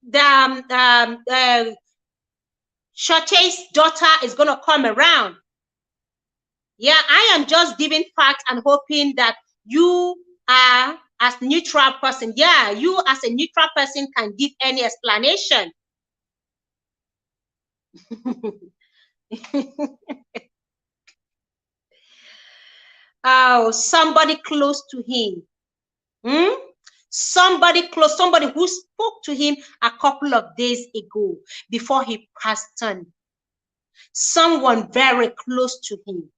the Charté's daughter is going to come around. Yeah, I am just giving facts and hoping that you are, as a neutral person, yeah, you as a neutral person can give any explanation. Oh, somebody close to him. Somebody close, somebody who spoke to him a couple of days ago before he passed on. Someone very close to him.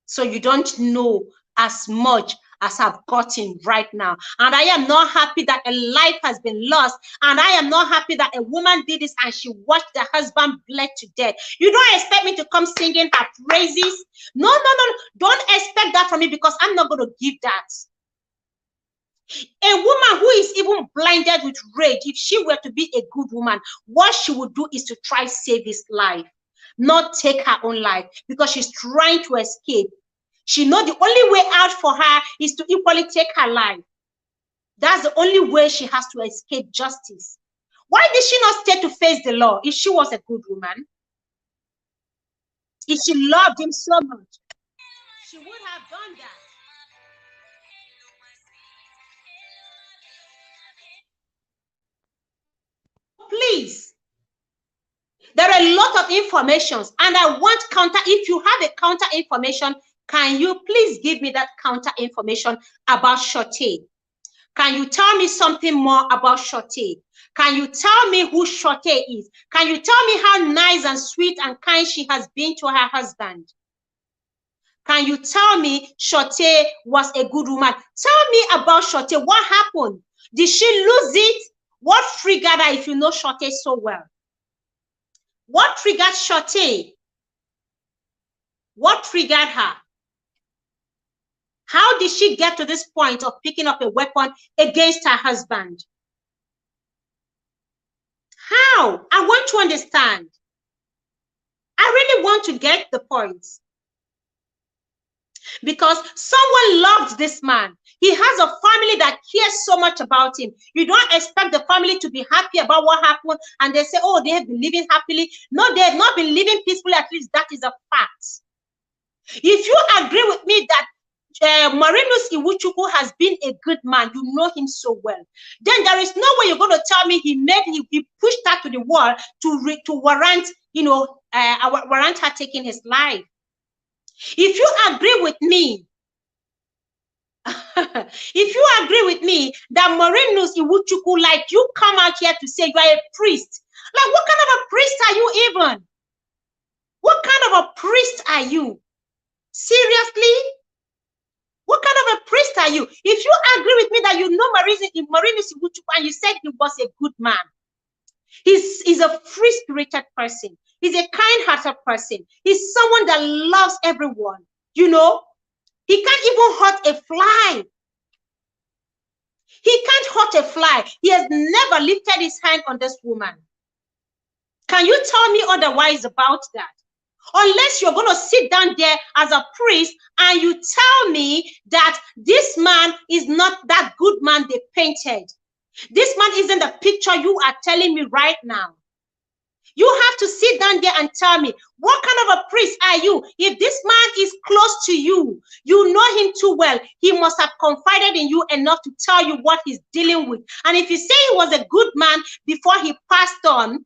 So you don't know as much as I've gotten right now. And I am not happy that a life has been lost. And I am not happy that a woman did this and she watched the husband bled to death. You don't expect me to come singing her praises. No. Don't expect that from me, because I'm not going to give that. A woman who is even blinded with rage, if she were to be a good woman, what she would do is to try to save his life, not take her own life, because she's trying to escape. She knows the only way out for her is to equally take her life. That's the only way she has to escape justice. Why did she not stay to face the law if she was a good woman? If she loved him so much, she would have done that. Please, there are a lot of informations, and I want counter. If you have a counter information, can you please give me that counter information about Charté? Can you tell me something more about Charté? Can you tell me who Charté is? Can you tell me how nice and sweet and kind she has been to her husband? Can you tell me Charté was a good woman? Tell me about Charté. What happened? Did she lose it? What triggered her if you know Charté so well? What triggered Charté? What triggered her? How did she get to this point of picking up a weapon against her husband? How? I want to understand. I really want to get the point. Because someone loved this man. He has a family that cares so much about him. You don't expect the family to be happy about what happened and they say, oh, they have been living happily. No, they have not been living peacefully. At least that is a fact. If you agree with me that Marinus Iwuchukwu has been a good man, you know him so well, then there is no way you're going to tell me he pushed her to the wall to warrant, warrant her taking his life. If you agree with me, if you agree with me that Marinus Iwuchukwu, like you come out here to say you are a priest, like what kind of a priest are you even? What kind of a priest are you? Seriously? What kind of a priest are you? If you agree with me that you know Marinus Iwuchukwu and you said he was a good man, he's a free-spirited person. He's a kind-hearted person. He's someone that loves everyone. You know, he can't even hurt a fly. He can't hurt a fly. He has never lifted his hand on this woman. Can you tell me otherwise about that? Unless you're going to sit down there as a priest and you tell me that this man is not that good man they painted. This man isn't the picture you are telling me right now. You have to sit down there and tell me, what kind of a priest are you? If this man is close to you, you know him too well, he must have confided in you enough to tell you what he's dealing with. And if you say he was a good man before he passed on,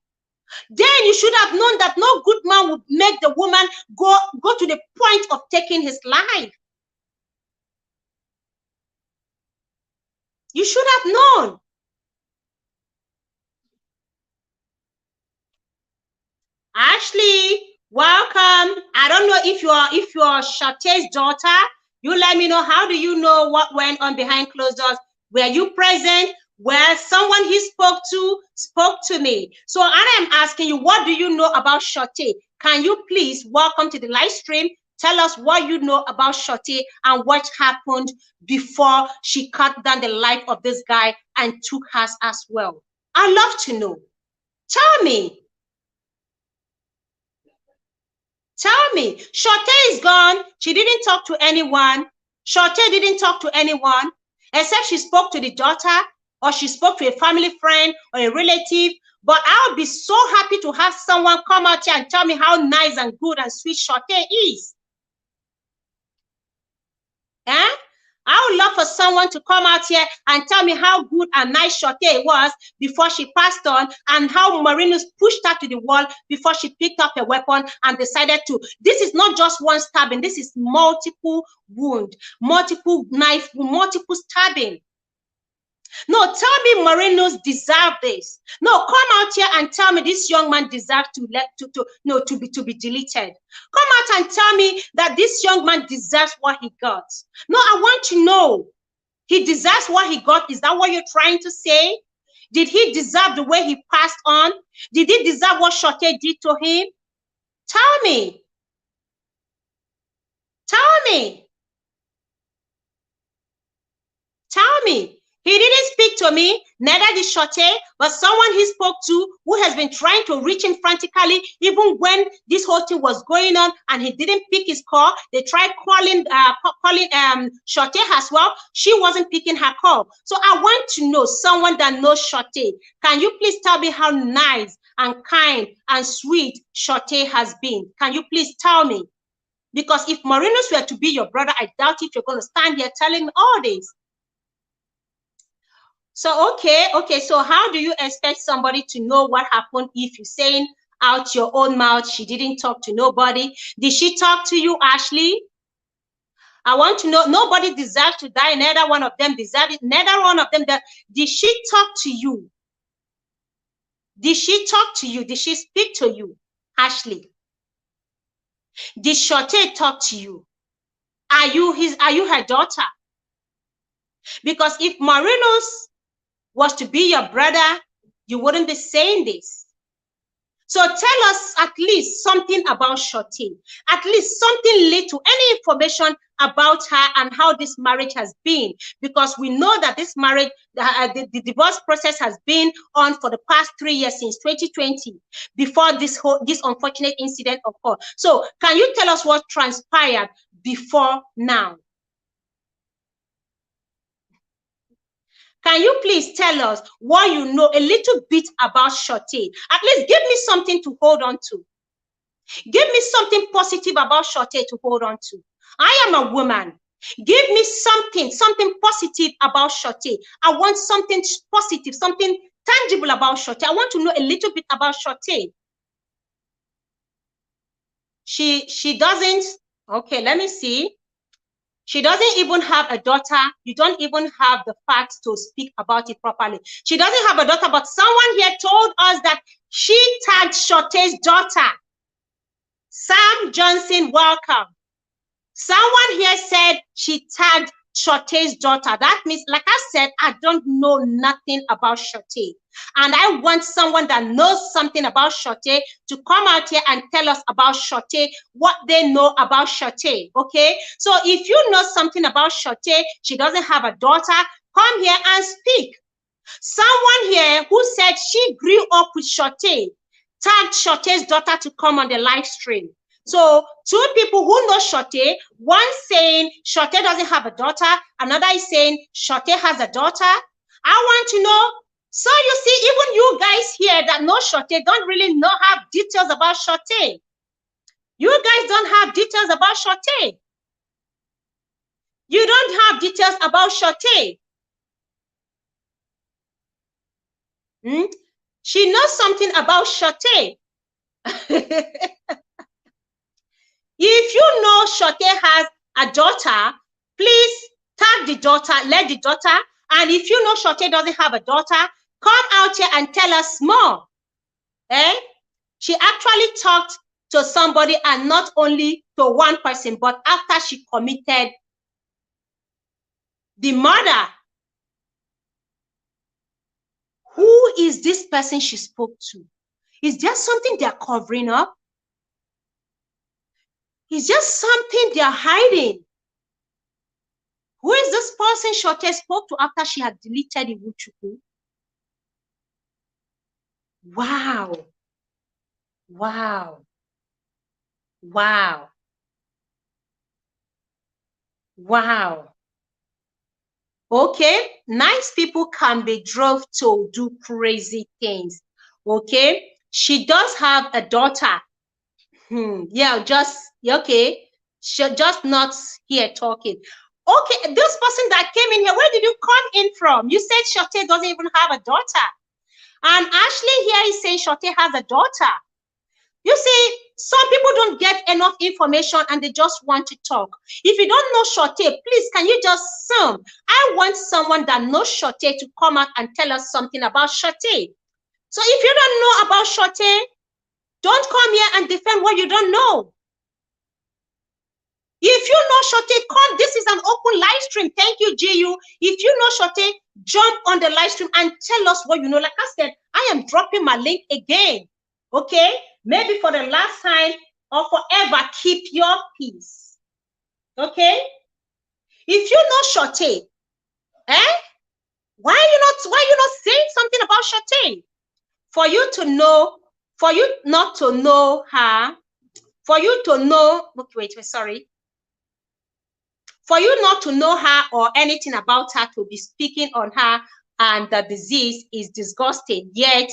then you should have known that no good man would make the woman go to the point of taking his life. You should have known. Ashley, welcome. I don't know if you're Charté's daughter. You let me know. How do you know what went on behind closed doors? Were you present? Well, someone he spoke to me. So I am asking you, what do you know about Charté? Can you please welcome to the live stream? Tell us what you know about Charté and what happened before she cut down the life of this guy and took hers as well. I'd love to know. Tell me. Tell me. Charté is gone. She didn't talk to anyone. Charté didn't talk to anyone except she spoke to the daughter, or she spoke to a family friend or a relative. But I would be so happy to have someone come out here and tell me how nice and good and sweet Charté is. Eh? I would love for someone to come out here and tell me how good and nice Charté was before she passed on, and how Marinus pushed her to the wall before she picked up a weapon and decided to. This is not just one stabbing. This is multiple wound, multiple knife, multiple stabbing. No, tell me Marinus deserved this. No, come out here and tell me this young man deserves to be deleted. Come out and tell me that this young man deserves what he got. No, I want to know. He deserves what he got. Is that what you're trying to say? Did he deserve the way he passed on? Did he deserve what Charté did to him? Tell me. Tell me. Tell me. He didn't speak to me, neither did Charté, but someone he spoke to who has been trying to reach him frantically, even when this whole thing was going on and he didn't pick his call. They tried calling Charté as well. She wasn't picking her call. So I want to know someone that knows Charté. Can you please tell me how nice and kind and sweet Charté has been? Can you please tell me? Because if Marinus were to be your brother, I doubt if you're going to stand here telling me all this. So, okay, so how do you expect somebody to know what happened if you're saying out your own mouth, she didn't talk to nobody? Did she talk to you, Ashley? I want to know, nobody deserves to die, neither one of them deserves it, neither one of them. Did she talk to you? Did she talk to you? Did she speak to you, Ashley? Did Charté talk to you? Are you her daughter? Because if Marinus was to be your brother, you wouldn't be saying this. So tell us at least something about Charté, at least something little, any information about her and how this marriage has been, because we know that this marriage, the divorce process has been on for the past 3 years, since 2020, before this unfortunate incident occurred. So can you tell us what transpired before now? Can you please tell us what you know a little bit about Charté? At least give me something to hold on to. Give me something positive about Charté to hold on to. I am a woman. Give me something positive about Charté. I want something positive, something tangible about Charté. I want to know a little bit about Charté. She doesn't, okay, let me see. She doesn't even have a daughter. You don't even have the facts to speak about it properly. She doesn't have a daughter, but someone here told us that she tagged Charté's daughter. Sam Johnson, welcome. Someone here said she tagged Charté's daughter. That means, like I said, I don't know nothing about Charté. And I want someone that knows something about Charté to come out here and tell us about Charté, what they know about Charté, okay? So if you know something about Charté, she doesn't have a daughter, come here and speak. Someone here who said she grew up with Charté, tagged Charté's daughter to come on the live stream. So 2 people who know Charté, one saying Charté doesn't have a daughter, another is saying Charté has a daughter. I want to know. So you see, even you guys here that know Charté don't really have details about Charté. You guys don't have details about Charté. You don't have details about Charté. She knows something about Charté. If you know Charté has a daughter, please tag the daughter, let the daughter. And if you know Charté doesn't have a daughter, come out here and tell us more. She actually talked to somebody, and not only to one person, but after she committed the murder. Who is this person she spoke to? Is there something they're covering up? Is there something they're hiding? Who is this person Charté spoke to after she had deleted Iwuchukwu? Wow. Wow. Wow. Wow. Okay, nice people can be drove to do crazy things. Okay, she does have a daughter. Yeah, okay. She's just not here talking. Okay, this person that came in here, where did you come in from? You said Charté doesn't even have a daughter. And Ashley here is saying Charté has a daughter. You see, some people don't get enough information and they just want to talk. If you don't know Charté, please, can you just sum? I want someone that knows Charté to come out and tell us something about Charté. So if you don't know about Charté, don't come here and defend what you don't know. If you know Charté, come. This is an open live stream. Thank you, GU. If you know Charté, jump on the live stream and tell us what you know. Like I said, I am dropping my link again. Okay? Maybe for the last time or forever, keep your peace. Okay? If you know Charté, Why are you not saying something about Charté? For you to know, for you not to know her, for you to know, wait, sorry. For you not to know her or anything about her, to be speaking on her and the disease is disgusting. Yet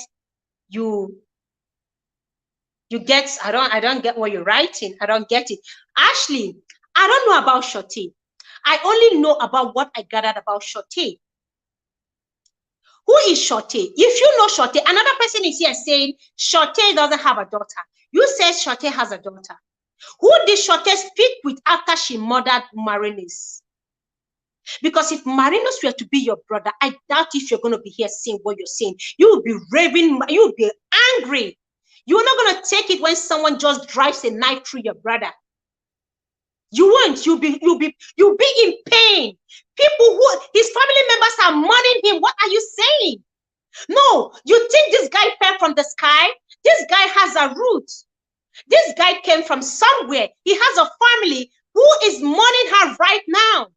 you get, I don't get what you're writing. I don't get it. Ashley, I don't know about Charté. I only know about what I gathered about Charté. Who is Charté? If you know Charté, another person is here saying Charté doesn't have a daughter. You said Charté has a daughter. Who did Charté speak with after she murdered Marinus? Because if Marinus were to be your brother, I doubt if you're going to be here saying what you're saying. You will be raving, you will be angry. You're not going to take it when someone just drives a knife through your brother. You won't. You'll be in pain. People who his family members are mourning him. What are you saying? No, you think this guy fell from the sky? This guy has a root. This guy came from somewhere. He has a family who is mourning her right now.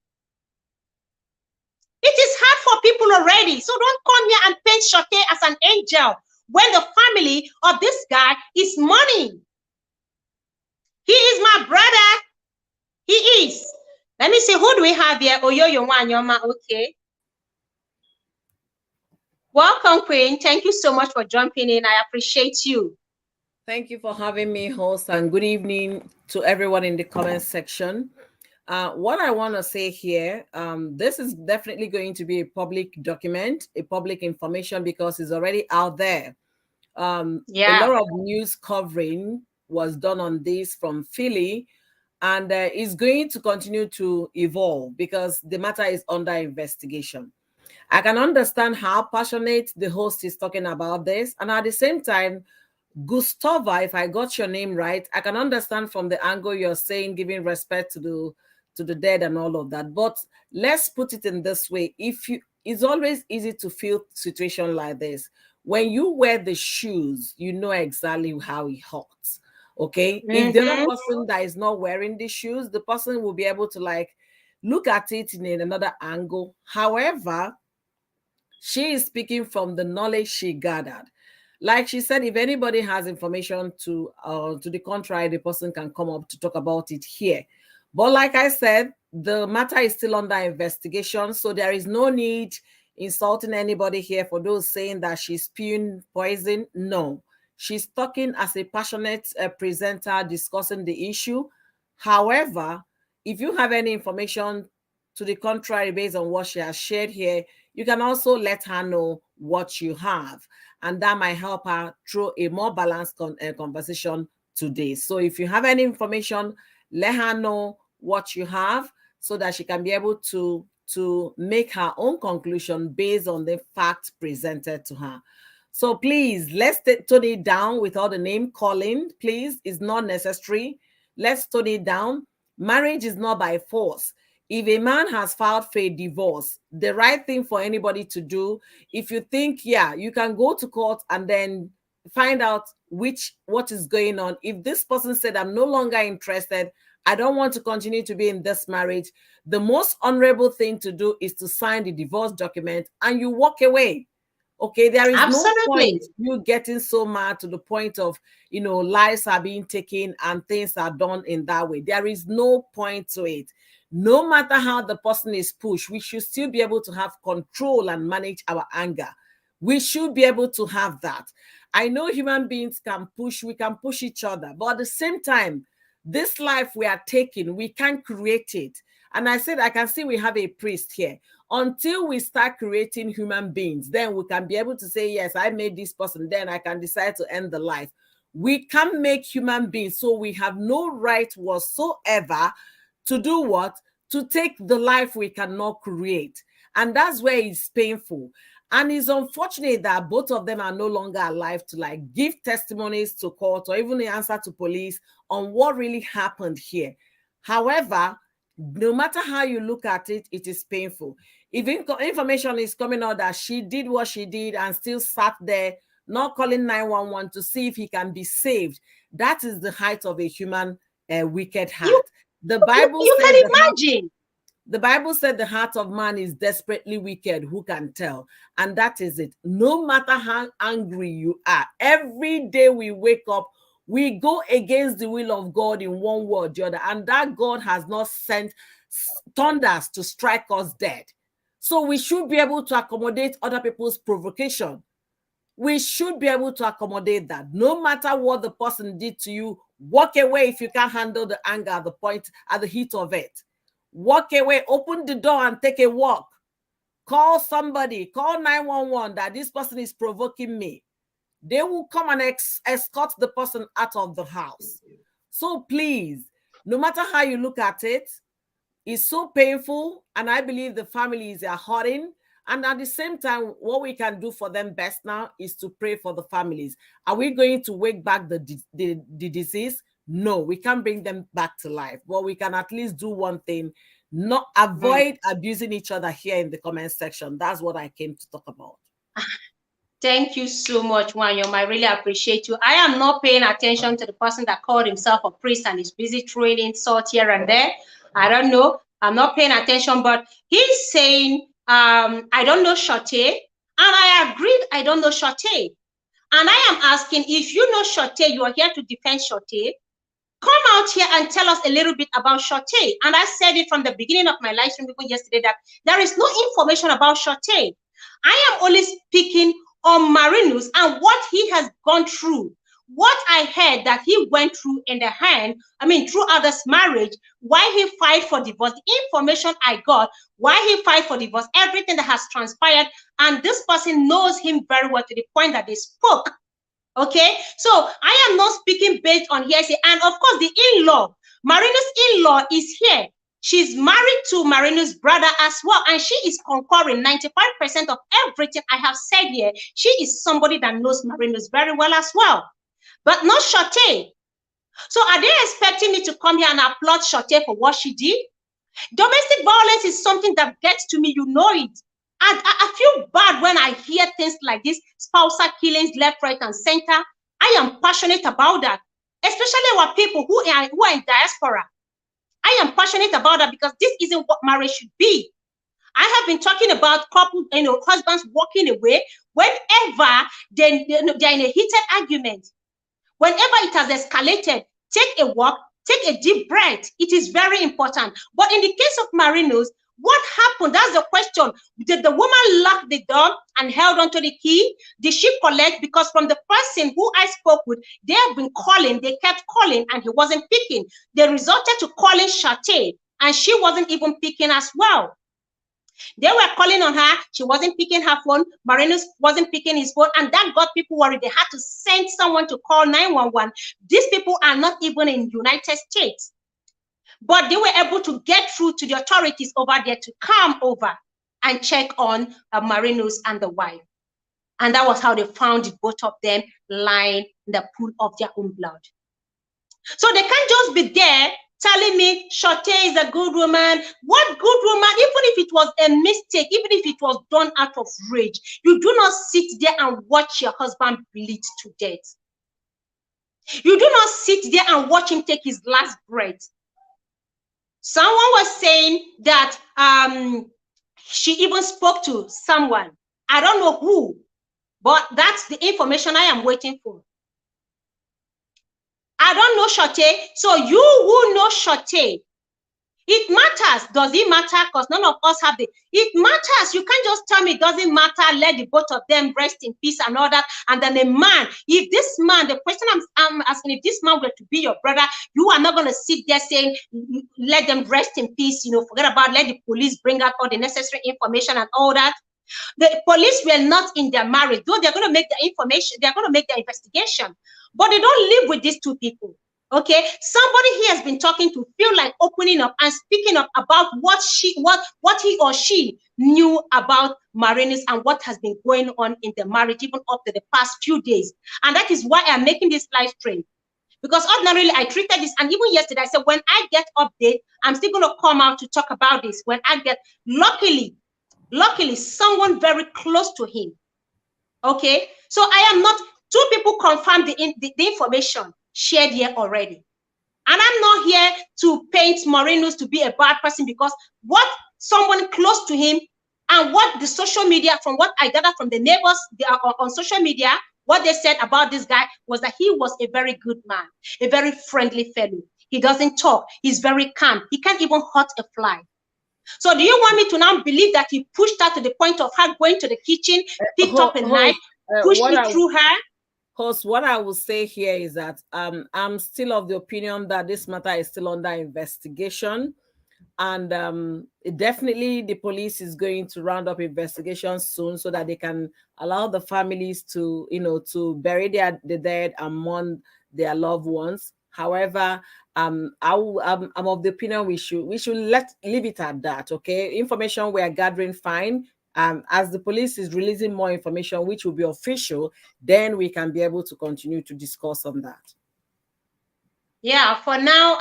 It is hard for people already. So don't come here and paint Charté as an angel when the family of this guy is mourning. He is my brother. He is. Let me see, who do we have here? Oyoyo Wanyoma, okay. Welcome, Queen. Thank you so much for jumping in. I appreciate you. Thank you for having me, host, and good evening to everyone in the comment section. What I want to say here, this is definitely going to be a public document, a public information, because it's already out there. A lot of news covering was done on this from Philly, and it's going to continue to evolve because the matter is under investigation. I can understand how passionate the host is talking about this, and at the same time, Gustava, if I got your name right, I can understand from the angle you're saying, giving respect to the dead and all of that. But let's put it in this way: it's always easy to feel situation like this. When you wear the shoes, you know exactly how it hurts. Okay, if the other person that is not wearing the shoes, the person will be able to like look at it in another angle. However, she is speaking from the knowledge she gathered. Like she said, if anybody has information to the contrary, the person can come up to talk about it here. But like I said, the matter is still under investigation, so there is no need insulting anybody here for those saying that she's spewing poison. No, she's talking as a passionate presenter discussing the issue. However, if you have any information to the contrary based on what she has shared here, you can also let her know what you have, and that might help her through a more balanced conversation today. So if you have any information, let her know what you have so that she can be able to make her own conclusion based on the facts presented to her. So please, let's tone it down with all the name calling. Please, it's not necessary. Let's tone it down. Marriage is not by force. If a man has filed for a divorce, the right thing for anybody to do, if you think, yeah, you can go to court and then find out what is going on. If this person said, I'm no longer interested, I don't want to continue to be in this marriage, the most honorable thing to do is to sign the divorce document and you walk away. Okay, there is no point you getting so mad to the point of, lives are being taken and things are done in that way. There is no point to it. No matter how the person is pushed, we should still be able to have control and manage our anger. We should be able to have that. I know human beings can push, we can push each other, but at the same time, this life we are taking, we can't create it. And I said, I can see we have a priest here. Until we start creating human beings, then we can be able to say, yes, I made this person, then I can decide to end the life. We can't make human beings, so we have no right whatsoever to do what? To take the life we cannot create. And that's where it's painful. And it's unfortunate that both of them are no longer alive to like give testimonies to court or even answer to police on what really happened here. However, no matter how you look at it, it is painful. If information is coming out that she did what she did and still sat there, not calling 911 to see if he can be saved, that is the height of a human wicked heart. The Bible you says can imagine. The Bible said the heart of man is desperately wicked. Who can tell? And that is it. No matter how angry you are, every day we wake up, we go against the will of God in one way or the other. And that God has not sent thunders to strike us dead. So we should be able to accommodate other people's provocation. We should be able to accommodate that. No matter what the person did to you, walk away if you can't handle the anger at the point, at the heat of it. Walk away, open the door and take a walk. Call somebody, call 911 that this person is provoking me. They will come and escort the person out of the house. So please, no matter how you look at it, it's so painful, and I believe the families are hurting. And at the same time, what we can do for them best now is to pray for the families. Are we going to wake back the disease? No, we can't bring them back to life. But we can at least do one thing, not avoid abusing each other here in the comment section. That's what I came to talk about. Thank you so much, Wanyom. I really appreciate you. I am not paying attention to the person that called himself a priest and is busy throwing insults here and there. I don't know. I'm not paying attention, but he's saying, I don't know Charté, and I agreed I don't know Charté. And I am asking, if you know Charté, you are here to defend Charté, come out here and tell us a little bit about Charté. And I said it from the beginning of my live stream yesterday that there is no information about Charté. I am only speaking on Marinus and what he has gone through. What I heard that he went through in the through others' marriage, why he filed for divorce, the information I got, why he filed for divorce, everything that has transpired, and this person knows him very well to the point that they spoke. Okay, so I am not speaking based on hearsay, and of course the in-law, Marinus' in-law is here. She's married to Marinus' brother as well, and she is concurring 95% of everything I have said here. She is somebody that knows Marinus very well as well. But not Charté. So are they expecting me to come here and applaud Charté for what she did? Domestic violence is something that gets to me, you know it. And I feel bad when I hear things like this, spousal killings left, right, and center. I am passionate about that, especially our people who are in diaspora. I am passionate about that because this isn't what marriage should be. I have been talking about couple, husbands walking away whenever they're in a heated argument. Whenever it has escalated, take a walk, take a deep breath. It is very important. But in the case of Marinus, what happened? That's the question. Did the woman lock the door and held onto the key? Did she collect? Because from the person who I spoke with, they have been calling, they kept calling, and he wasn't picking. They resorted to calling Charté, and she wasn't even picking as well. They were calling on her. She wasn't picking her phone. Marinus wasn't picking his phone. And that got people worried. They had to send someone to call 911. These people are not even in the United States. But they were able to get through to the authorities over there to come over and check on Marinus and the wife. And that was how they found both of them lying in the pool of their own blood. So they can't just be there telling me Charté is a good woman. What good woman? Even if it was a mistake, even if it was done out of rage, you do not sit there and watch your husband bleed to death. You do not sit there and watch him take his last breath. Someone was saying that she even spoke to someone. I don't know who, but that's the information I am waiting for. I don't know Charté. So you who know Charté, it matters. Does it matter? Because none of us have it matters. You can't just tell me it doesn't matter. Let the both of them rest in peace and all that. And then a man, if this man, the question I'm asking, if this man were to be your brother, you are not going to sit there saying, let them rest in peace, forget about, let the police bring out all the necessary information and all that. The police were not in their marriage, though they're going to make the information, they're going to make the investigation, but they don't live with these two people. Okay, somebody he has been talking to feel like opening up and speaking up about what he or she knew about Marinus and what has been going on in the marriage even up to the past few days. And that is why I'm making this live stream. Because ordinarily I treated this, and even yesterday I said when I get update, I'm still going to come out to talk about this. When I get, luckily someone very close to him. Okay, so I am not, two people confirmed the information shared here already. And I'm not here to paint Marinus to be a bad person, because what someone close to him and what the social media, from what I gathered from the neighbors on social media, what they said about this guy was that he was a very good man, a very friendly fellow. He doesn't talk. He's very calm. He can't even hurt a fly. So do you want me to now believe that he pushed her to the point of her going to the kitchen, picked up a knife, pushed it through her? Host, what I will say here is that I'm still of the opinion that this matter is still under investigation. And definitely the police is going to round up investigations soon so that they can allow the families to, to bury the dead and mourn their loved ones. However, I'm of the opinion we should leave it at that. Okay, information we are gathering, fine. As the police is releasing more information, which will be official, then we can be able to continue to discuss on that. Yeah, for now,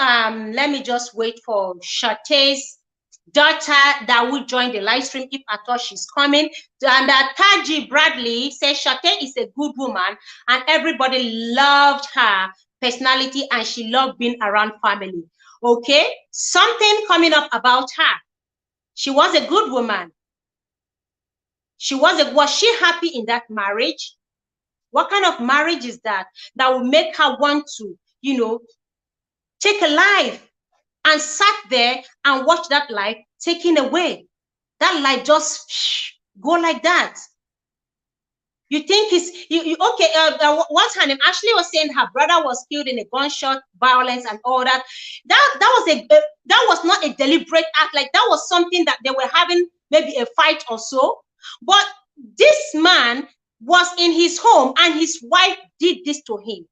let me just wait for Charté's daughter that will join the live stream if I thought she's coming. And Taji Bradley says Charté is a good woman and everybody loved her personality and she loved being around family. Okay, something coming up about her. She was a good woman. Was she happy in that marriage? What kind of marriage is that will make her want to, take a life and sat there and watch that life taken away? That life just go like that. You think okay? What's her name? Ashley was saying her brother was killed in a gunshot violence and all that. That was not a deliberate act. Like that was something that they were having, maybe a fight or so. But this man was in his home and his wife did this to him.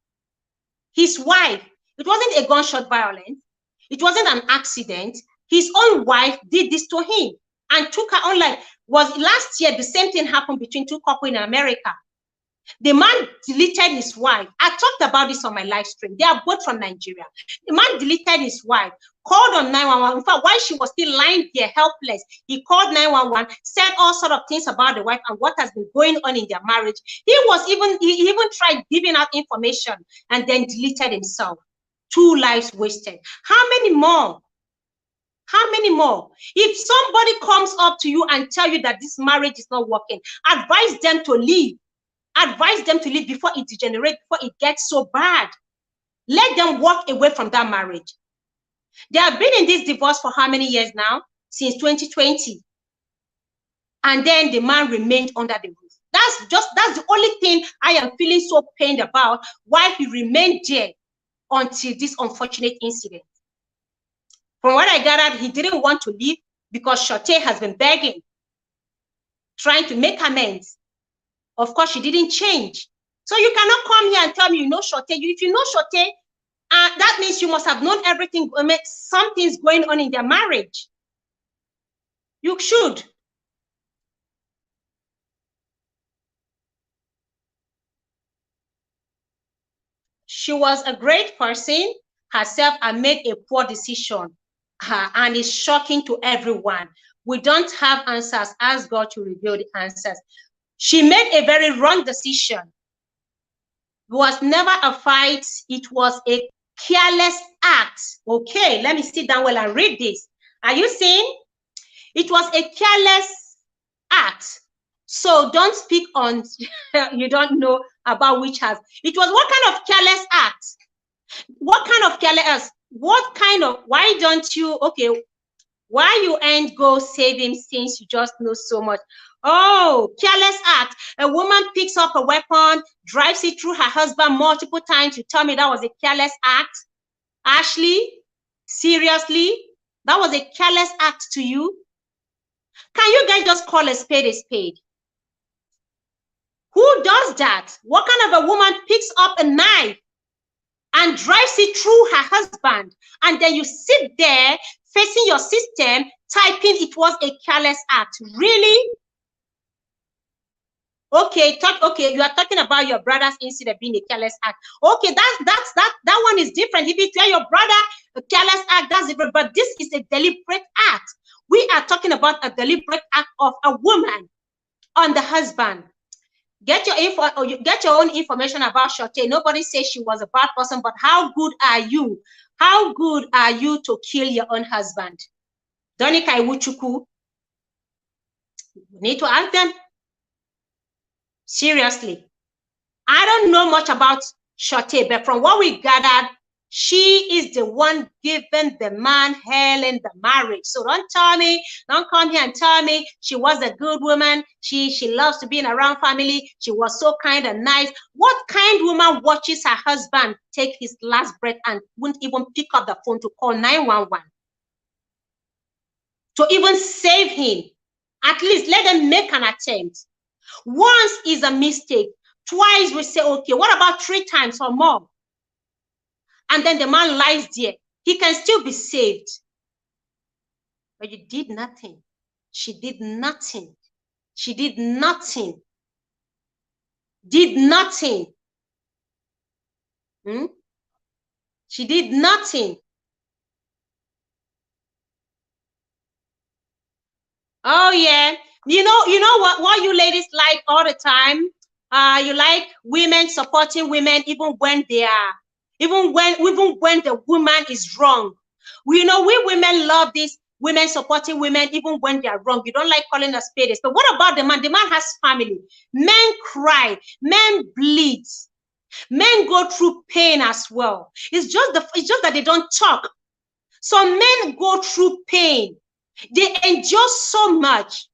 His wife. It wasn't a gunshot violence. It wasn't an accident. His own wife did this to him and took her own life. Was last year the same thing happened between two couples in America. The man deleted his wife. I talked about this on my live stream. They are both from Nigeria. The man deleted his wife, called on 911. In fact, while she was still lying there helpless, he called 911, said all sort of things about the wife and what has been going on in their marriage. He even tried giving out information and then deleted himself. 2 lives wasted. How many more? How many more? If somebody comes up to you and tell you that this marriage is not working, advise them to leave. Advise them to leave before it degenerates, before it gets so bad. Let them walk away from that marriage. They have been in this divorce for how many years now? Since 2020. And then the man remained under the roof. That's the only thing I am feeling so pained about, why he remained there until this unfortunate incident. From what I gathered, he didn't want to leave because Charté has been begging, trying to make amends. Of course, she didn't change. So you cannot come here and tell me you know Charté. If you know Charté, that means you must have known everything. Something's going on in their marriage. You should. She was a great person herself and made a poor decision. And it's shocking to everyone. We don't have answers. Ask God to reveal the answers. She made a very wrong decision. It was never a fight. It was a careless act. Okay, let me sit down well and read this. Are you seeing? It was a careless act. So don't speak on, you don't know about which has. It was what kind of careless act? What kind of careless? What kind of, why don't you, okay, why you ain't go save him since you just know so much? Oh, careless act. A woman picks up a weapon, drives it through her husband multiple times. You tell me that was a careless act? Ashley, seriously? That was a careless act to you? Can you guys just call a spade a spade? Who does that? What kind of a woman picks up a knife and drives it through her husband, and then you sit there facing your system, typing it was a careless act? Really? Okay, okay, you are talking about your brother's incident being a careless act. Okay, that one is different. If you tell your brother a careless act, that's different. But this is a deliberate act. We are talking about a deliberate act of a woman on the husband. Get your info, or you get your own information about Charté. Nobody says she was a bad person, but how good are you? How good are you to kill your own husband? Marinus Iwuchukwu, we need to ask them. Seriously. I don't know much about Charté, but from what we gathered, she is the one giving the man hell in the marriage. So don't tell me, don't come here and tell me she was a good woman. She loves to be around family. She was so kind and nice. What kind woman watches her husband take his last breath and won't even pick up the phone to call 911? To even save him. At least let them make an attempt. Once is a mistake. Twice we say, okay, what about 3 times or more? And then the man lies there. He can still be saved. But you did nothing. She did nothing. She did nothing. Did nothing. She did nothing. Oh yeah. You know what you ladies like all the time? You like women supporting women even when the woman is wrong. We women love this, women supporting women even when they are wrong. You don't like calling us spades. But what about the man? The man has family. Men cry, men bleed, men go through pain as well. It's just that they don't talk. Some men go through pain. They endure so much.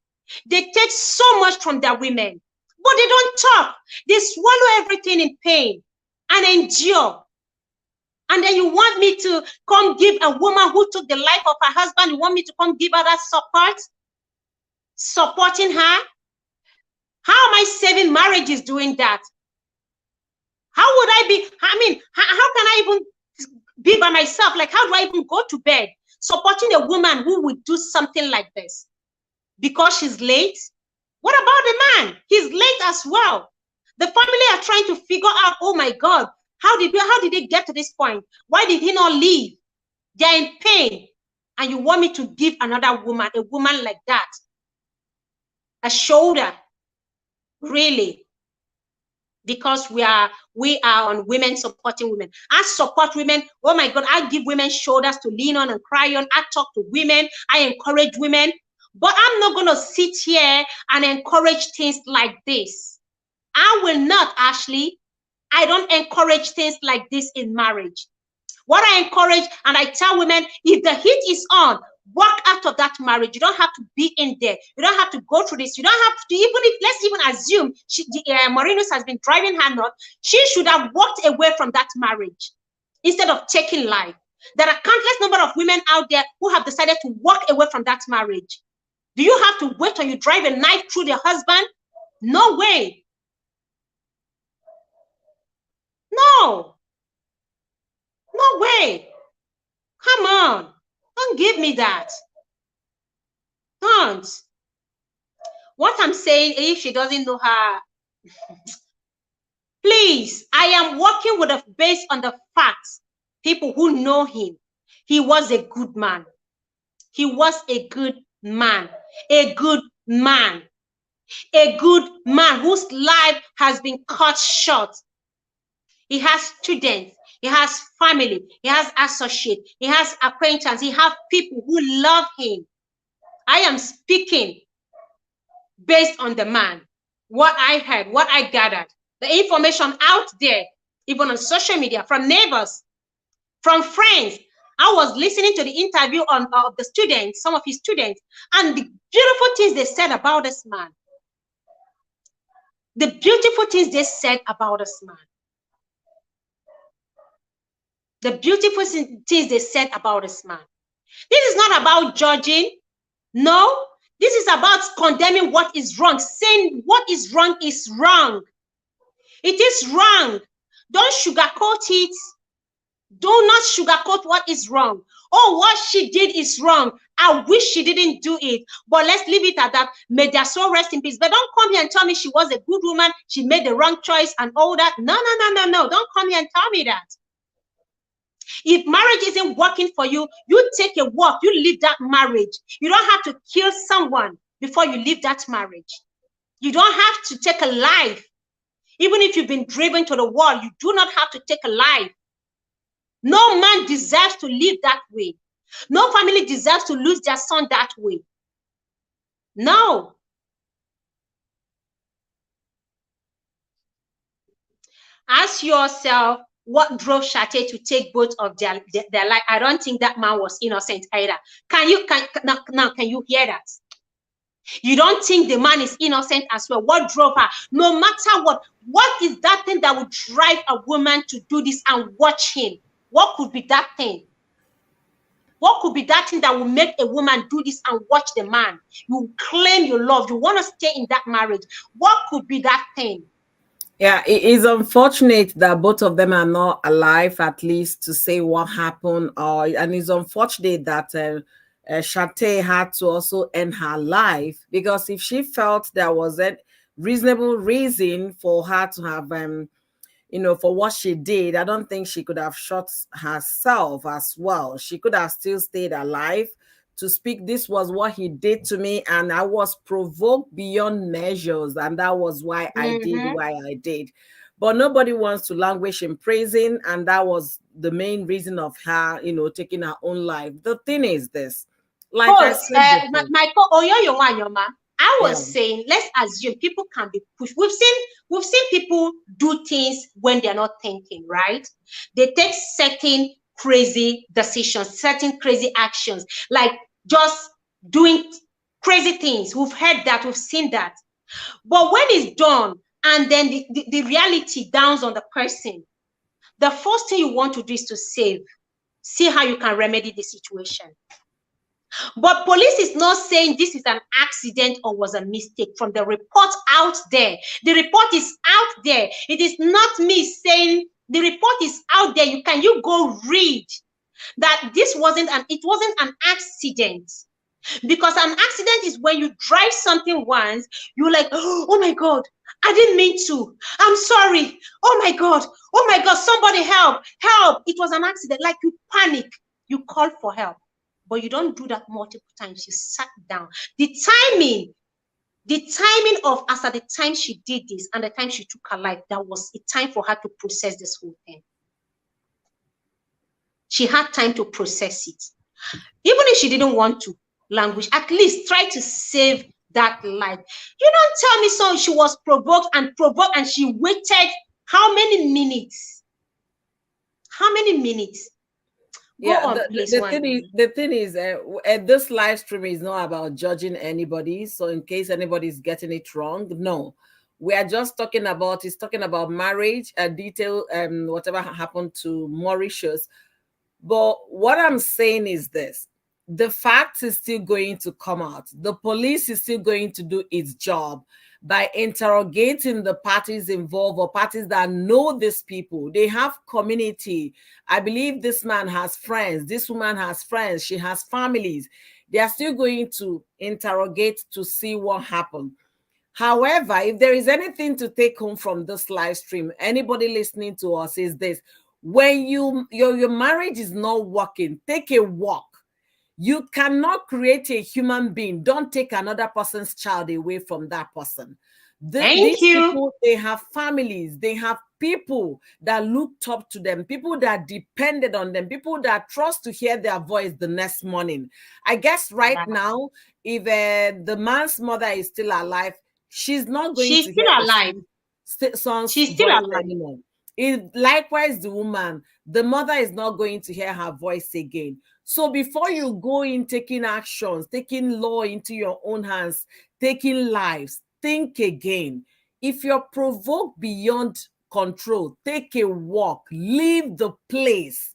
They take so much from their women, but they don't talk. They swallow everything in pain and endure. And then you want me to come give a woman who took the life of her husband, you want me to come give her that support? Supporting her? How am I saving marriages doing that? How would I be? I mean, how can I even be by myself? Like, how do I even go to bed supporting a woman who would do something like this? Because she's late? What about the man? He's late as well. The family are trying to figure out, oh my God, how did they get to this point? Why did he not leave? They're in pain. And you want me to give another woman, a woman like that, a shoulder? Really? Because we are on women supporting women. I support women. Oh my God, I give women shoulders to lean on and cry on. I talk to women. I encourage women. But I'm not going to sit here and encourage things like this. I will not, Ashley. I don't encourage things like this in marriage. What I encourage, and I tell women, if the heat is on, walk out of that marriage. You don't have to be in there. You don't have to go through this. You don't have to, let's even assume Marinus has been driving her nuts. She should have walked away from that marriage instead of taking life. There are countless number of women out there who have decided to walk away from that marriage. Do you have to wait till you drive a knife through the husband? No way. No. No way. Come on. Don't give me that. Don't. What I'm saying, if she doesn't know her, please, I am working with based on the facts. People who know him. He was a good man. He was a good man. A good man. A good man whose life has been cut short. He has students. He has family. He has associates. He has acquaintances. He has people who love him. I am speaking based on the man. What I heard, what I gathered. The information out there, even on social media, from neighbors, from friends. I was listening to the interview of the students, some of his students, and the beautiful things they said about this man. The beautiful things they said about this man. The beautiful things they said about this man. This is not about judging. No, this is about condemning what is wrong, saying what is wrong is wrong. It is wrong. Don't sugarcoat it. Do not sugarcoat what is wrong. Oh, what she did is wrong. I wish she didn't do it. But let's leave it at that. May their soul rest in peace. But don't come here and tell me she was a good woman. She made the wrong choice and all that. No, no, no, no, no. Don't come here and tell me that. If marriage isn't working for you, you take a walk. You leave that marriage. You don't have to kill someone before you leave that marriage. You don't have to take a life Even if you've been driven to the wall, you do not have to take a life. No man deserves to live that way. No family deserves to lose their son that way. No. Ask yourself, what drove Charté to take both of their life? I don't think that man was innocent either. Can you hear that? You don't think the man is innocent as well? What drove her? No matter what is that thing that would drive a woman to do this and watch him? What could be that thing? What could be that thing that will make a woman do this and watch the man? You claim you love, you want to stay in that marriage. What could be that thing? Yeah, it is unfortunate that both of them are not alive, at least to say what happened. And it's unfortunate that Charté had to also end her life, because if she felt there was a reasonable reason for her to have, for what she did, I don't think she could have shot herself as well. She could have still stayed alive to speak, this was what he did to me, and I was provoked beyond measures, and that was why I did why I did. But nobody wants to languish in prison, and that was the main reason of her, taking her own life. The thing is this, like I said before, I was saying, let's assume people can be pushed. We've seen people do things when they're not thinking, right? They take certain crazy decisions, certain crazy actions, like just doing crazy things. We've heard that, we've seen that. But when it's done and then the reality downs on the person, the first thing you want to do is to see how you can remedy the situation. But police is not saying this is an accident or was a mistake. From the report out there, the report is out there. It is not me saying, the report is out there. You go read that this wasn't an accident. Because an accident is when you drive something once, you're like, oh my God, I didn't mean to. I'm sorry. Oh my God, somebody help. It was an accident. Like, you panic, you call for help. But you don't do that multiple times. You sat down. The timing of as at the time she did this and the time she took her life, that was a time for her to process this whole thing. She had time to process it. Even if she didn't want to languish, at least try to save that life. You don't tell me so. She was provoked and she waited how many minutes? How many minutes? Yeah, the thing is, this live stream is not about judging anybody. So in case anybody's getting it wrong, no, we are just talking about marriage, detail, whatever happened to Mauritius. But what I'm saying is this: the facts is still going to come out. The police is still going to do its job by interrogating the parties involved or parties that know these people. They have community. I believe this man has friends. This woman has friends. She has families. They are still going to interrogate to see what happened. However, if there is anything to take home from this live stream, anybody listening to us, is this: when your marriage is not working, take a walk. You cannot create a human being. Don't take another person's child away from that person. These people, they have families. They have people that looked up to them, people that depended on them, people that trust to hear their voice the next morning. I guess right now, if the man's mother is still alive, she's not going to hear. She's still alive. She's still alive anymore. Likewise, the woman, the mother is not going to hear her voice again. So before you go in taking actions, taking law into your own hands, taking lives, think again. If you're provoked beyond control, take a walk, leave the place.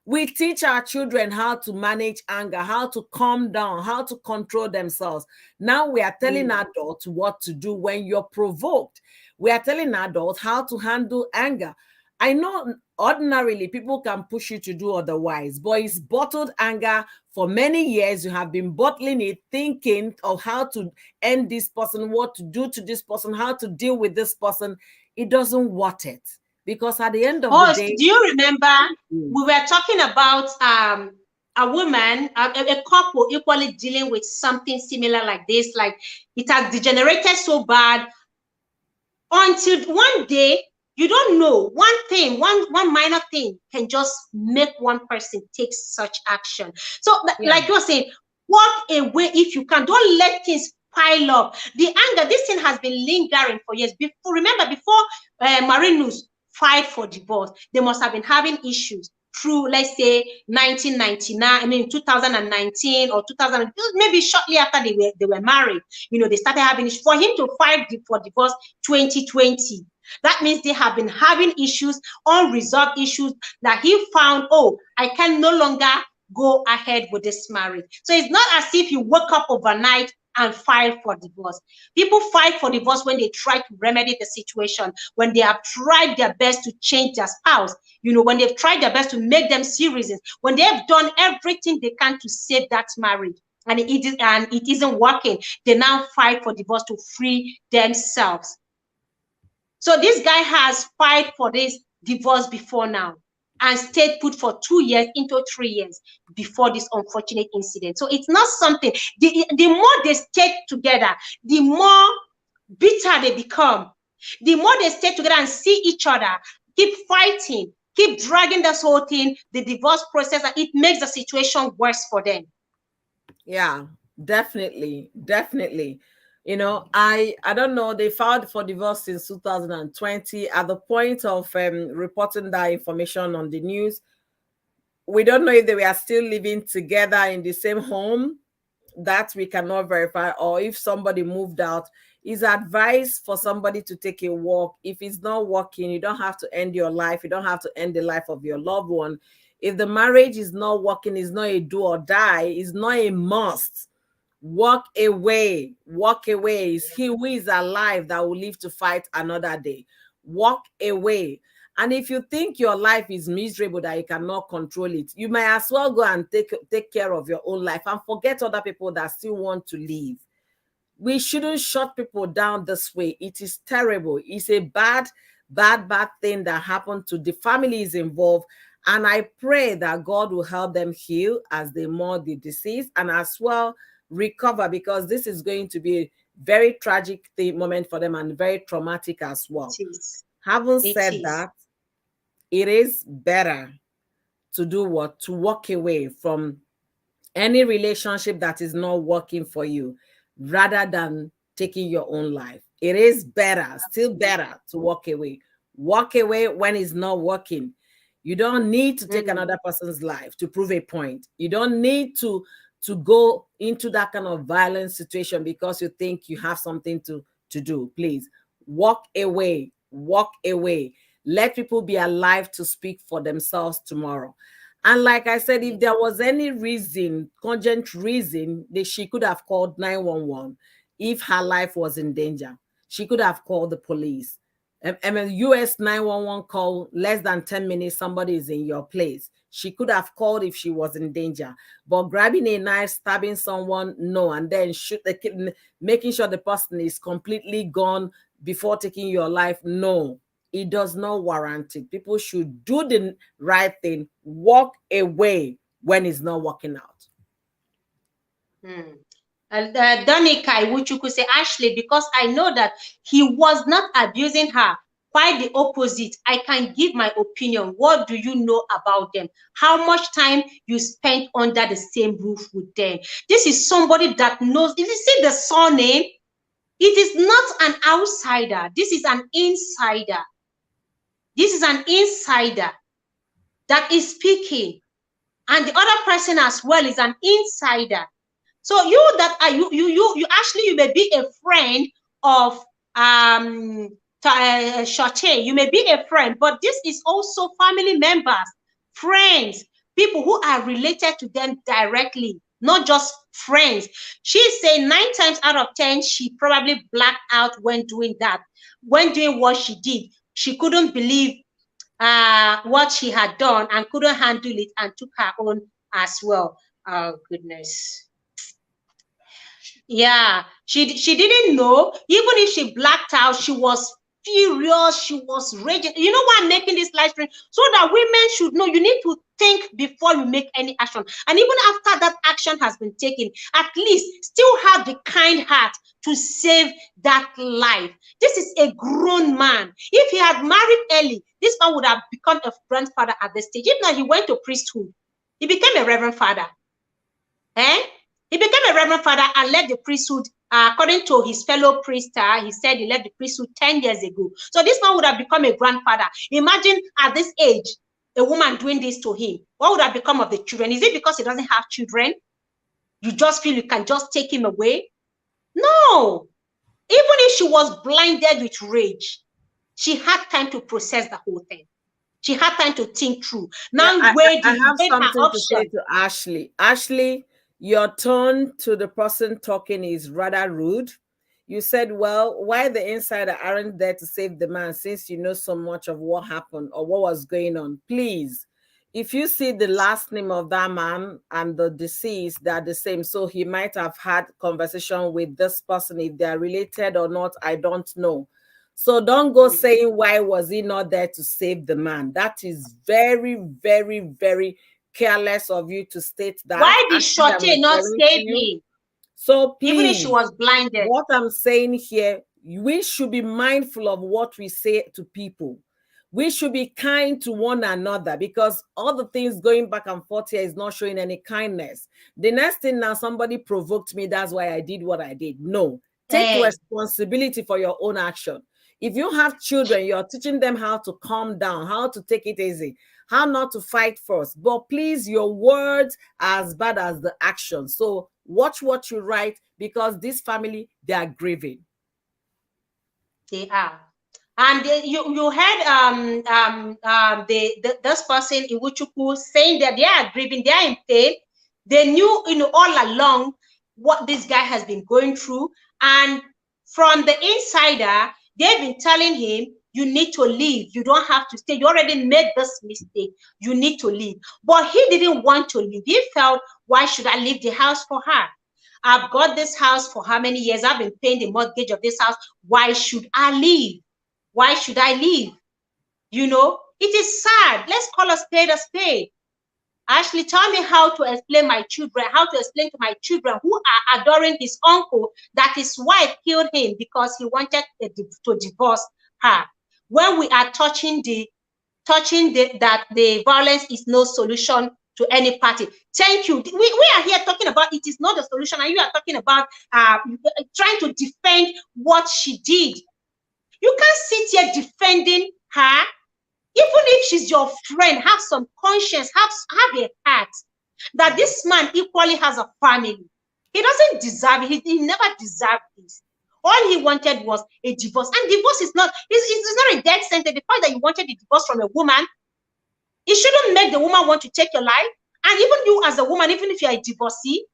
We teach our children how to manage anger, how to calm down, how to control themselves. Now we are telling adults what to do when you're provoked. We are telling adults how to handle anger. I know ordinarily people can push you to do otherwise, but it's bottled anger. For many years, you have been bottling it, thinking of how to end this person, what to do to this person, how to deal with this person. It doesn't worth it, because at the end of the day... Do you remember we were talking about a woman, a couple equally dealing with something similar like this, like it has degenerated so bad. until one day, you don't know, one thing, one minor thing can just make one person take such action. So like you were saying, walk away if you can. Don't let things pile up. The anger, this thing has been lingering for years. Before, remember, before Marinus filed for divorce, they must have been having issues through, let's say, 1999, I mean 2019 or 2000, maybe shortly after they were married. You know, they started having issues. For him to file for divorce 2020, that means they have been having issues, unresolved issues, that he found, oh, I can no longer go ahead with this marriage. So it's not as if you woke up overnight and file for divorce. People file for divorce when they try to remedy the situation, when they have tried their best to change their spouse, you know, when they've tried their best to make them see reasons, when they have done everything they can to save that marriage, and it isn't working, they now file for divorce to free themselves. So this guy has filed for this divorce before now and stayed put for 2 years into 3 years before this unfortunate incident. So it's not something, the more they stay together, the more bitter they become. The more they stay together and see each other, keep fighting, keep dragging this whole thing, the divorce process, and it makes the situation worse for them. Yeah, definitely. You know, I don't know, they filed for divorce since 2020. At the point of reporting that information on the news, we don't know if they were still living together in the same home. That we cannot verify, or if somebody moved out. It's advised for somebody to take a walk. If it's not working, you don't have to end your life. You don't have to end the life of your loved one. If the marriage is not working, it's not a do or die, it's not a must. Walk away. Walk away. It's he who is alive that will live to fight another day. Walk away. And if you think your life is miserable, that you cannot control it, you may as well go and take care of your own life and forget other people that still want to live. We shouldn't shut people down this way. It is terrible. It's a bad thing that happened to the families involved. And I pray that God will help them heal as they mourn the deceased, and as well recover, because this is going to be a very tragic moment for them and very traumatic as well. Having said that, it is better to do what? To walk away from any relationship that is not working for you, rather than taking your own life. It is better, still better, to walk away. Walk away when it's not working. You don't need to take another person's life to prove a point. You don't need to go into that kind of violent situation because you think you have something to do. Please walk away. Walk away. Let people be alive to speak for themselves tomorrow. And like I said, if there was any reason, cogent reason, that she could have called 911 if her life was in danger. She could have called the police. I mean, US 911 call, less than 10 minutes, somebody is in your place. She could have called if she was in danger. But grabbing a knife, stabbing someone, no. And then shoot the kid, making sure the person is completely gone before taking your life, no. It does not warrant it. People should do the right thing. Walk away when it's not working out. Dunn-Detail Iwuchukwu say, Ashley, because I know that he was not abusing her. Quite the opposite. I can give my opinion. What do you know about them? How much time you spent under the same roof with them? This is somebody that knows. If you see the surname, it is not an outsider. This is an insider. This is an insider that is speaking, and the other person as well is an insider. So you that are you actually, you may be a friend of Charté. You may be a friend, but this is also family members, friends, people who are related to them directly, not just friends. She's saying 9 times out of 10 she probably blacked out when doing that, when doing what she did. She couldn't believe what she had done and couldn't handle it and took her own as well. Oh, goodness. Yeah, she didn't know. Even if she blacked out, she was furious. She was raging. You know why I'm making this live stream? So that women should know. You need to think before you make any action. And even after that action has been taken, at least still have the kind heart to save that life. This is a grown man. If he had married early, this man would have become a grandfather at this stage. If not, he went to priesthood. He became a reverend father. He became a reverend father and left the priesthood. According to his fellow priest, he said he left the priesthood 10 years ago. So this man would have become a grandfather. Imagine at this age, a woman doing this to him. What would have become of the children? Is it because he doesn't have children? You just feel you can just take him away? No. Even if she was blinded with rage, she had time to process the whole thing. She had time to think through. Now, I have something to say to Ashley. Ashley, your tone to the person talking is rather rude. You said, well, why the insider aren't there to save the man since you know so much of what happened or what was going on? Please, if you see the last name of that man and the deceased, they're the same. So he might have had conversation with this person. If they're related or not, I don't know. So don't go saying, why was he not there to save the man? That is very, very, very careless of you to state that. Why did Charté not save me? So please, even if she was blinded. What I'm saying here, we should be mindful of what we say to people. We should be kind to one another, because all the things going back and forth here is not showing any kindness. The next thing now, somebody provoked me, that's why I did what I did. No, take responsibility for your own action. If you have children, you're teaching them how to calm down, how to take it easy, how not to fight first. But please, your words are as bad as the action. So watch what you write, because this family, they are grieving. They are. And you heard this person, Iwuchukwu, saying that they are grieving, they are in pain. They knew, all along what this guy has been going through. And from the insider, they've been telling him, you need to leave. You don't have to stay. You already made this mistake. You need to leave. But he didn't want to leave. He felt, why should I leave the house for her? I've got this house for how many years? I've been paying the mortgage of this house. Why should I leave? Why should I leave? It is sad. Let's call a spade a spade. Ashley, tell me how to explain to my children who are adoring his uncle that his wife killed him because he wanted to divorce her. When we are touching that the violence is no solution to any party. Thank you. We are here talking about it is not a solution, and you are talking about trying to defend what she did. You can't sit here defending her. Even if she's your friend, have some conscience, have a heart that this man equally has a family. He doesn't deserve it. He never deserved this. All he wanted was a divorce. And divorce is not, it's not a death sentence. The fact that you wanted a divorce from a woman, it shouldn't make the woman want to take your life. And even you as a woman, even if you're a divorcee,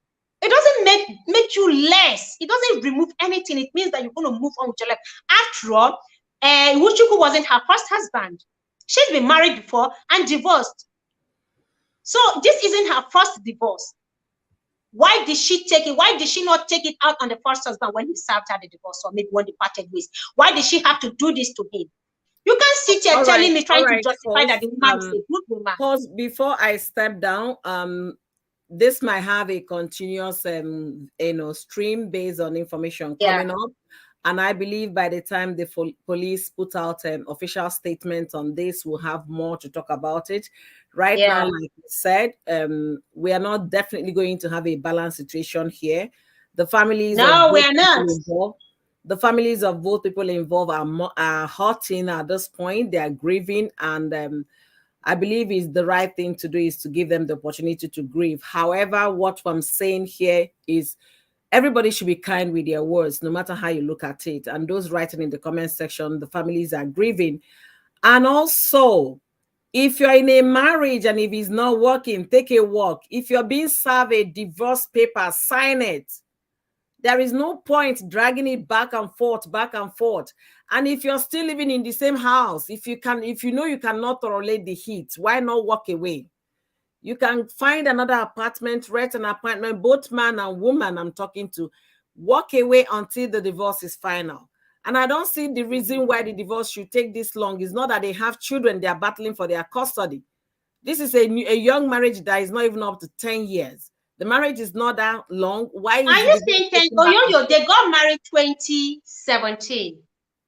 it doesn't make you less. It doesn't remove anything. It means that you're going to move on with your life. After all, Iwuchukwu wasn't her first husband. She's been married before and divorced. So this isn't her first divorce. Why did she take it? Why did she not take it out on the first husband when he served her the divorce, or maybe when they parted ways? Why did she have to do this to him? You can't sit here telling me, trying to justify that the woman is a good woman. Pause before I step down. This might have a continuous stream based on information coming up. And I believe by the time the police put out an official statement on this, we'll have more to talk about it. Right now, like I said, we are not definitely going to have a balanced situation here. The families the families of both people involved are hurting at this point. They are grieving, and I believe is the right thing to do is to give them the opportunity to grieve. However, what I'm saying here is everybody should be kind with their words, no matter how you look at it. And those writing in the comment section, the families are grieving. And also, if you're in a marriage and if it's not working, take a walk. If you're being served a divorce paper, sign it. There is no point dragging it back and forth, back and forth. And if you're still living in the same house, if you know you cannot tolerate the heat, why not walk away? You can find another apartment, rent an apartment, both man and woman I'm talking to, walk away until the divorce is final. And I don't see the reason why the divorce should take this long. It's not that they have children, they are battling for their custody. This is a young marriage that is not even up to 10 years. The marriage is not that long. Why is Are you saying 10? They got married 2017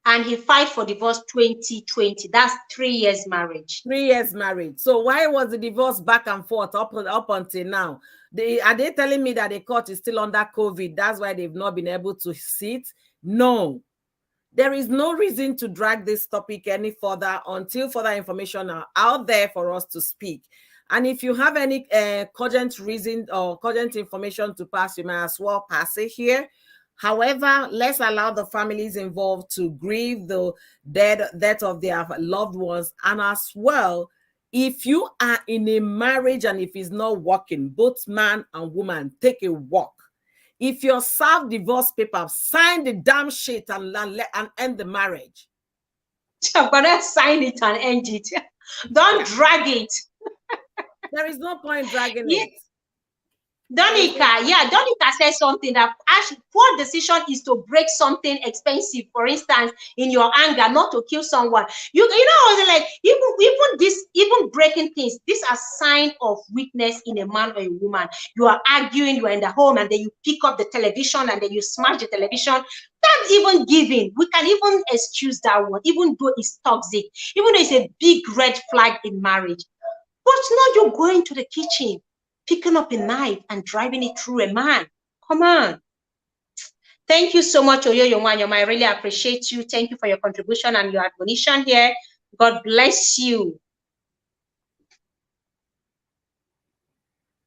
and he filed for divorce 2020. That's 3 years marriage. 3 years married. So why was the divorce back and forth up until now? Are they telling me that the court is still under COVID? That's why they've not been able to sit? No. There is no reason to drag this topic any further until further information are out there for us to speak. And if you have any cogent reason or cogent information to pass, you may as well pass it here. However, let's allow the families involved to grieve the death of their loved ones. And as well, if you are in a marriage and if it's not working, both man and woman, take a walk. If you're served divorce paper, sign the damn shit and end the marriage. But let's sign it and end it. Don't drag it. There is no point dragging it. Dunn-Detail says something that actually poor decision is to break something expensive, for instance, in your anger, not to kill someone. You know, like even breaking things, these are signs of weakness in a man or a woman. You are arguing, you are in the home, and then you pick up the television and then you smash the television. That's even giving. We can even excuse that one, even though it's toxic, even though it's a big red flag in marriage. But not you going to the kitchen, picking up a knife and driving it through a man. Come on. Thank you so much, Oyoyo Mwanyoma. I really appreciate you. Thank you for your contribution and your admonition here. God bless you.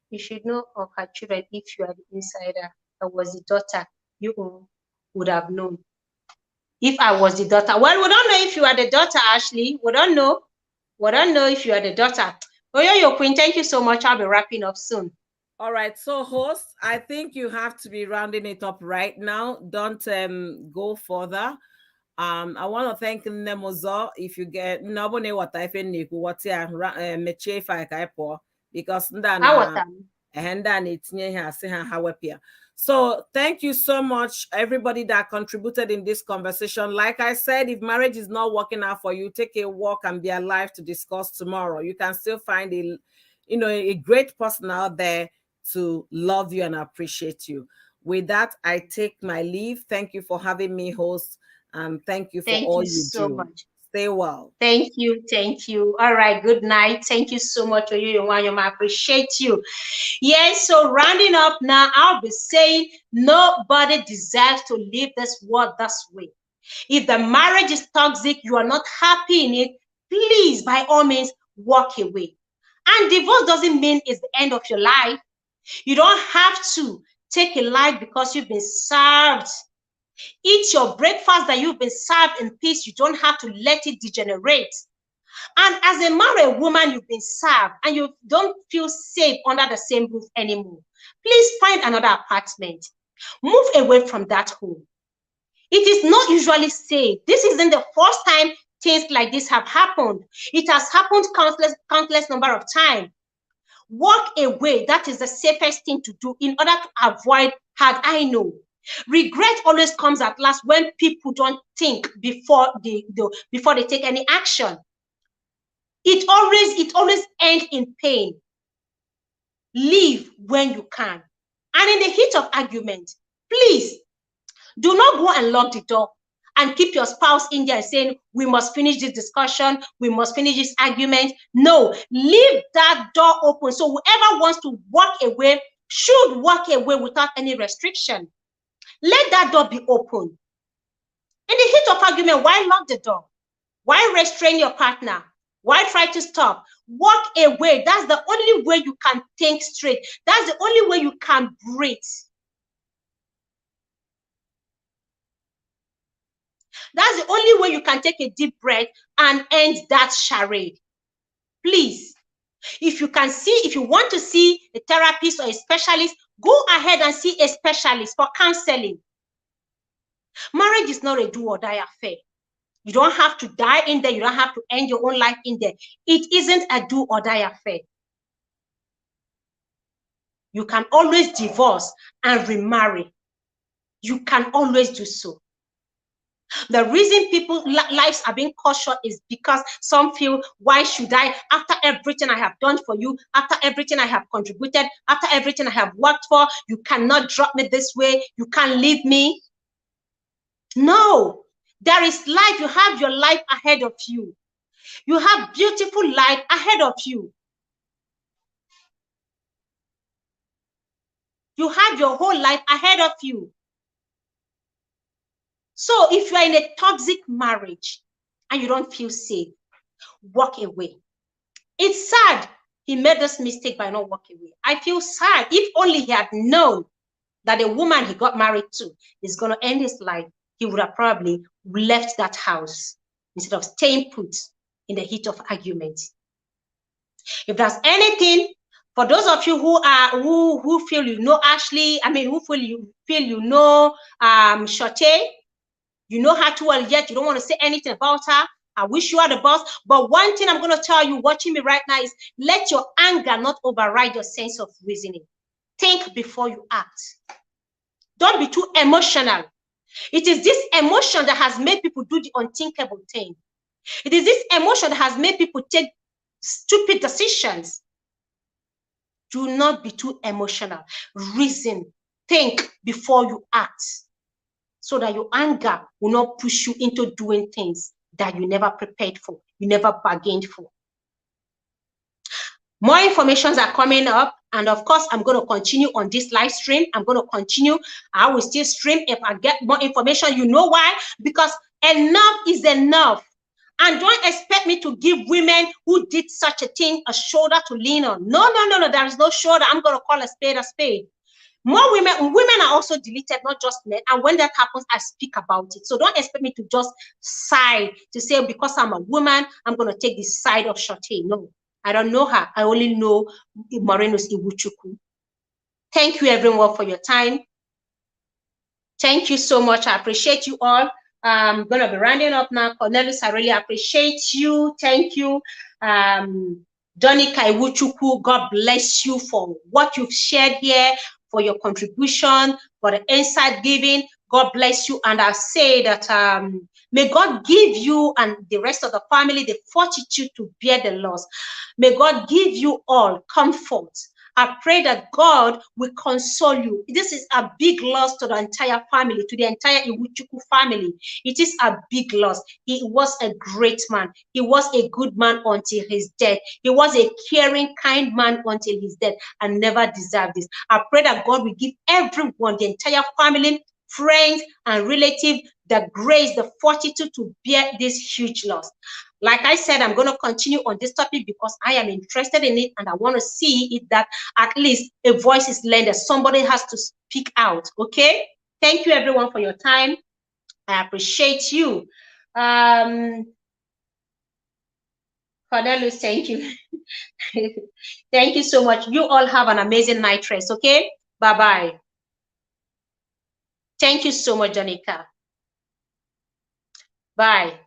You should know of her children if you are the insider. I was the daughter. You would have known. If I was the daughter. Well, we don't know if you are the daughter, Ashley. We don't know. We don't know if you are the daughter. Oyoyo Queen, thank you so much. I'll be wrapping up soon. All right, so host, I think you have to be rounding it up right now. Don't go further. I want to thank Nemozo. If you get nobody what I think what ya meche fa kai po because ndana and then it's near how So thank you so much, everybody that contributed in this conversation. Like I said, if marriage is not working out for you, take a walk and be alive to discuss tomorrow. You can still find a great person out there to love you and appreciate you. With that, I take my leave. Thank you for having me, host, and thank you for all you so do. Much. Stay well. Thank you. Thank you. All right. Good night. Thank you so much, Oyoyo Mwanyoma. I appreciate you. Yes. So rounding up now, I'll be saying nobody deserves to live this world this way. If the marriage is toxic, you are not happy in it, please, by all means, walk away. And divorce doesn't mean it's the end of your life. You don't have to take a life because you've been served. Eat your breakfast that you've been served in peace. You don't have to let it degenerate. And as a married woman, you've been served and you don't feel safe under the same roof anymore. Please find another apartment. Move away from that home. It is not usually safe. This isn't the first time things like this have happened. It has happened countless number of times. Walk away. That is the safest thing to do in order to avoid hard. I know. Regret always comes at last when people don't think before they take any action. It always ends in pain. Leave when you can. And in the heat of argument, please do not go and lock the door and keep your spouse in there saying, we must finish this discussion, we must finish this argument. No, leave that door open. So whoever wants to walk away should walk away without any restriction. Let that door be open. In the heat of argument, why lock the door? Why restrain your partner? Why try to stop? Walk away. That's the only way you can think straight. That's the only way you can breathe. That's the only way you can take a deep breath and end that charade. Please, if you want to see a therapist or a specialist, go ahead and see a specialist for counseling. Marriage is not a do or die affair. You don't have to die in there. You don't have to end your own life in there. It isn't a do or die affair. You can always divorce and remarry. You can always do so. The reason people's lives are being cut short is because some feel, why should I, after everything I have done for you, after everything I have contributed, after everything I have worked for, you cannot drop me this way, you can't leave me. No, there is life. You have your life ahead of you. You have beautiful life ahead of you. You have your whole life ahead of you. So if you are in a toxic marriage and you don't feel safe, walk away. It's sad he made this mistake by not walking away. I feel sad. If only he had known that the woman he got married to is going to end his life, he would have probably left that house instead of staying put in the heat of argument. If there's anything, for those of you who feel you know Ashley, who feel you know Charté, you know her too well, yet you don't want to say anything about her. I wish you are the boss. But one thing I'm going to tell you watching me right now is let your anger not override your sense of reasoning. Think before you act. Don't be too emotional. It is this emotion that has made people do the unthinkable thing. It is this emotion that has made people take stupid decisions. Do not be too emotional. Reason. Think before you act, so that your anger will not push you into doing things that you never prepared for, you never bargained for. More informations are coming up, and of course, I'm going to continue on this live stream. I'm going to continue. I will still stream if I get more information. You know why? Because enough is enough. And don't expect me to give women who did such a thing a shoulder to lean on. No, there is no shoulder. I'm going to call a spade a spade. More women are also deleted, not just men. And when that happens, I speak about it. So don't expect me to just side to say, because I'm a woman, I'm going to take the side of Charté. No, I don't know her. I only know Marinus Iwuchukwu. Thank you, everyone, for your time. Thank you so much. I appreciate you all. I'm going to be rounding up now. Cornelius, I really appreciate you. Thank you. Dunn-Detail Iwuchukwu, God bless you for what you've shared here, for your contribution, for the insight giving. God bless you. And I say that may God give you and the rest of the family the fortitude to bear the loss. May God give you all comfort. I pray that God will console you. This is a big loss to the entire family, to the entire Iwuchukwu family. It is a big loss. He was a great man. He was a good man until his death. He was a caring, kind man until his death, and never deserved this. I pray that God will give everyone, the entire family, friends, and relatives, the grace, the fortitude to bear this huge loss. Like I said, I'm going to continue on this topic because I am interested in it, and I want to see it that at least a voice is lended. Somebody has to speak out. Okay. Thank you, everyone, for your time. I appreciate you. Cornelius, thank you. Thank you so much. You all have an amazing night rest. Okay. Bye-bye. Thank you so much, Janika. Bye.